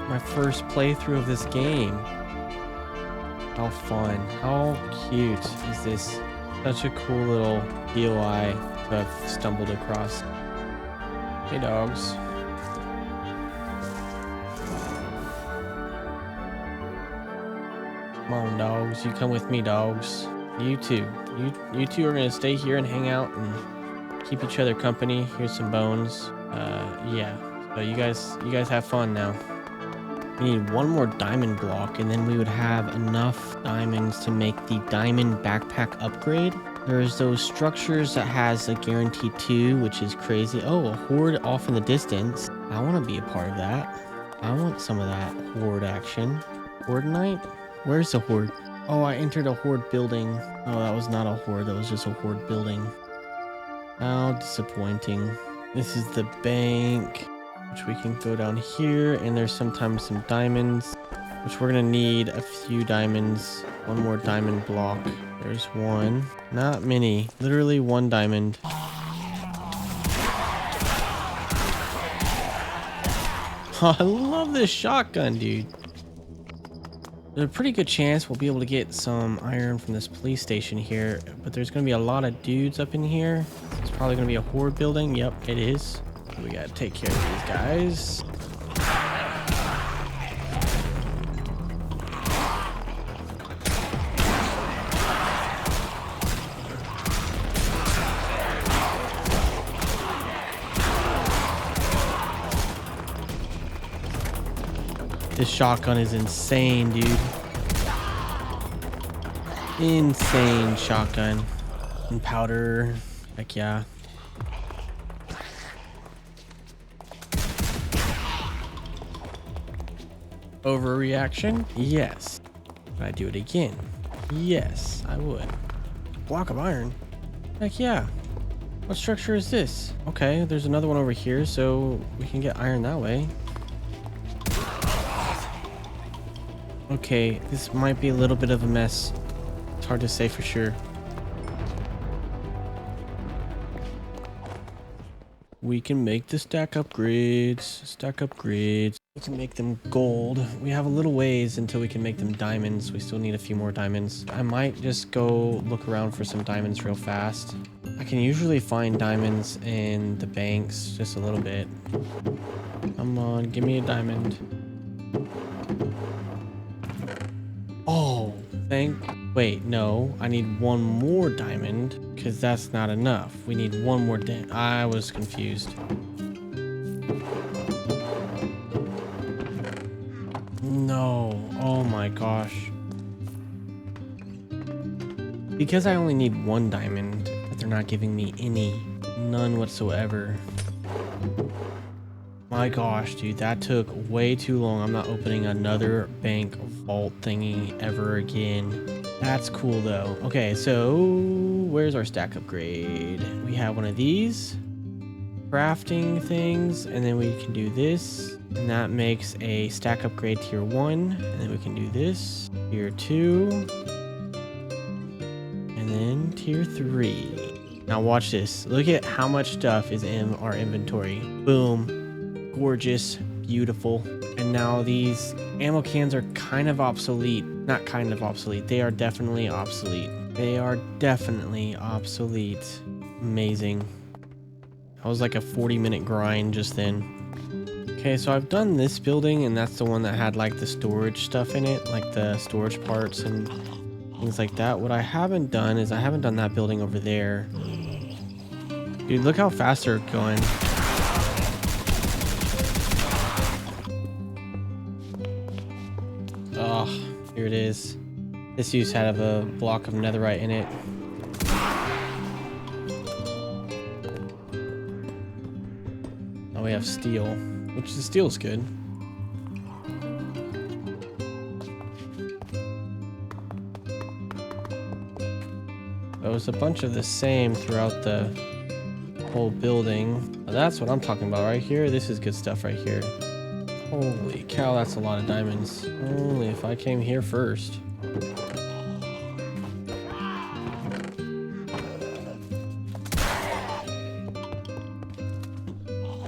my first playthrough of this game. How fun. How cute is this? Such a cool little DOI to have stumbled across. Hey, dogs. Come on, dogs. You come with me, dogs. You too. You two are gonna stay here and hang out and keep each other company. Here's some bones. Yeah. So you guys have fun now. We need one more diamond block, and then we would have enough diamonds to make the diamond backpack upgrade. There's those structures that has a guaranteed 2, which is crazy. Oh, a horde off in the distance. I want to be a part of that. I want some of that horde action. Horde night? Where's the horde? Oh, I entered a horde building. Oh, that was not a horde. That was just a horde building. How disappointing. This is the bank, which we can go down here, and there's sometimes some diamonds, which we're gonna need a few diamonds. One more diamond block. There's one. Not many. Literally one diamond. Oh, I love this shotgun, dude. There's a pretty good chance we'll be able to get some iron from this police station here, but there's gonna be a lot of dudes up in here. It's probably gonna be a horde building. Yep, it is. We gotta take care of these guys. This shotgun is insane, dude. Insane shotgun. And powder. Heck yeah. Overreaction? Yes. Would I do it again? Yes, I would. Block of iron? Heck yeah. What structure is this? Okay, there's another one over here, so we can get iron that way. Okay, this might be a little bit of a mess. It's hard to say for sure. We can make the stack upgrades. Stack upgrades. We can make them gold. We have a little ways until we can make them diamonds. We still need a few more diamonds. I might just go look around for some diamonds real fast. I can usually find diamonds in the banks just a little bit. Come on, give me a diamond. Oh, thank Wait, no, I need one more diamond because that's not enough. We need one more diamond. I was confused. No, oh my gosh. Because I only need one diamond, but they're not giving me any, none whatsoever. My gosh, dude, that took way too long. I'm not opening another bank vault thingy ever again. That's cool though. Okay, so where's our stack upgrade? We have one of these crafting things, and then we can do this, and that makes a stack upgrade tier 1, and then we can do this tier 2, and then tier 3. Now watch this. Look at how much stuff is in our inventory. Boom. Gorgeous, beautiful. And now these ammo cans are kind of obsolete. Not kind of obsolete. They are definitely obsolete. They are definitely obsolete. Amazing. That was like a 40-minute grind just then. Okay, so I've done this building, and that's the one that had like the storage stuff in it, like the storage parts and things like that. What I haven't done is I haven't done that building over there. Dude, look how fast they're going. Oh, here it is. This used to have a block of netherite in it. Now we have steel, which the steel's good. There was a bunch of the same throughout the whole building. Now that's what I'm talking about right here. This is good stuff right here. Holy cow, that's a lot of diamonds. Only if I came here first.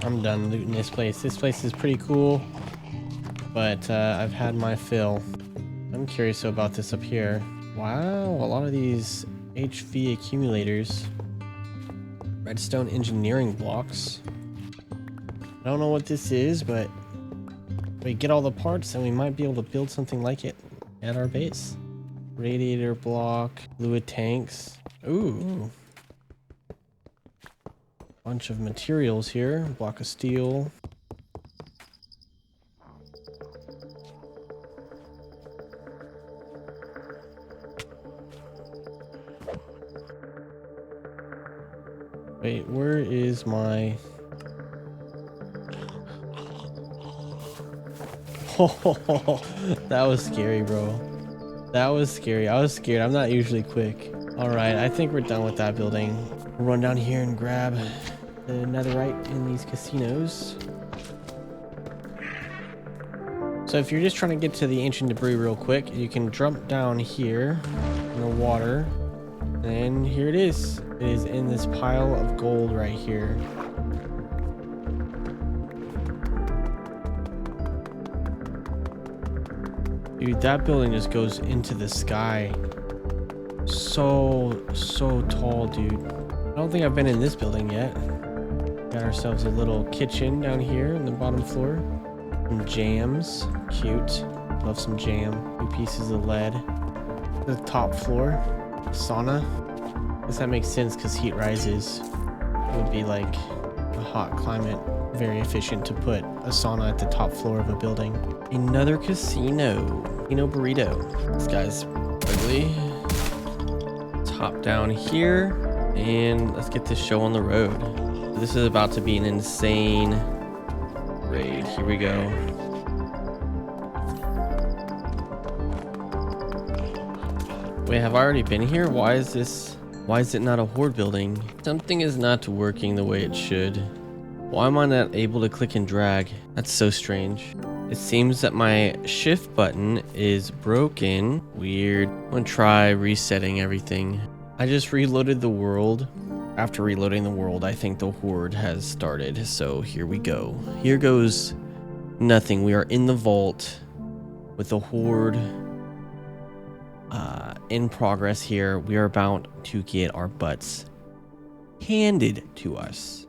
I'm done looting this place. This place is pretty cool, but I've had my fill. I'm curious about this up here. Wow, a lot of these HV accumulators. Redstone engineering blocks. I don't know what this is, but we get all the parts and we might be able to build something like it at our base. Radiator block, fluid tanks. Ooh. Bunch of materials here. Block of steel. Wait, where is my... Oh, that was scary, bro. That was scary. I was scared. I'm not usually quick. All right, I think we're done with that building. We'll run down here and grab the netherite in these casinos. So if you're just trying to get to the ancient debris real quick, you can jump down here in the water. And here it is. It is in this pile of gold right here. Dude, that building just goes into the sky. So tall, dude. I don't think I've been in this building yet. Got ourselves a little kitchen down here on the bottom floor. Some jams. Cute. Love some jam. 2 pieces of lead. The top floor. Sauna. I guess that makes sense because heat rises. It would be like a hot climate. Very efficient to put a sauna at the top floor of a building. Another casino. Casino burrito. This guy's ugly. Hop down here and let's get this show on the road. This is about to be an insane raid. Here we go. Wait, have I already been here? Why is it not a horde building? Something is not working the way it should. Why am I not able to click and drag? That's so strange. It seems that my shift button is broken. Weird. I'm gonna try resetting everything. I just reloaded the world. After reloading the world, I think the horde has started. So here we go. Here goes nothing. We are in the vault with the horde in progress here. We are about to get our butts handed to us.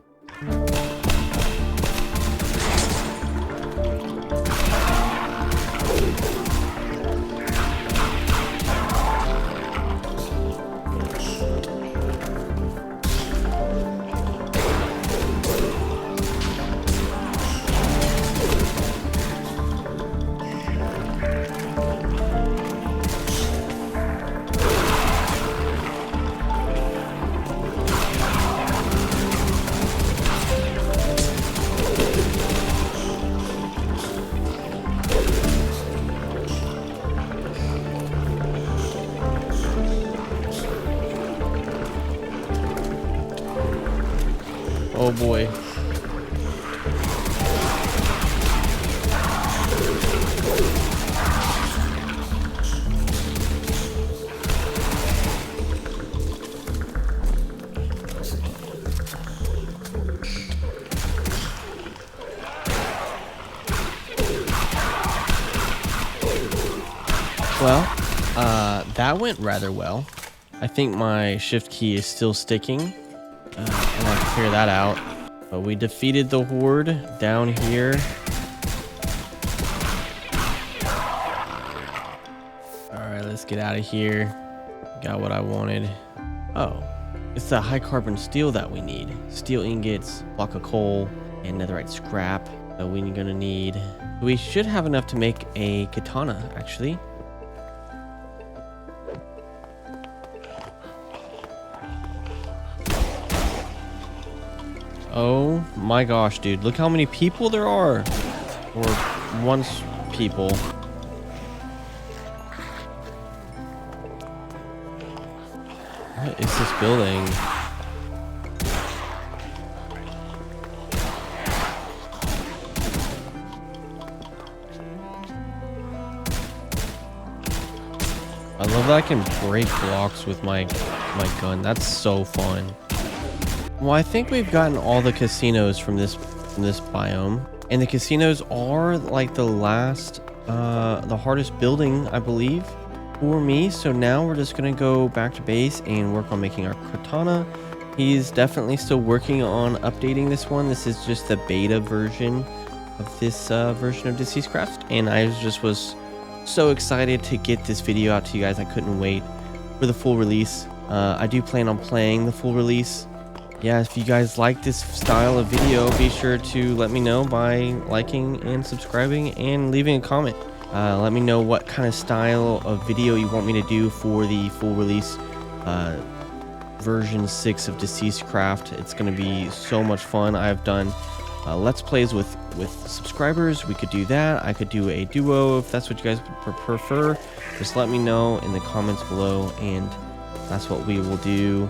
Well, that went rather well. I think my shift key is still sticking. And I can figure that out. But we defeated the horde down here. Alright, let's get out of here. Got what I wanted. Oh, it's the high carbon steel that we need. Steel ingots, block of coal, and netherite scrap that we're gonna need. We should have enough to make a katana, actually. Oh my gosh, dude. Look how many people there are. Or once people. What is this building? I love that I can break blocks with my gun. That's so fun. Well, I think we've gotten all the casinos from this biome, and the casinos are like the last, the hardest building, I believe, for me. So now we're just gonna go back to base and work on making our katana. He's definitely still working on updating this one. This is just the beta version of this version of Deceased Craft, and I just was so excited to get this video out to you guys. I couldn't wait for the full release. I do plan on playing the full release. Yeah, if you guys like this style of video, be sure to let me know by liking and subscribing and leaving a comment. Let me know what kind of style of video you want me to do for the full release version 6 of Deceased Craft. It's going to be so much fun. I've done let's plays with subscribers. We could do that. I could do a duo if that's what you guys prefer. Just let me know in the comments below, and that's what we will do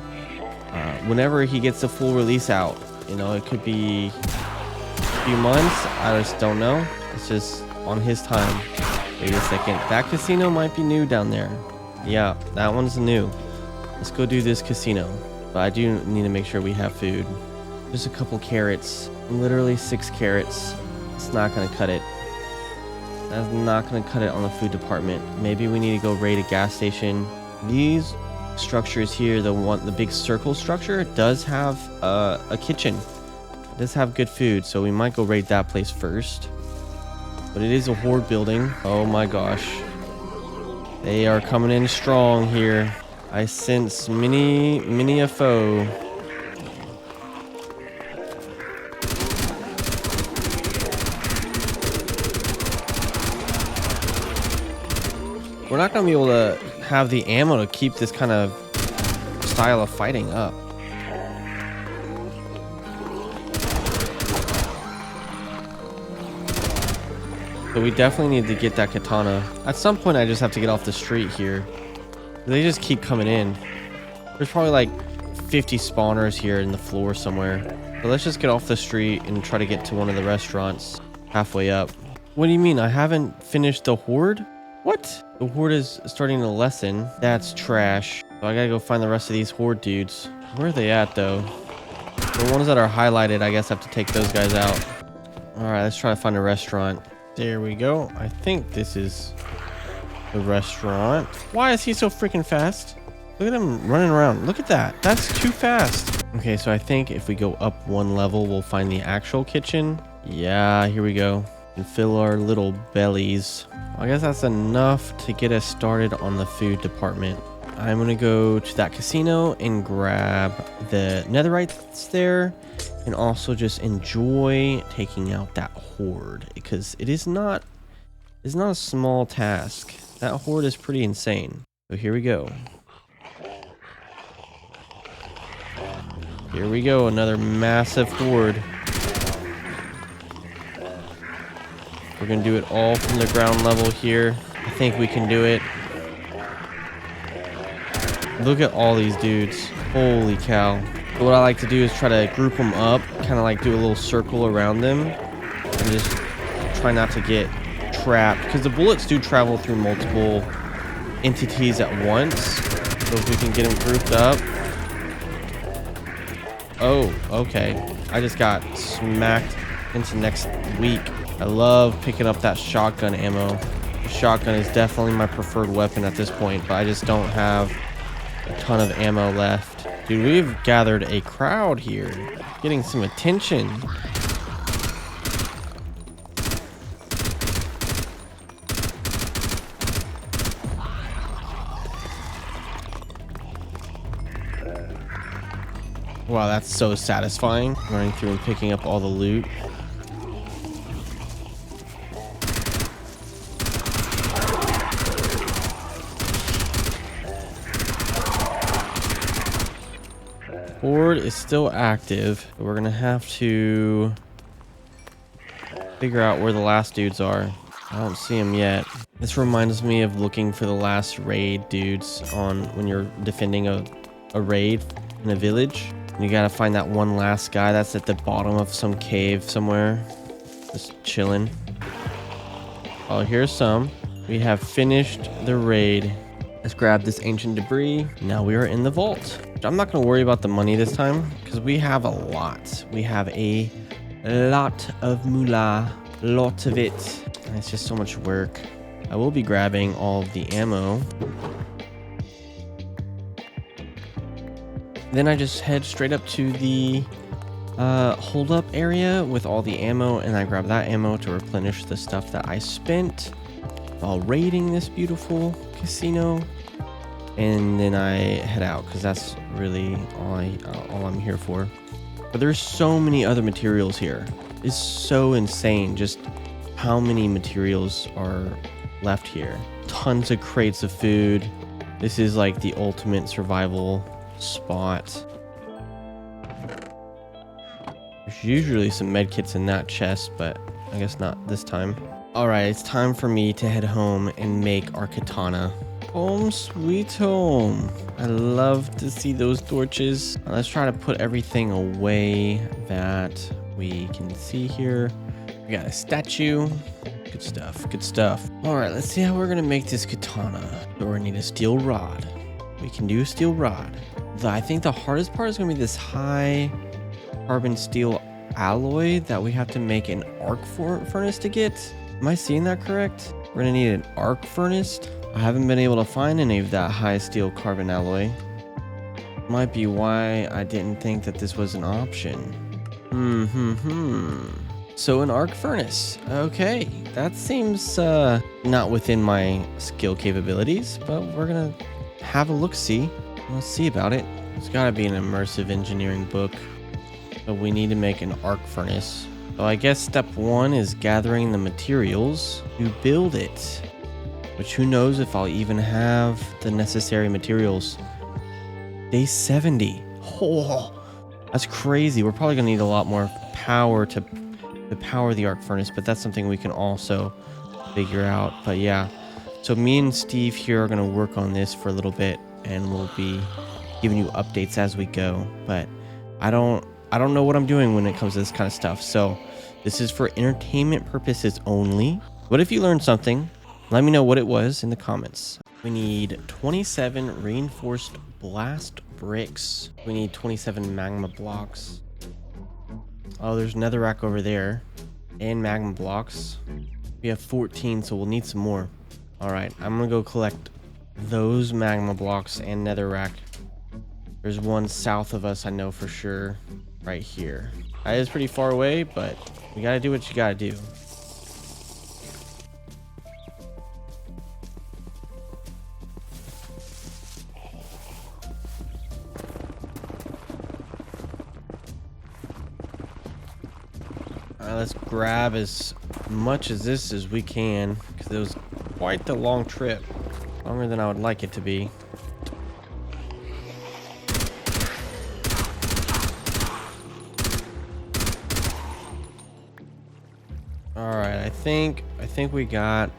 whenever he gets the full release out. You know, it could be a few months. I just don't know. It's just on his time. Wait a second. That casino might be new down there. Yeah, that one's new. Let's go do this casino. But I do need to make sure we have food. Just a couple carrots. Literally 6 carrots. It's not going to cut it. That's not going to cut it on the food department. Maybe we need to go raid a gas station. These structures here, the big circle structure, does have a kitchen. It does have good food, so we might go raid that place first. But it is a horde building. Oh my gosh, they are coming in strong here. I sense many a foe. We're not gonna be able to have the ammo to keep this kind of style of fighting up. But we definitely need to get that katana. At some point I just have to get off the street here. They just keep coming in. There's probably like 50 spawners here in the floor somewhere. But let's just get off the street and try to get to one of the restaurants halfway up. What do you mean? I haven't finished the horde? What? The horde is starting to lessen. That's trash. So I gotta go find the rest of these horde dudes. Where are they at though? The ones that are highlighted, I guess I have to take those guys out. Alright, let's try to find a restaurant. There we go. I think this is the restaurant. Why is he so freaking fast? Look at him running around. Look at that. That's too fast. Okay, so I think if we go up one level, we'll find the actual kitchen. Yeah, here we go. And fill our little bellies. I guess that's enough to get us started on the food department. I'm gonna go to that casino and grab the netherites there, and also just enjoy taking out that horde, because it's not a small task. That horde is pretty insane. So here we go. Here we go, another massive horde. We're gonna do it all from the ground level here. I think we can do it. Look at all these dudes. Holy cow. But what I like to do is try to group them up, kind of like do a little circle around them, and just try not to get trapped, because the bullets do travel through multiple entities at once. So if we can get them grouped up. Oh, okay. I just got smacked into next week. I love picking up that shotgun ammo. Shotgun is definitely my preferred weapon at this point, but I just don't have a ton of ammo left. Dude, we've gathered a crowd here, getting some attention. Wow, that's so satisfying, running through and picking up all the loot. Horde is still active, but we're gonna have to figure out where the last dudes are. I don't see them yet. This reminds me of looking for the last raid dudes on when you're defending a raid in a village. You gotta find that one last guy that's at the bottom of some cave somewhere, just chilling. Oh, here's some. We have finished the raid. Let's grab this ancient debris. Now we are in the vault. I'm not gonna worry about the money this time because we have a lot. We have a lot of moolah, lot of it. And it's just so much work. I will be grabbing all of the ammo. Then I just head straight up to the hold up area with all the ammo, and I grab that ammo to replenish the stuff that I spent while raiding this beautiful casino. And then I head out because that's really all I'm here for. But there's so many other materials here. It's so insane just how many materials are left here. Tons of crates of food. This is like the ultimate survival spot. There's usually some medkits in that chest, but I guess not this time. Alright, it's time for me to head home and make our katana. Home sweet home. I love to see those torches. Let's try to put everything away that we can see here. We got a statue. Good stuff, good stuff. Alright, let's see how we're gonna make this katana. So we're gonna need a steel rod. We can do a steel rod. I think the hardest part is gonna be this high carbon steel alloy that we have to make an arc furnace to get. Am I seeing that correct? We're gonna need an arc furnace. I haven't been able to find any of that high steel carbon alloy. Might be why I didn't think that this was an option. So an arc furnace. Okay, that seems not within my skill capabilities, but we're gonna have a look-see. Let's see about it. It's gotta be an immersive engineering book. So we need to make an arc furnace. So I guess step one is gathering the materials to build it. Which who knows if I'll even have the necessary materials. Day 70. Oh, that's crazy. We're probably gonna need a lot more power to power the arc furnace, but that's something we can also figure out. But yeah, so me and Steve here are gonna work on this for a little bit, and we'll be giving you updates as we go. But I don't know what I'm doing when it comes to this kind of stuff. So this is for entertainment purposes only. But if you learned something, let me know what it was in the comments. We need 27 reinforced blast bricks. We need 27 magma blocks. Oh, there's netherrack over there. And magma blocks. We have 14, so we'll need some more. Alright, I'm gonna go collect those magma blocks and netherrack. There's one south of us, I know for sure. Right here. That is pretty far away, but you gotta do what you gotta do. Let's grab as much as this as we can, because it was quite the long trip. Longer than I would like it to be. Alright, I think we got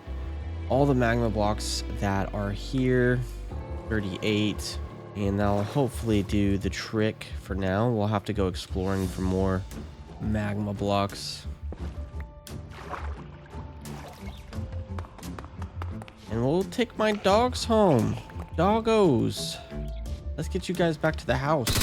all the magma blocks that are here. 38. And that'll hopefully do the trick for now. We'll have to go exploring for more magma blocks. And we'll take my dogs home. Doggos. Let's get you guys back to the house.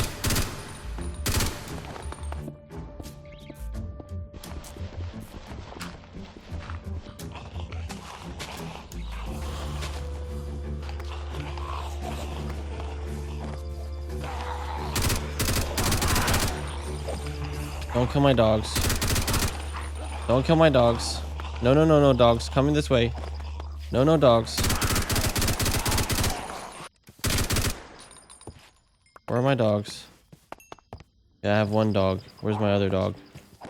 Don't kill my dogs. Don't kill my dogs. No, no, no, no, dogs. Coming this way. No, no, dogs. Where are my dogs? Yeah, I have one dog. Where's my other dog? I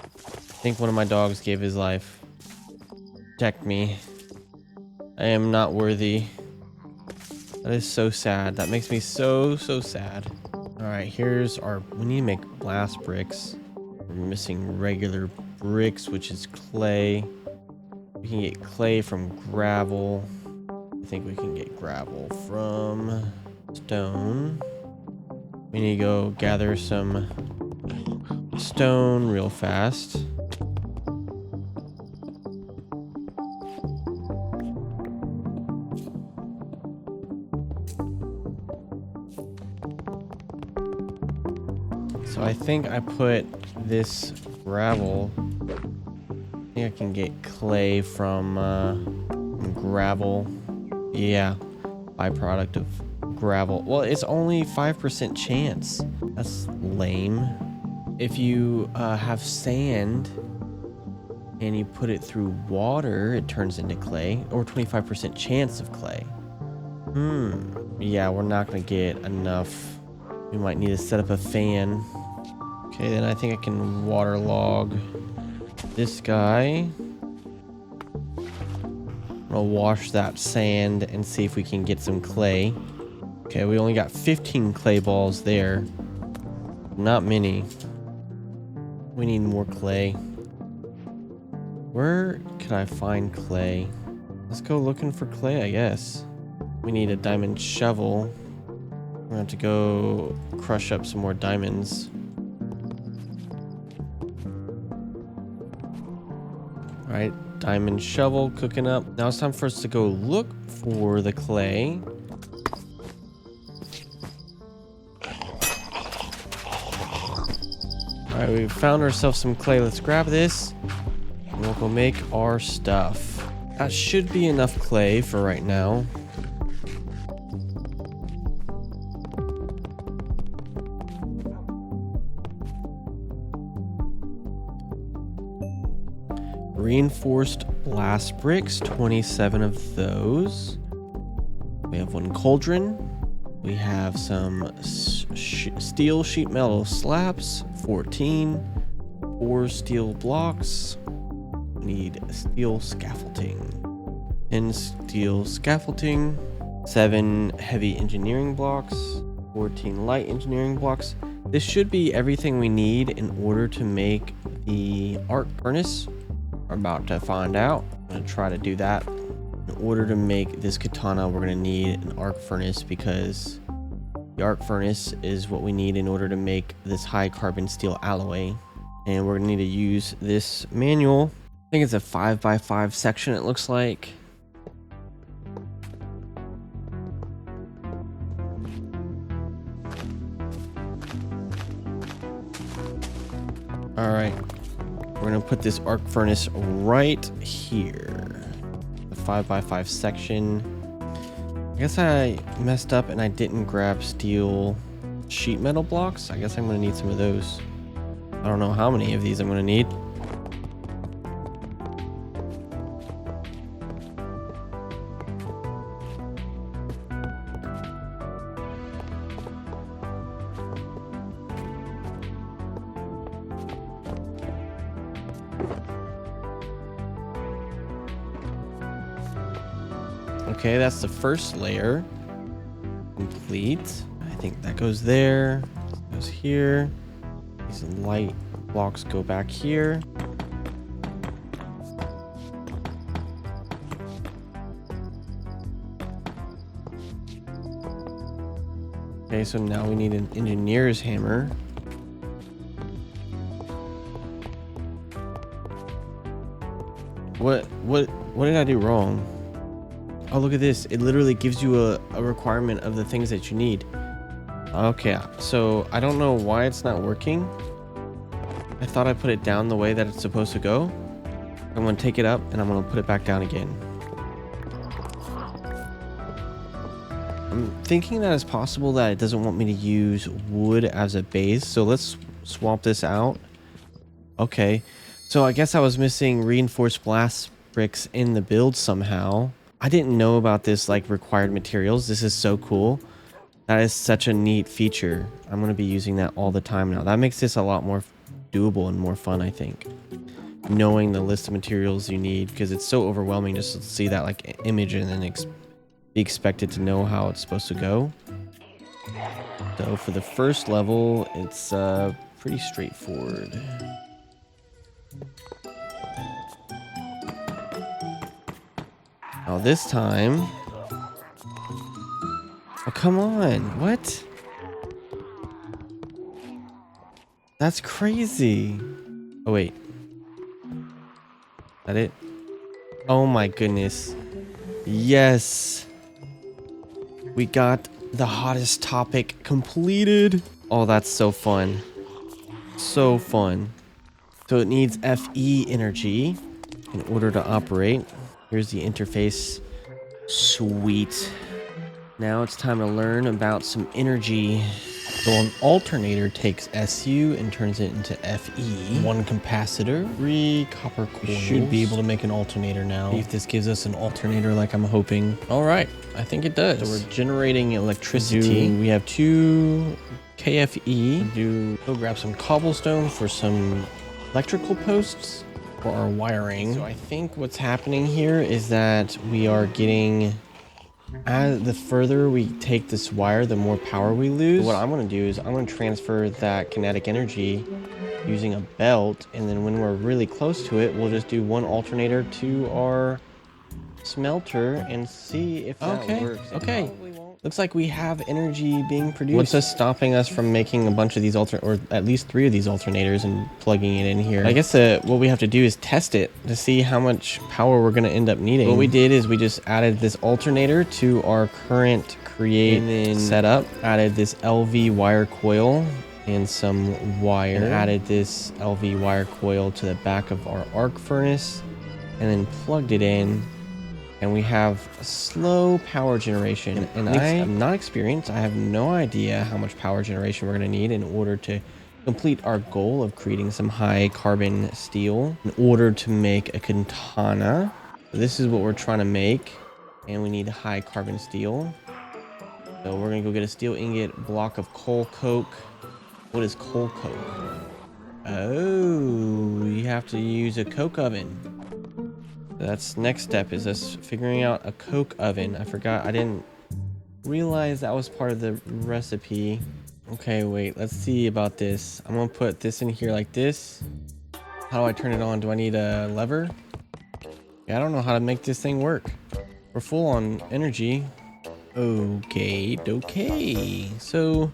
think one of my dogs gave his life. Protect me. I am not worthy. That is so sad. That makes me so sad. Alright, here's our... We need to make blast bricks. We're missing regular bricks, which is clay. We can get clay from gravel. I think we can get gravel from stone. We need to go gather some stone real fast. So I think I put this gravel. I think I can get clay from gravel. Yeah, byproduct of gravel. Well, it's only 5% chance. That's lame. If you have sand and you put it through water, it turns into clay, or 25% chance of clay. Yeah, we're not gonna get enough. We might need to set up a fan. Okay, then I think I can waterlog this guy. I'll wash that sand and see if we can get some clay. Okay, we only got 15 clay balls there. Not many. We need more clay. Where could I find clay? Let's go looking for clay, I guess. We need a diamond shovel. We're gonna have to go crush up some more diamonds. Alright, diamond shovel cooking up. Now it's time for us to go look for the clay. Alright, we found ourselves some clay. Let's grab this and we'll go make our stuff. That should be enough clay for right now. Reinforced blast bricks, 27 of those. We have one cauldron. We have some steel sheet metal slabs, 14. 4 steel blocks. We need steel scaffolding. 10 steel scaffolding. 7 heavy engineering blocks. 14 light engineering blocks. This should be everything we need in order to make the arc furnace. We're about to find out. I'm going to try to do that. In order to make this katana, we're going to need an arc furnace because the arc furnace is what we need in order to make this high carbon steel alloy. And we're going to need to use this manual. I think it's a 5x5 section, it looks like. All right. We're gonna put this arc furnace right here. The 5x5 section. I guess I messed up and I didn't grab steel sheet metal blocks. I guess I'm gonna need some of those. I don't know how many of these I'm gonna need. Okay, that's the first layer complete. I think that goes there, goes here. These light blocks go back here. Okay, so now we need an engineer's hammer. What did I do wrong? Oh, look at this. It literally gives you a requirement of the things that you need. Okay, so I don't know why it's not working. I thought I put it down the way that it's supposed to go. I'm going to take it up and I'm going to put it back down again. I'm thinking that it's possible that it doesn't want me to use wood as a base. So let's swap this out Okay, so I guess I was missing reinforced glass bricks in the build somehow. I didn't know about this like required materials. This is so cool. That is such a neat feature. I'm going to be using that all the time now. That makes this a lot more doable and more fun, I think. Knowing the list of materials you need, because it's so overwhelming just to see that like image and then be expected to know how it's supposed to go. So for the first level, it's pretty straightforward. Now this time... Oh, come on. What? That's crazy. Oh, wait. That it? Oh my goodness. Yes. We got the hottest topic completed. Oh, that's so fun. So fun. So it needs FE energy in order to operate. Here's the interface. Sweet. Now it's time to learn about some energy. So an alternator takes SU and turns it into FE. One capacitor. 3 copper We coils. should be able to make an alternator now. See if this gives us an alternator like I'm hoping. All right, I think it does. So we're generating electricity. We have 2 KFE. Go grab some cobblestone for some electrical posts for our wiring. So I think what's happening here is that we are getting... As the further we take this wire, the more power we lose. What I'm going to do is I'm going to transfer that kinetic energy using a belt, and then when we're really close to it, we'll just do 1 alternator to our smelter and see if that works. Okay. Looks like we have energy being produced. What's stopping us from making a bunch of these or at least 3 of these alternators and plugging it in here? I guess what we have to do is test it to see how much power we're going to end up needing. What we did is we just added this alternator to our current create setup, added this LV wire coil and some wire, and added this LV wire coil to the back of our arc furnace, and then plugged it in. And we have slow power generation. And I'm not experienced. I have no idea how much power generation we're going to need in order to complete our goal of creating some high carbon steel in order to make a katana. So this is what we're trying to make. And we need high carbon steel. So we're going to go get a steel ingot, block of coal coke. What is coal coke? Oh, you have to use a coke oven. That's next step is us figuring out a coke oven. I forgot. I didn't realize that was part of the recipe. Okay, wait. Let's see about this. I'm going to put this in here like this. How do I turn it on? Do I need a lever? Yeah, I don't know how to make this thing work. We're full on energy. Okay. So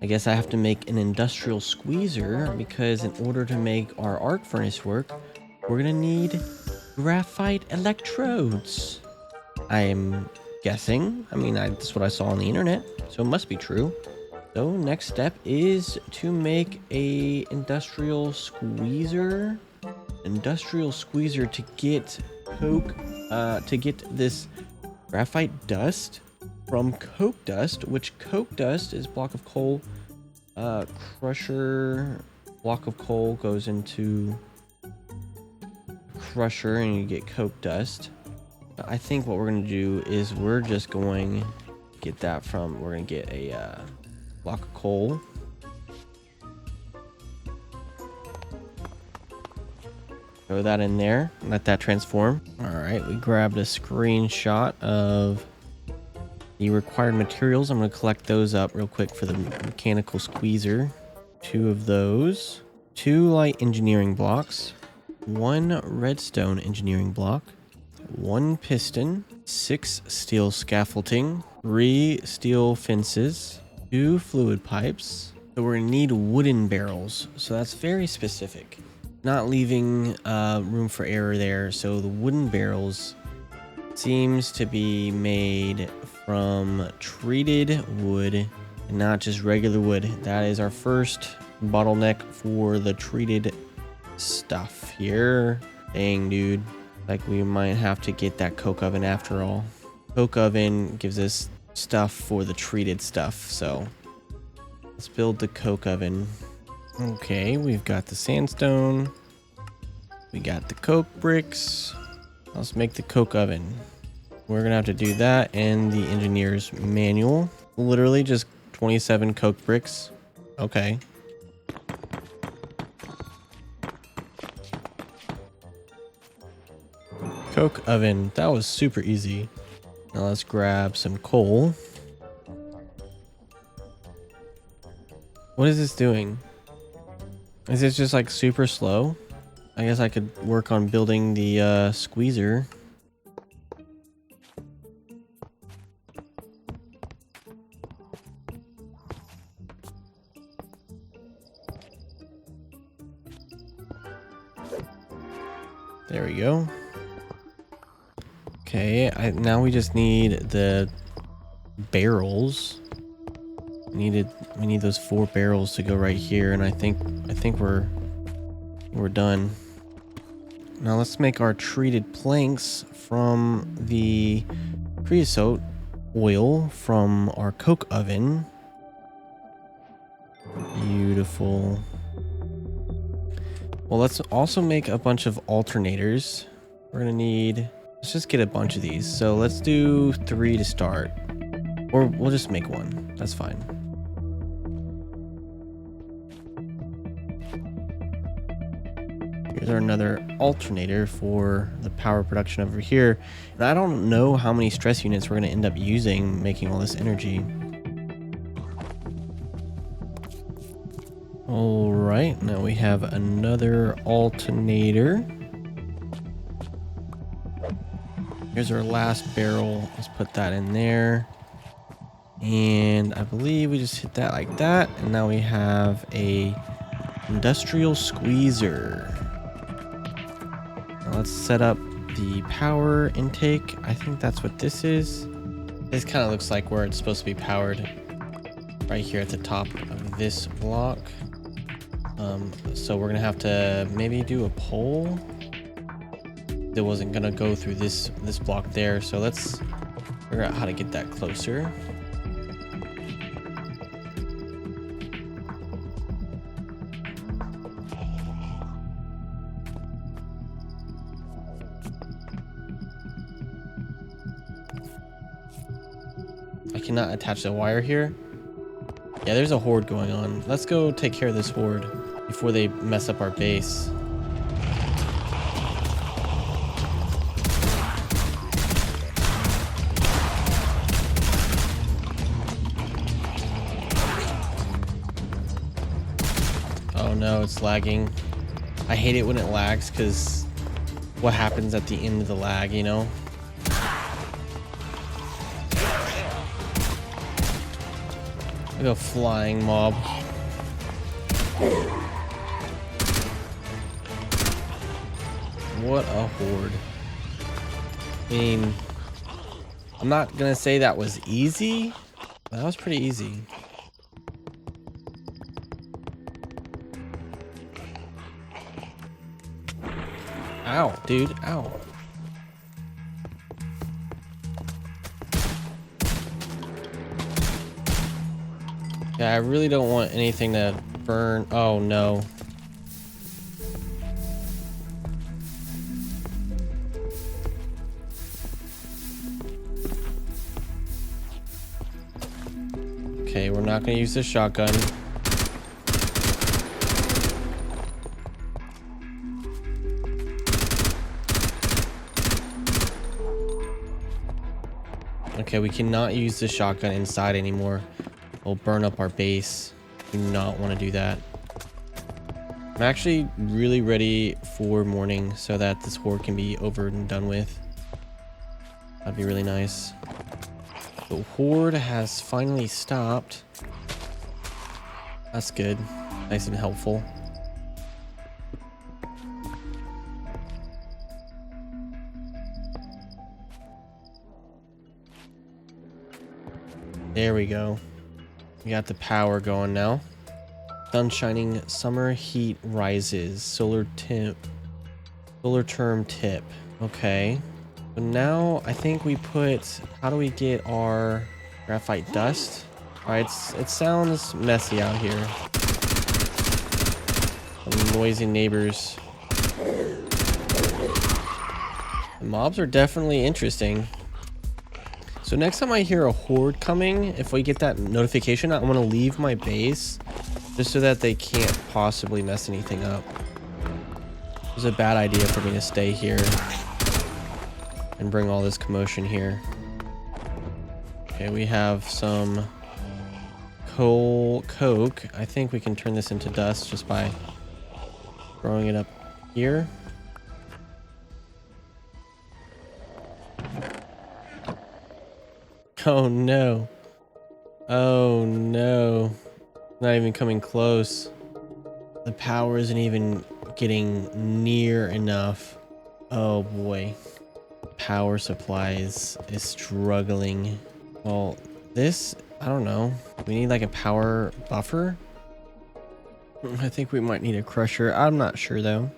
I guess I have to make an industrial squeezer because in order to make our arc furnace work, we're going to need graphite electrodes. I am guessing. I mean, that's what I saw on the internet, so it must be true. So next step is to make a industrial squeezer. Industrial squeezer to get coke, to get this graphite dust from coke dust, which coke dust is block of coal. Crusher, block of coal goes into crusher and you get coke dust. I think what we're going to do is we're just going to get that from, we're going to get a block of coal. Throw that in there, let that transform. All right, we grabbed a screenshot of the required materials. I'm going to collect those up real quick for the mechanical squeezer. 2 of those, 2 light engineering blocks, 1 redstone engineering block, 1 piston, 6 steel scaffolding, 3 steel fences, 2 fluid pipes. So we're gonna need wooden barrels. So that's very specific. Not leaving room for error there. So the wooden barrels seems to be made from treated wood and not just regular wood. That is our first bottleneck for the treated stuff here. Dang, dude. Like we might have to get that coke oven after all. Coke oven gives us stuff for the treated stuff. So let's build the coke oven. Okay, we've got the sandstone. We got the coke bricks. Let's make the coke oven. We're gonna have to do that and the engineer's manual. Literally just 27 coke bricks. Okay. Coke oven. That was super easy. Now let's grab some coal. What is this doing? Is this just like super slow? I guess I could work on building the squeezer. There we go. Okay, now we just need the barrels. We need those 4 barrels to go right here, and I think we're done. Now let's make our treated planks from the creosote oil from our coke oven. Beautiful. Well, let's also make a bunch of alternators. We're gonna need, let's just get a bunch of these. So let's do 3 to start, or we'll just make 1. That's fine. Here's another alternator for the power production over here. And I don't know how many stress units we're going to end up using making all this energy. All right, now we have another alternator. Here's our last barrel. Let's put that in there. And I believe we just hit that like that. And now we have a industrial squeezer. Let's set up the power intake. I think that's what this is. This kind of looks like where it's supposed to be powered, right here at the top of this block. So we're gonna have to maybe do a pole that wasn't gonna go through this block there. So let's figure out how to get that closer. I cannot attach the wire here. Yeah, there's a horde going on. Let's go take care of this horde before they mess up our base. Oh no, it's lagging. I hate it when it lags because what happens at the end of the lag, you know? Like a flying mob. What a horde. I mean, I'm not gonna say that was easy, but that was pretty easy. Ow, dude, ow. Yeah, I really don't want anything to burn. Oh no. Okay, we're not gonna use the shotgun. Okay, we cannot use the shotgun inside anymore. We'll burn up our base. Do not want to do that. I'm actually really ready for morning so that this horde can be over and done with. That'd be really nice. The horde has finally stopped. That's good. Nice and helpful. There we go. We got the power going now. Sun shining, summer heat rises. Solar term tip. Okay. So now I think we put, how do we get our graphite dust? All right, it sounds messy out here. some noisy neighbors. The mobs are definitely interesting. So next time I hear a horde coming, if we get that notification, I'm gonna leave my base just so that they can't possibly mess anything up. It was a bad idea for me to stay here and bring all this commotion here. Okay, we have some coke. I think we can turn this into dust just by throwing it up here. Oh no. Oh no. Not even coming close. The power isn't even getting near enough. Oh boy. Power supply is struggling. Well, this, I don't know. We need like a power buffer. I think we might need a crusher. I'm not sure though.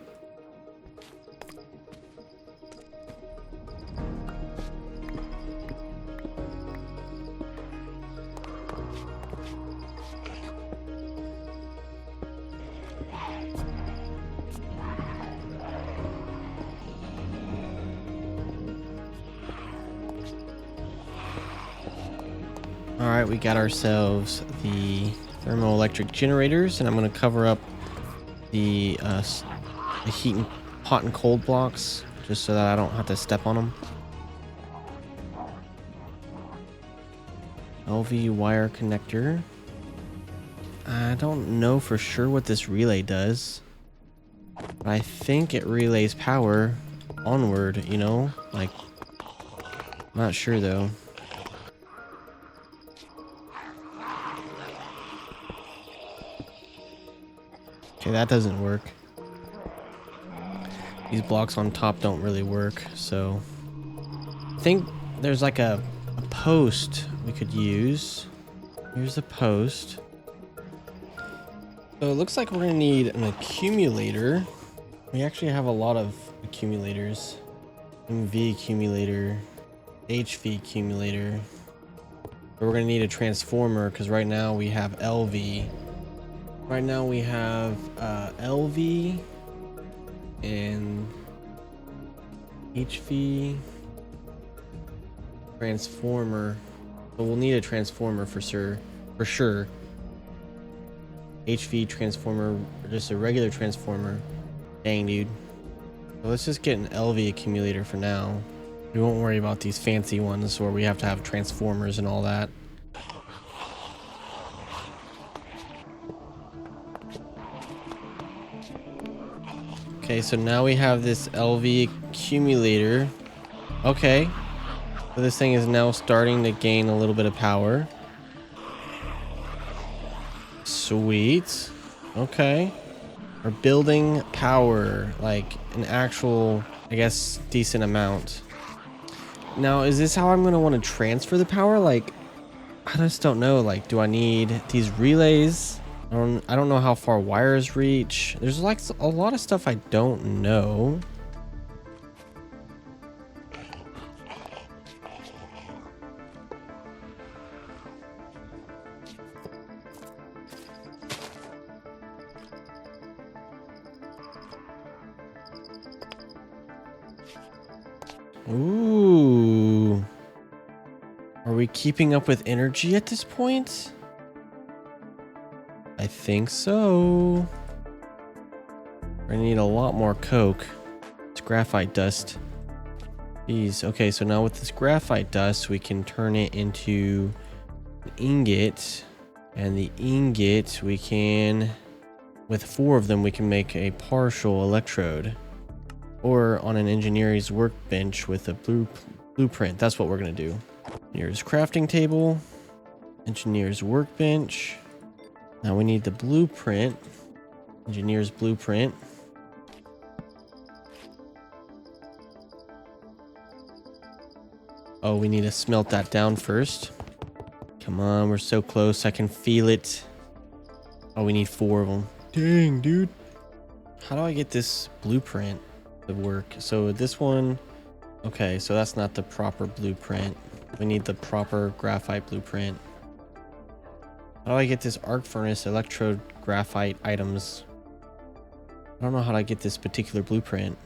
All right, we got ourselves the thermoelectric generators, and I'm going to cover up the heat and hot and cold blocks just so that I don't have to step on them. LV wire connector. I don't know for sure what this relay does, but I think it relays power onward, you know? Like, I'm not sure though. Okay, that doesn't work. These blocks on top don't really work, so I think there's like a post we could use. Here's the post. So it looks like we're gonna need an accumulator. We actually have a lot of accumulators. MV accumulator, HV accumulator. But we're gonna need a transformer because right now we have LV. Right now we have LV and HV transformer. So we'll need a transformer for sure. HV transformer, or just a regular transformer. Dang, dude. So let's just get an LV accumulator for now. We won't worry about these fancy ones where we have to have transformers and all that. Okay, so now we have this LV accumulator. Okay. So this thing is now starting to gain a little bit of power. Sweet. Okay. We're building power, like an actual, I guess, decent amount. Now, is this how I'm going to want to transfer the power? Like, I just don't know. Like, do I need these relays? I don't know how far wires reach. There's like a lot of stuff I don't know. Ooh. Are we keeping up with energy at this point? I think so. We're gonna need a lot more coke. It's graphite dust. Jeez. Okay, so now with this graphite dust, we can turn it into an ingot. And the ingot, we can, with 4 of them, we can make a partial electrode. Or on an engineer's workbench with a blueprint. That's what we're gonna do. Engineer's crafting table. Engineer's workbench. Now we need the blueprint. Engineer's blueprint. Oh, we need to smelt that down first. Come on, we're so close. I can feel it. Oh, we need 4 of them. Dang, dude. How do I get this blueprint to work? So this one... Okay, so that's not the proper blueprint. We need the proper graphite blueprint. How do I get this arc furnace electrode graphite items? I don't know how to get this particular blueprint.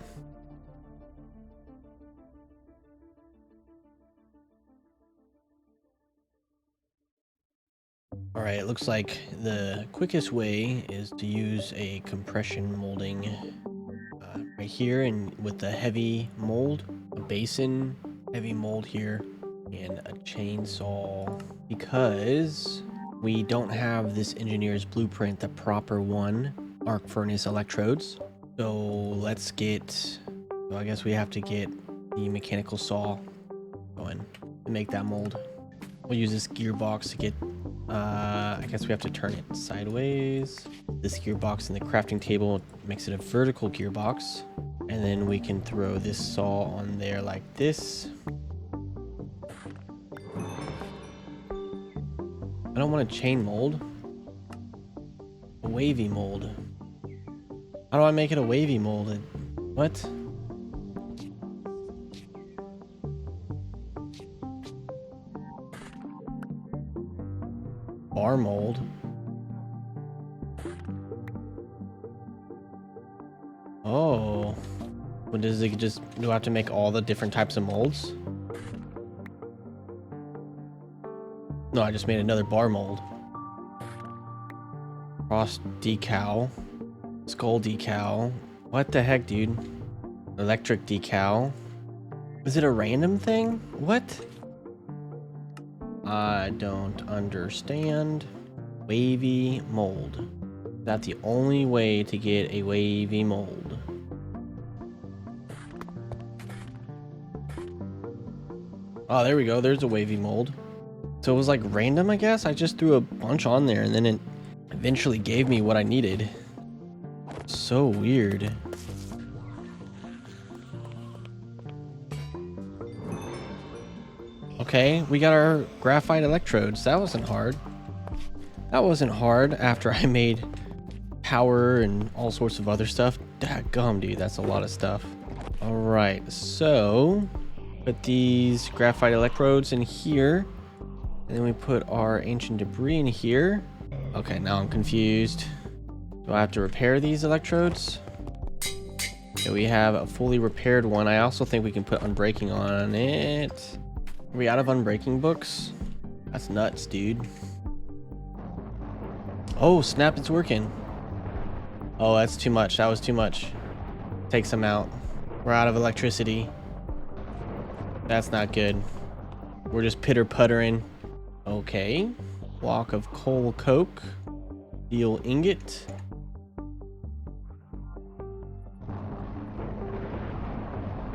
All right, it looks like the quickest way is to use a compression molding right here, and with the heavy mold, a basin, heavy mold here, and a chainsaw, because we don't have this engineer's blueprint, the proper one, arc furnace electrodes. So let's get, so I guess we have to get the mechanical saw going to make that mold. We'll use this gearbox to get, I guess we have to turn it sideways. This gearbox in the crafting table makes it a vertical gearbox. And then we can throw this saw on there like this. I don't want a chain mold. A wavy mold. How do I make it a wavy mold? What? Bar mold. Oh. What does it just, do I have to make all the different types of molds? No, I just made another bar mold. Cross decal. Skull decal. What the heck, dude? Electric decal. Is it a random thing? What? I don't understand. Wavy mold. Is that the only way to get a wavy mold? Oh, there we go. There's a wavy mold. So it was like random, I guess. I just threw a bunch on there and then it eventually gave me what I needed. So weird. Okay, we got our graphite electrodes. That wasn't hard. That wasn't hard after I made power and all sorts of other stuff. Dadgum, dude, that's a lot of stuff. All right, so put these graphite electrodes in here, and then we put our ancient debris in here. Okay, now I'm confused. Do I have to repair these electrodes? Okay, we have a fully repaired one. I also think we can put unbreaking on it. Are we out of unbreaking books? That's nuts, dude. Oh, snap, it's working. Oh, that's too much. That was too much. Take some out. We're out of electricity. That's not good. We're just pitter-puttering. Okay. Block of coal coke. Steel ingot.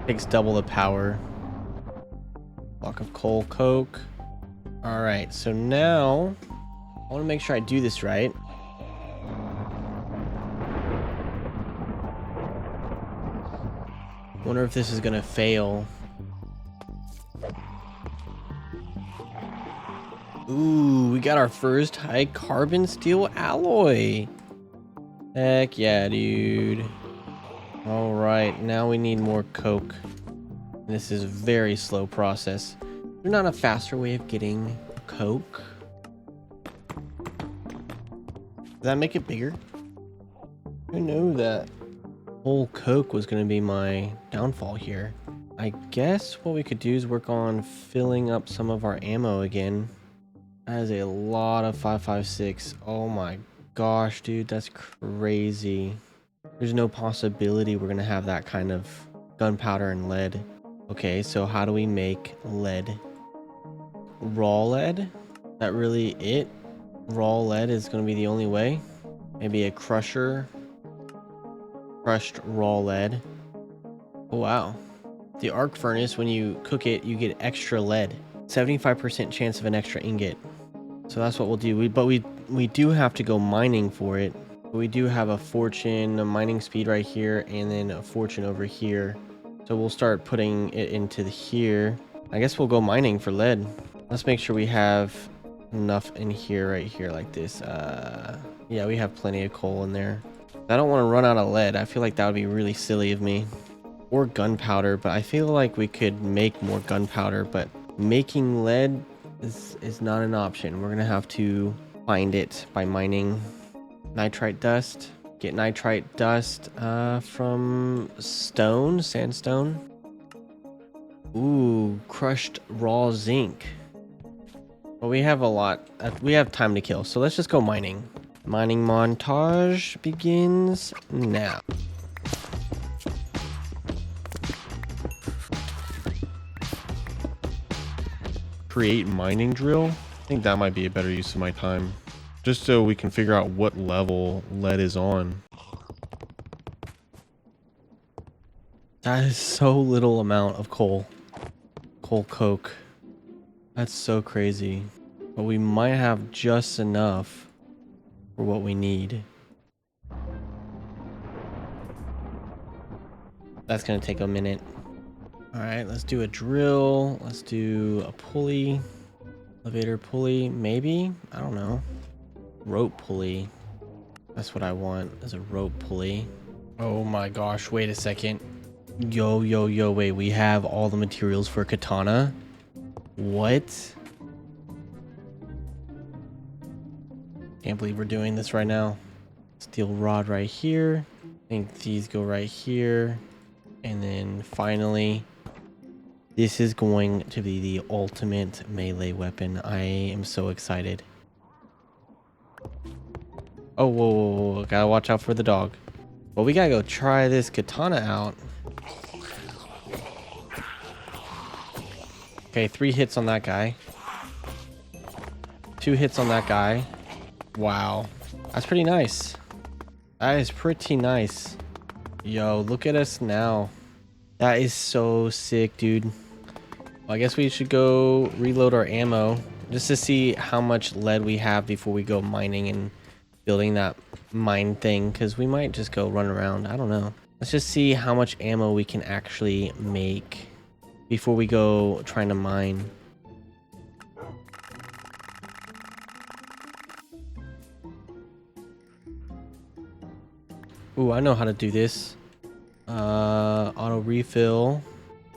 Takes double the power. Block of coal coke. All right, so now I want to make sure I do this right. Wonder if this is gonna fail. Ooh, we got our first high carbon steel alloy. Heck yeah, dude. All right, now we need more coke. This is a very slow process. There's not a faster way of getting coke. Does that make it bigger? I know that whole coke was going to be my downfall here. I guess what we could do is work on filling up some of our ammo again. That is a lot of 5.56. Oh my gosh, dude, that's crazy. There's no possibility we're going to have that kind of gunpowder and lead. Okay, so how do we make lead? Raw lead? Is that really it? Raw lead is going to be the only way? Maybe a crusher? Crushed raw lead. Oh wow. The arc furnace, when you cook it, you get extra lead. 75% chance of an extra ingot. So that's what we'll do. But we do have to go mining for it. We do have a fortune, a mining speed right here, and then a fortune over here. So we'll start putting it into here. I guess we'll go mining for lead. Let's make sure we have enough in here, right here, like this. Yeah, we have plenty of coal in there. I don't want to run out of lead. I feel like that would be really silly of me. Or gunpowder, but I feel like we could make more gunpowder, but making lead is not an option. We're gonna have to find it by mining nitrite dust. Get nitrite dust from sandstone. Ooh, crushed raw zinc. Well, we have a lot. We have time to kill, so let's just go mining. Mining montage begins now. Create mining drill. I think that might be a better use of my time. Just so we can figure out what level lead is on. That is so little amount of coal. Coal coke. That's so crazy. But we might have just enough for what we need. That's gonna take a minute. All right, let's do a drill. Let's do a pulley. Elevator pulley, maybe? I don't know. Rope pulley. That's what I want, is a rope pulley. Oh my gosh, wait a second. Yo, wait, we have all the materials for katana? What? Can't believe we're doing this right now. Steel rod right here. I think these go right here. And then finally, this is going to be the ultimate melee weapon. I am so excited. Oh, whoa. Gotta watch out for the dog. Well, we gotta go try this katana out. Okay, 3 hits on that guy. 2 hits on that guy. Wow. That's pretty nice. That is pretty nice. Yo, look at us now. That is so sick, dude. Well, I guess we should go reload our ammo just to see how much lead we have before we go mining and building that mine thing, because we might just go run around. I don't know. Let's just see how much ammo we can actually make before we go trying to mine. Ooh, I know how to do this. Auto refill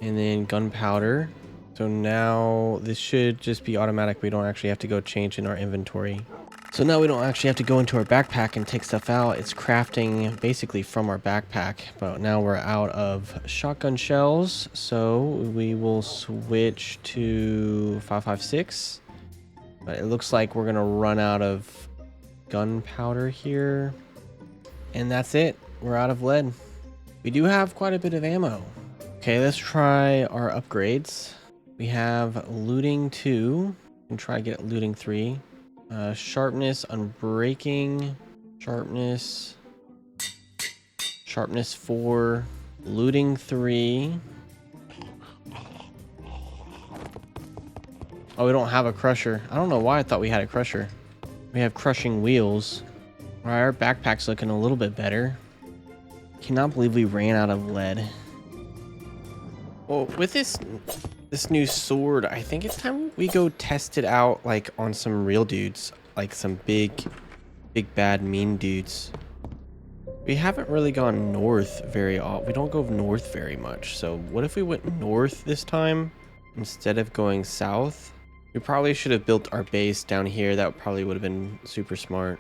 and then gunpowder. So now this should just be automatic. We don't actually have to go change in our inventory. So now we don't actually have to go into our backpack and take stuff out. It's crafting basically from our backpack. But now we're out of shotgun shells. So we will switch to 5.56. But it looks like we're going to run out of gunpowder here. And that's it. We're out of lead. We do have quite a bit of ammo. Okay, let's try our upgrades. We have looting 2. And try to get looting 3. Sharpness, unbreaking, sharpness 4, looting 3. Oh, we don't have a crusher. I don't know why I thought we had a crusher. We have crushing wheels. All right, our backpack's looking a little bit better. Cannot believe we ran out of lead. Well, with this new sword, I think it's time we go test it out, like on some real dudes, like some big bad mean dudes. We haven't really gone north very often. We don't go north very much. So what if we went north this time instead of going south? We probably should have built our base down here. That probably would have been super smart.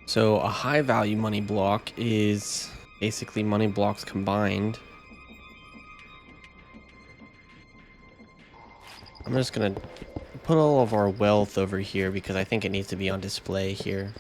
So a high value money block is basically money blocks combined. I'm just gonna put all of our wealth over here because I think it needs to be on display here.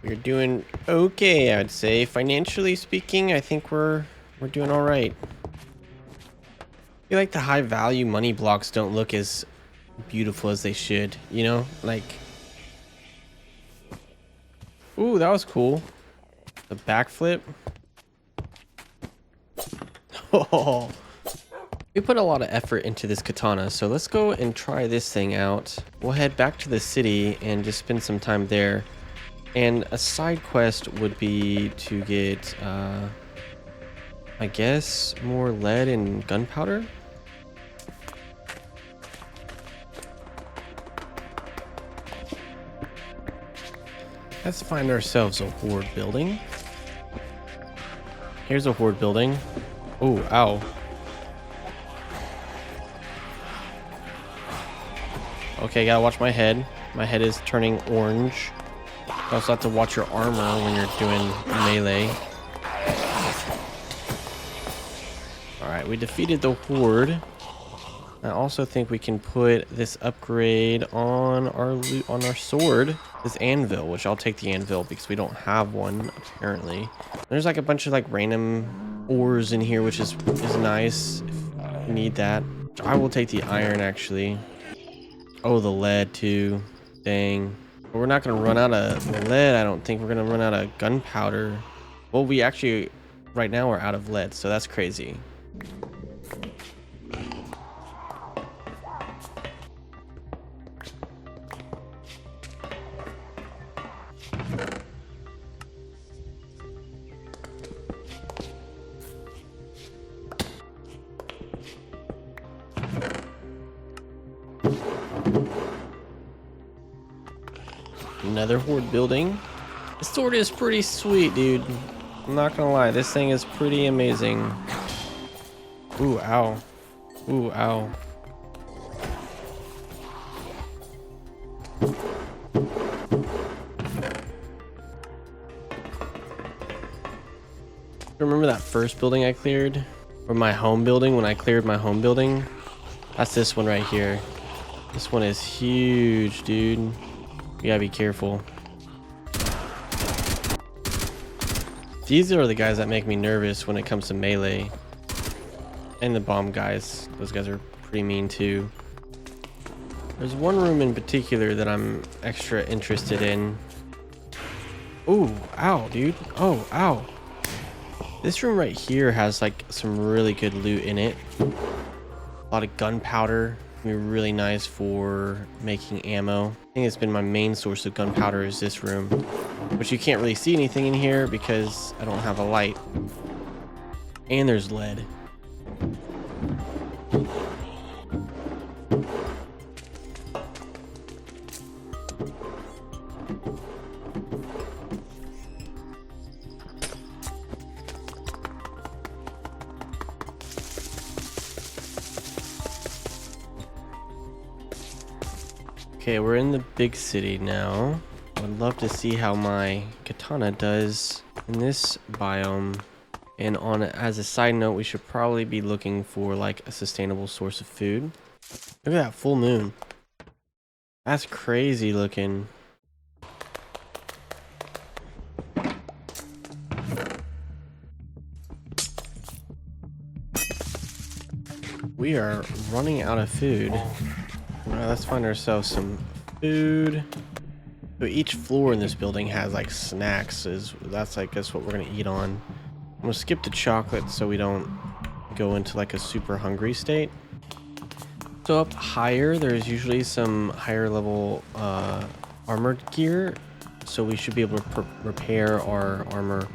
We're doing okay, I'd say. Financially speaking, I think we're doing all right. I feel like the high value money blocks don't look as beautiful as they should, you know? Like, ooh, that was cool. The backflip. Oh, we put a lot of effort into this katana, so let's go and try this thing out. We'll head back to the city and just spend some time there. And a side quest would be to get, I guess, more lead and gunpowder. Let's find ourselves a horde building. Here's a horde building. Oh, ow. Okay, gotta watch my head. My head is turning orange. You also have to watch your armor when you're doing melee. Alright, we defeated the horde. I also think we can put this upgrade on our sword, this anvil, which I'll take the anvil because we don't have one apparently. There's like a bunch of like random ores in here, which is nice if you need that. I will take the iron actually. Oh, the lead too. Dang. But we're not gonna run out of lead. I don't think we're gonna run out of gunpowder. Well, we actually right now are out of lead, so that's crazy. Another horde building. The sword is pretty sweet, dude. I'm not gonna lie, this thing is pretty amazing. Ooh, ow. Ooh, ow. Remember that first building I cleared? Or my home building, when I cleared my home building? That's this one right here. This one is huge, dude. You gotta be careful. These are the guys that make me nervous when it comes to melee. And the bomb guys. Those guys are pretty mean too. There's one room in particular that I'm extra interested in. Ooh, ow, dude. Oh, ow. This room right here has like some really good loot in it. A lot of gunpowder. Be really nice for making ammo. I think it's been my main source of gunpowder is this room, which you can't really see anything in here because I don't have a light. And there's lead. Okay, we're in the big city now. I'd love to see how my katana does in this biome. And as a side note, we should probably be looking for like a sustainable source of food. Look at that full moon. That's crazy looking. We are running out of food. Alright, let's find ourselves some food. So each floor in this building has like snacks. That's I guess what we're gonna eat on. I'm gonna skip the chocolate so we don't go into like a super hungry state. So up higher, there's usually some higher level armored gear, so we should be able to repair our armor.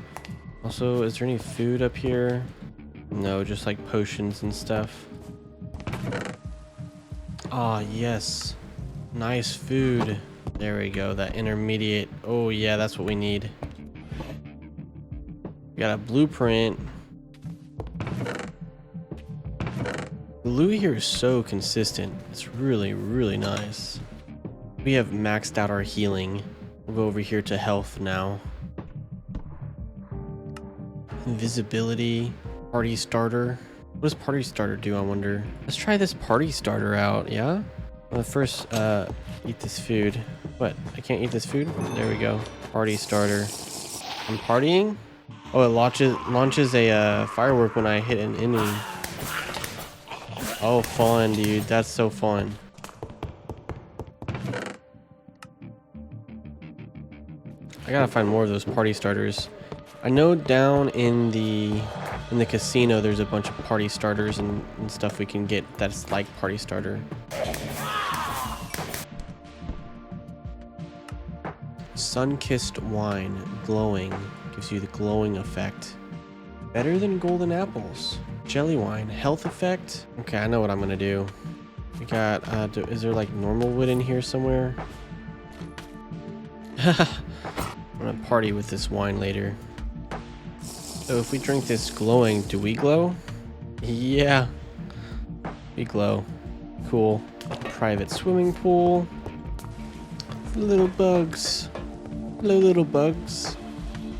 Also, is there any food up here? No, just like potions and stuff. Ah, yes. Nice food. There we go. That intermediate. Oh, yeah, that's what we need. We got a blueprint. The loot here is so consistent. It's really, really nice. We have maxed out our healing. We'll go over here to health now. Invisibility. Party starter. What does party starter do, I wonder? Let's try this party starter out, yeah? I'm gonna first eat this food. What? I can't eat this food? There we go. Party starter. I'm partying? Oh, it launches a firework when I hit an enemy. Oh, fun, dude. That's so fun. I gotta find more of those party starters. I know down in the casino there's a bunch of party starters and stuff we can get that's like party starter. Sun-kissed wine, glowing, gives you the glowing effect. Better than golden apples. Jelly wine, health effect. Okay, I know what I'm gonna do. We got, is there like normal wood in here somewhere? gonna party with this wine later. So if we drink this glowing, do we glow? Yeah, we glow. Cool. Private swimming pool. Little bugs. Hello, little bugs.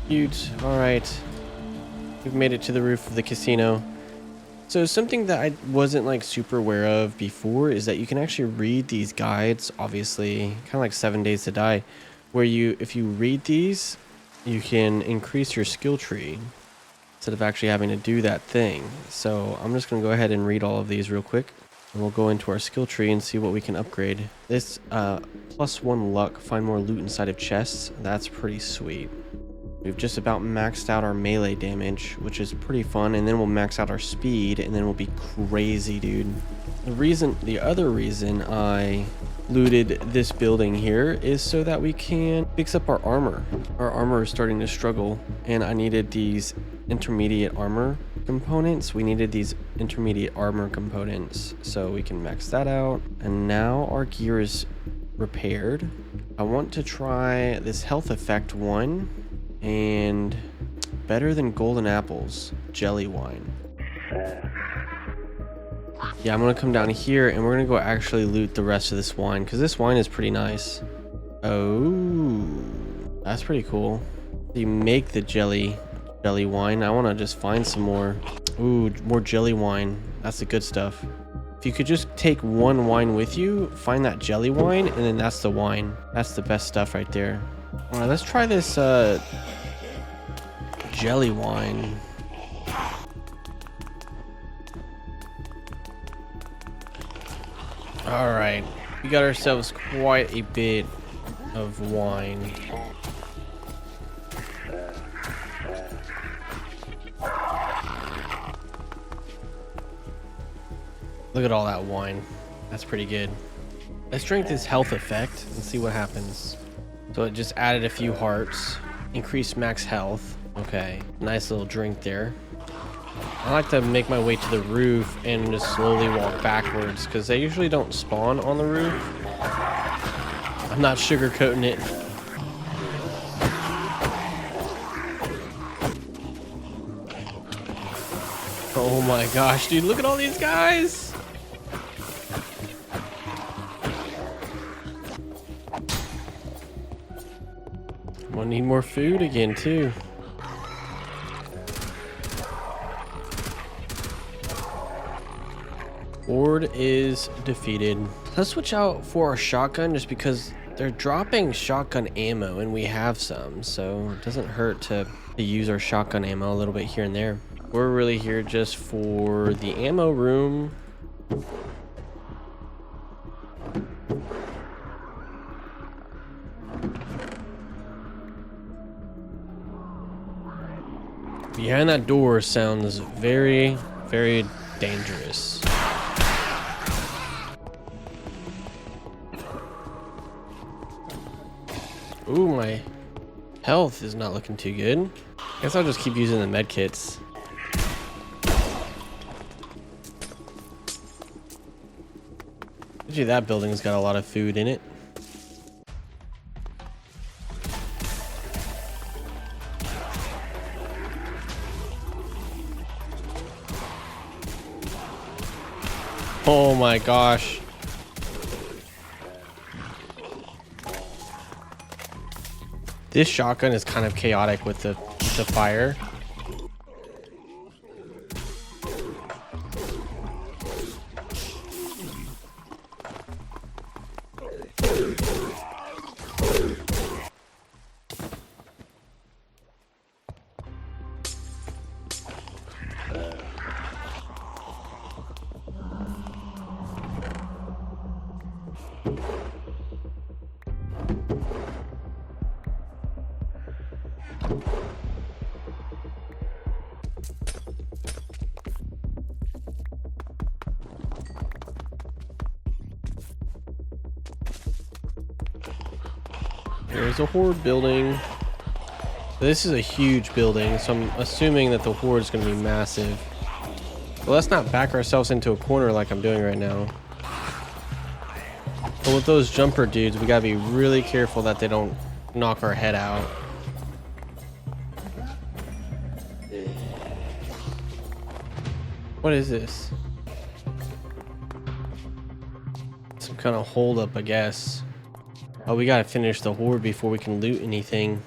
Cute. All right. We've made it to the roof of the casino. So something that I wasn't like super aware of before is that you can actually read these guides, obviously, kind of like 7 Days to Die, where if you read these, you can increase your skill tree instead of actually having to do that thing. So I'm just going to go ahead and read all of these real quick, and we'll go into our skill tree and see what we can upgrade. This +1 luck, find more loot inside of chests. That's pretty sweet. We've just about maxed out our melee damage, which is pretty fun, and then we'll max out our speed, and then we'll be crazy, dude. The other reason I looted this building here is so that we can fix up our armor. Our armor is starting to struggle, and I needed these intermediate armor components. We needed these intermediate armor components, so we can max that out. And now our gear is repaired. I want to try this health effect one. And better than golden apples, jelly wine. Yeah, I'm gonna come down here and we're gonna go actually loot the rest of this wine, because this wine is pretty nice. Oh, that's pretty cool. You make the jelly wine. I want to just find some more. Ooh, more jelly wine. That's the good stuff. If you could just take one wine with you, find that jelly wine, and then that's the wine. That's the best stuff right there. All right, let's try this jelly wine. All right, we got ourselves quite a bit of wine. Look at all that wine. That's pretty good. Let's drink this health effect and see what happens. So it just added a few hearts, increased max health. Okay, nice little drink there. I like to make my way to the roof and just slowly walk backwards, because they usually don't spawn on the roof. I'm not sugarcoating it. Oh my gosh, dude, look at all these guys! I'm gonna need more food again, too. Horde is defeated. Let's switch out for our shotgun just because they're dropping shotgun ammo and we have some, so it doesn't hurt to use our shotgun ammo a little bit here and there. We're really here just for the ammo room. Behind that door sounds very, very dangerous. Ooh, my health is not looking too good. Guess I'll just keep using the med kits. Actually, that building's got a lot of food in it. Oh my gosh. This shotgun is kind of chaotic with the fire. There's a horde building. This is a huge building, so I'm assuming that the horde is going to be massive. But let's not back ourselves into a corner like I'm doing right now. But with those jumper dudes, we gotta be really careful that they don't knock our head out. What is this? Some kind of hold up, I guess. Oh, we gotta finish the horde before we can loot anything.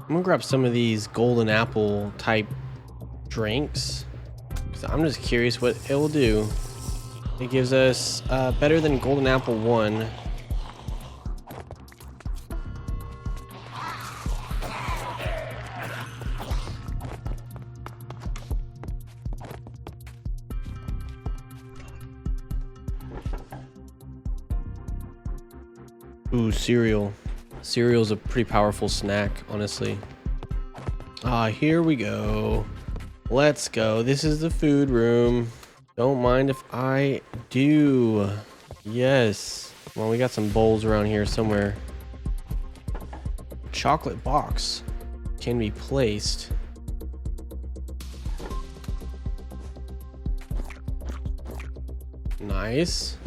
I'm gonna grab some of these golden apple type drinks. 'Cause I'm just curious what it will do. It gives us better than golden apple 1. Ooh, cereal. Cereal's a pretty powerful snack, honestly. Here we go. Let's go. This is the food room. Don't mind if I do. Yes. Well, we got some bowls around here somewhere. Chocolate box can be placed. Nice.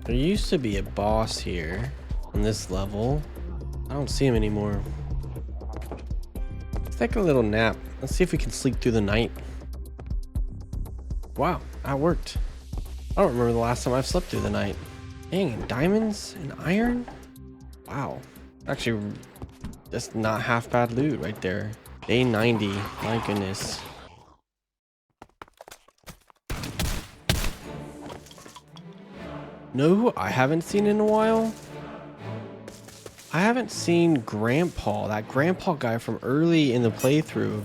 There used to be a boss here on this level. I don't see him anymore. Let's take a little nap. Let's see if we can sleep through the night. Wow, that worked. I don't remember the last time I've slept through the night. Dang, and diamonds and iron? Wow. Actually, that's not half bad loot right there. Day 90, my goodness. Know who I haven't seen in a while? I haven't seen Grandpa, that Grandpa guy from early in the playthrough.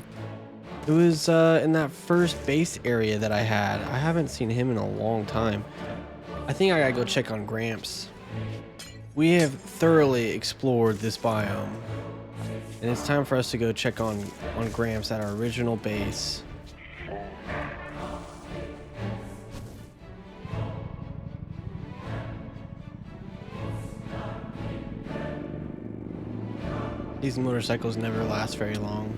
It was in that first base area that I had. I haven't seen him in a long time. I think I gotta go check on Gramps. We have thoroughly explored this biome. And it's time for us to go check on Gramps at our original base. These motorcycles never last very long.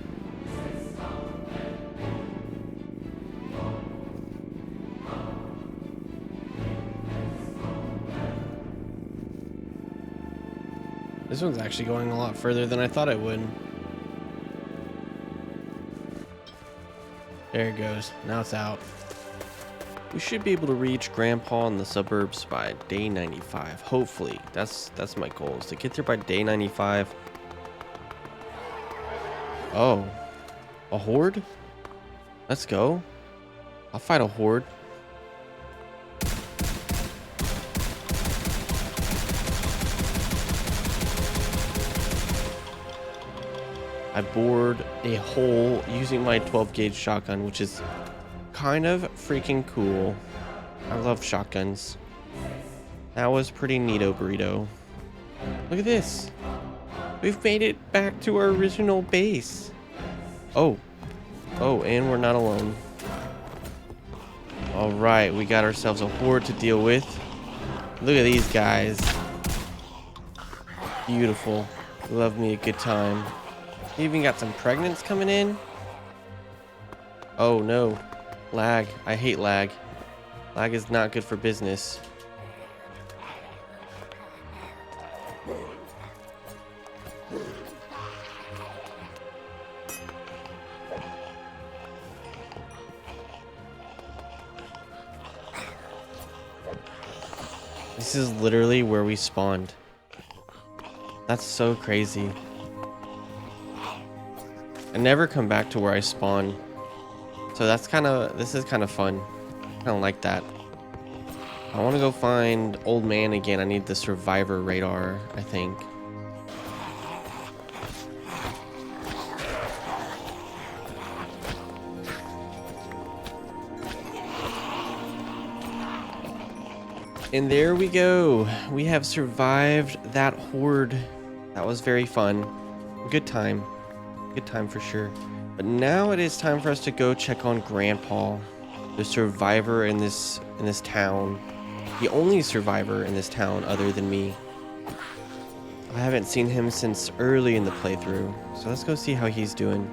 This one's actually going a lot further than I thought it would. There it goes. Now it's out. We should be able to reach Grandpa in the suburbs by day 95. Hopefully. That's my goal, is to get there by day 95. Oh, a horde? Let's go. I'll fight a horde. I bored a hole using my 12 gauge shotgun, which is kind of freaking cool. I love shotguns. That was pretty neato burrito. Look at this. We've made it back to our original base. Oh, and we're not alone. All right, we got ourselves a horde to deal with. Look at these guys. Beautiful. Love me a good time. Even got some pregnants coming in. Oh no, lag. I hate lag. Lag is not good for business. This is literally where we spawned. That's so crazy. I never come back to where I spawned. So this is kind of fun. I don't like that. I want to go find Old Man again. I need the survivor radar, I think. And there we go. We have survived that horde. That was very fun. Good time. Good time for sure. But now it is time for us to go check on Grandpa, the survivor in this town. The only survivor in this town other than me. I haven't seen him since early in the playthrough. So let's go see how he's doing.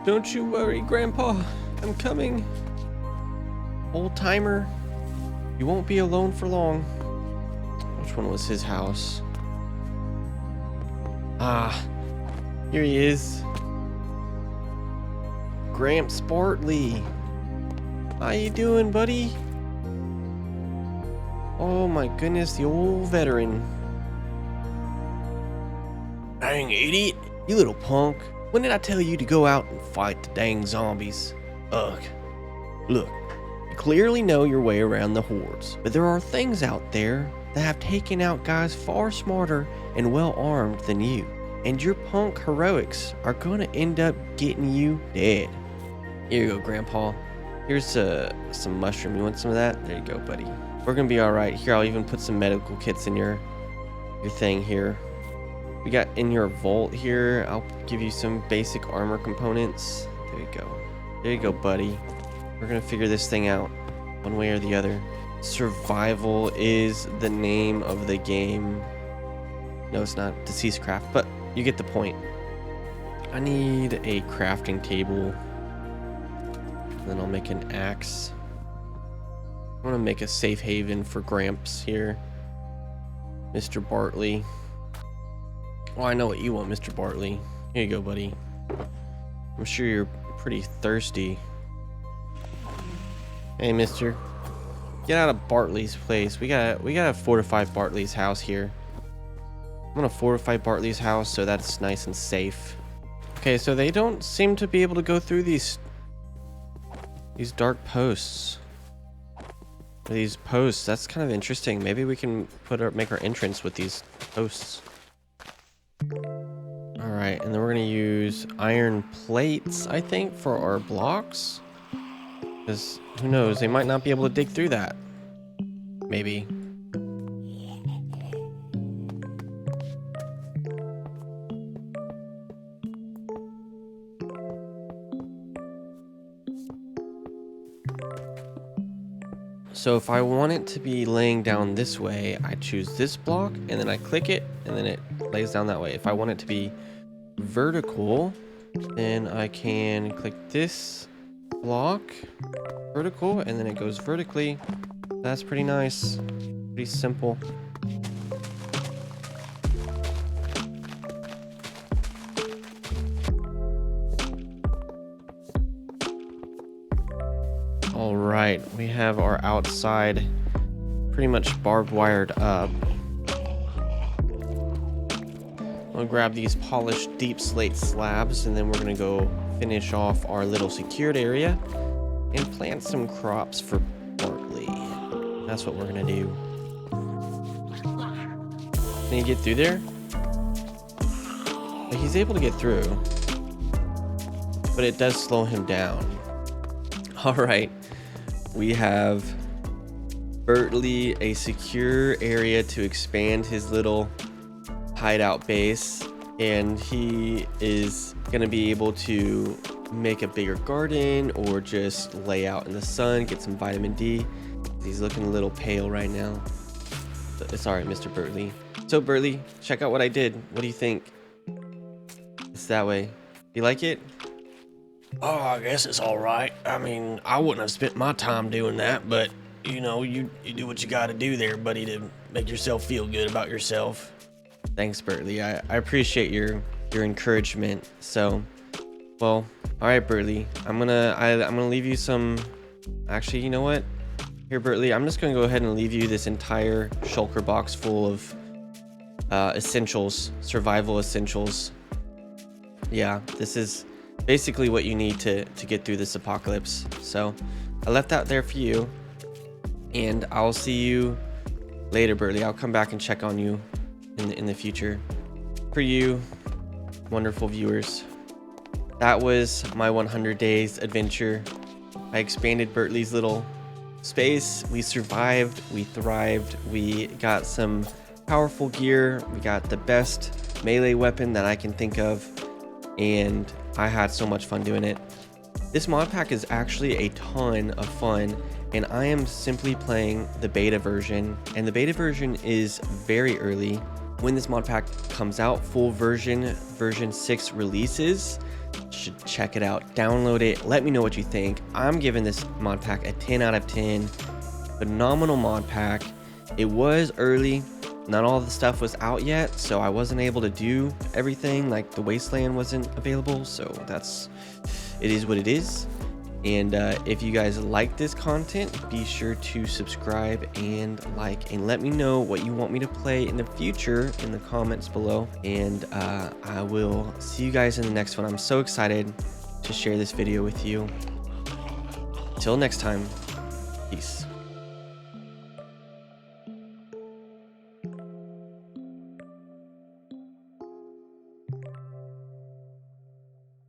Don't you worry, Grandpa. I'm coming. Old timer. You won't be alone for long. Which one was his house? Ah, here he is. Gramps Bartley. How you doing, buddy? Oh my goodness, the old veteran. Dang idiot. You little punk. When did I tell you to go out and fight the dang zombies? Ugh. Look, you clearly know your way around the hordes, but there are things out there that have taken out guys far smarter and well armed than you. And your punk heroics are gonna end up getting you dead. Here you go, Grandpa. Here's some mushroom. You want some of that? There you go, buddy. We're gonna be all right. Here, I'll even put some medical kits in your thing here. We got in your vault here. I'll give you some basic armor components. There you go. There you go, buddy. We're gonna figure this thing out one way or the other. Survival is the name of the game. No, it's not. Deceased craft, but you get the point. I need a crafting table. Then I'll make an axe. I want to make a safe haven for Gramps here. Mr. Bartley. Oh, I know what you want, Mr. Bartley. Here you go, buddy. I'm sure you're pretty thirsty. Hey, mister. Get out of Bartley's place. We gotta fortify Bartley's house here. I'm gonna fortify Bartley's house so that's nice and safe. Okay, so they don't seem to be able to go through these dark posts. These posts, that's kind of interesting. Maybe we can make our entrance with these posts. All right, and then we're gonna use iron plates, I think, for our blocks. Because who knows, they might not be able to dig through that. Maybe. So if I want it to be laying down this way, I choose this block and then I click it and then it lays down that way. If I want it to be vertical, then I can click this block, vertical, and then it goes vertically. That's pretty nice, pretty simple. All right, we have our outside pretty much barbed wired up. I'll grab these polished deep slate slabs and then we're gonna go finish off our little secured area and plant some crops for Bartley. That's what we're gonna do. Can you get through there? He's able to get through, but it does slow him down. All right, we have Bartley a secure area to expand his little hideout base, and he is gonna be able to make a bigger garden or just lay out in the sun, get some vitamin D. He's looking a little pale right now. Sorry, Mr. Bartley. So Bartley, check out what I did. What do you think? It's that way. You like it? Oh, I guess it's all right. I mean, I wouldn't have spent my time doing that, but you know, you do what you got to do there, buddy, to make yourself feel good about yourself. Thanks, Bartley. I appreciate your encouragement. So, well, all right, Bartley. I'm gonna leave you some. Actually, you know what? Here, Bartley. I'm just gonna go ahead and leave you this entire shulker box full of essentials, survival essentials. Yeah, this is basically what you need to get through this apocalypse. So I left that there for you, and I'll see you later, Bartley. I'll come back and check on you in the future. For you, wonderful viewers, that was my 100 days adventure. I expanded Bartley's little space. We survived, we thrived, we got some powerful gear, we got the best melee weapon that I can think of, and I had so much fun doing it. This mod pack is actually a ton of fun, and I am simply playing the beta version, and the beta version is very early. When this mod pack comes out, full version 6 releases, you should check it out, download it, let me know what you think. I'm giving this mod pack a 10 out of 10. Phenomenal mod pack. It was early, not all the stuff was out yet, so I wasn't able to do everything. Like the wasteland wasn't available, so it is what it is. And if you guys like this content, be sure to subscribe and like, and let me know what you want me to play in the future in the comments below. And I will see you guys in the next one. I'm so excited to share this video with you. Till next time, peace.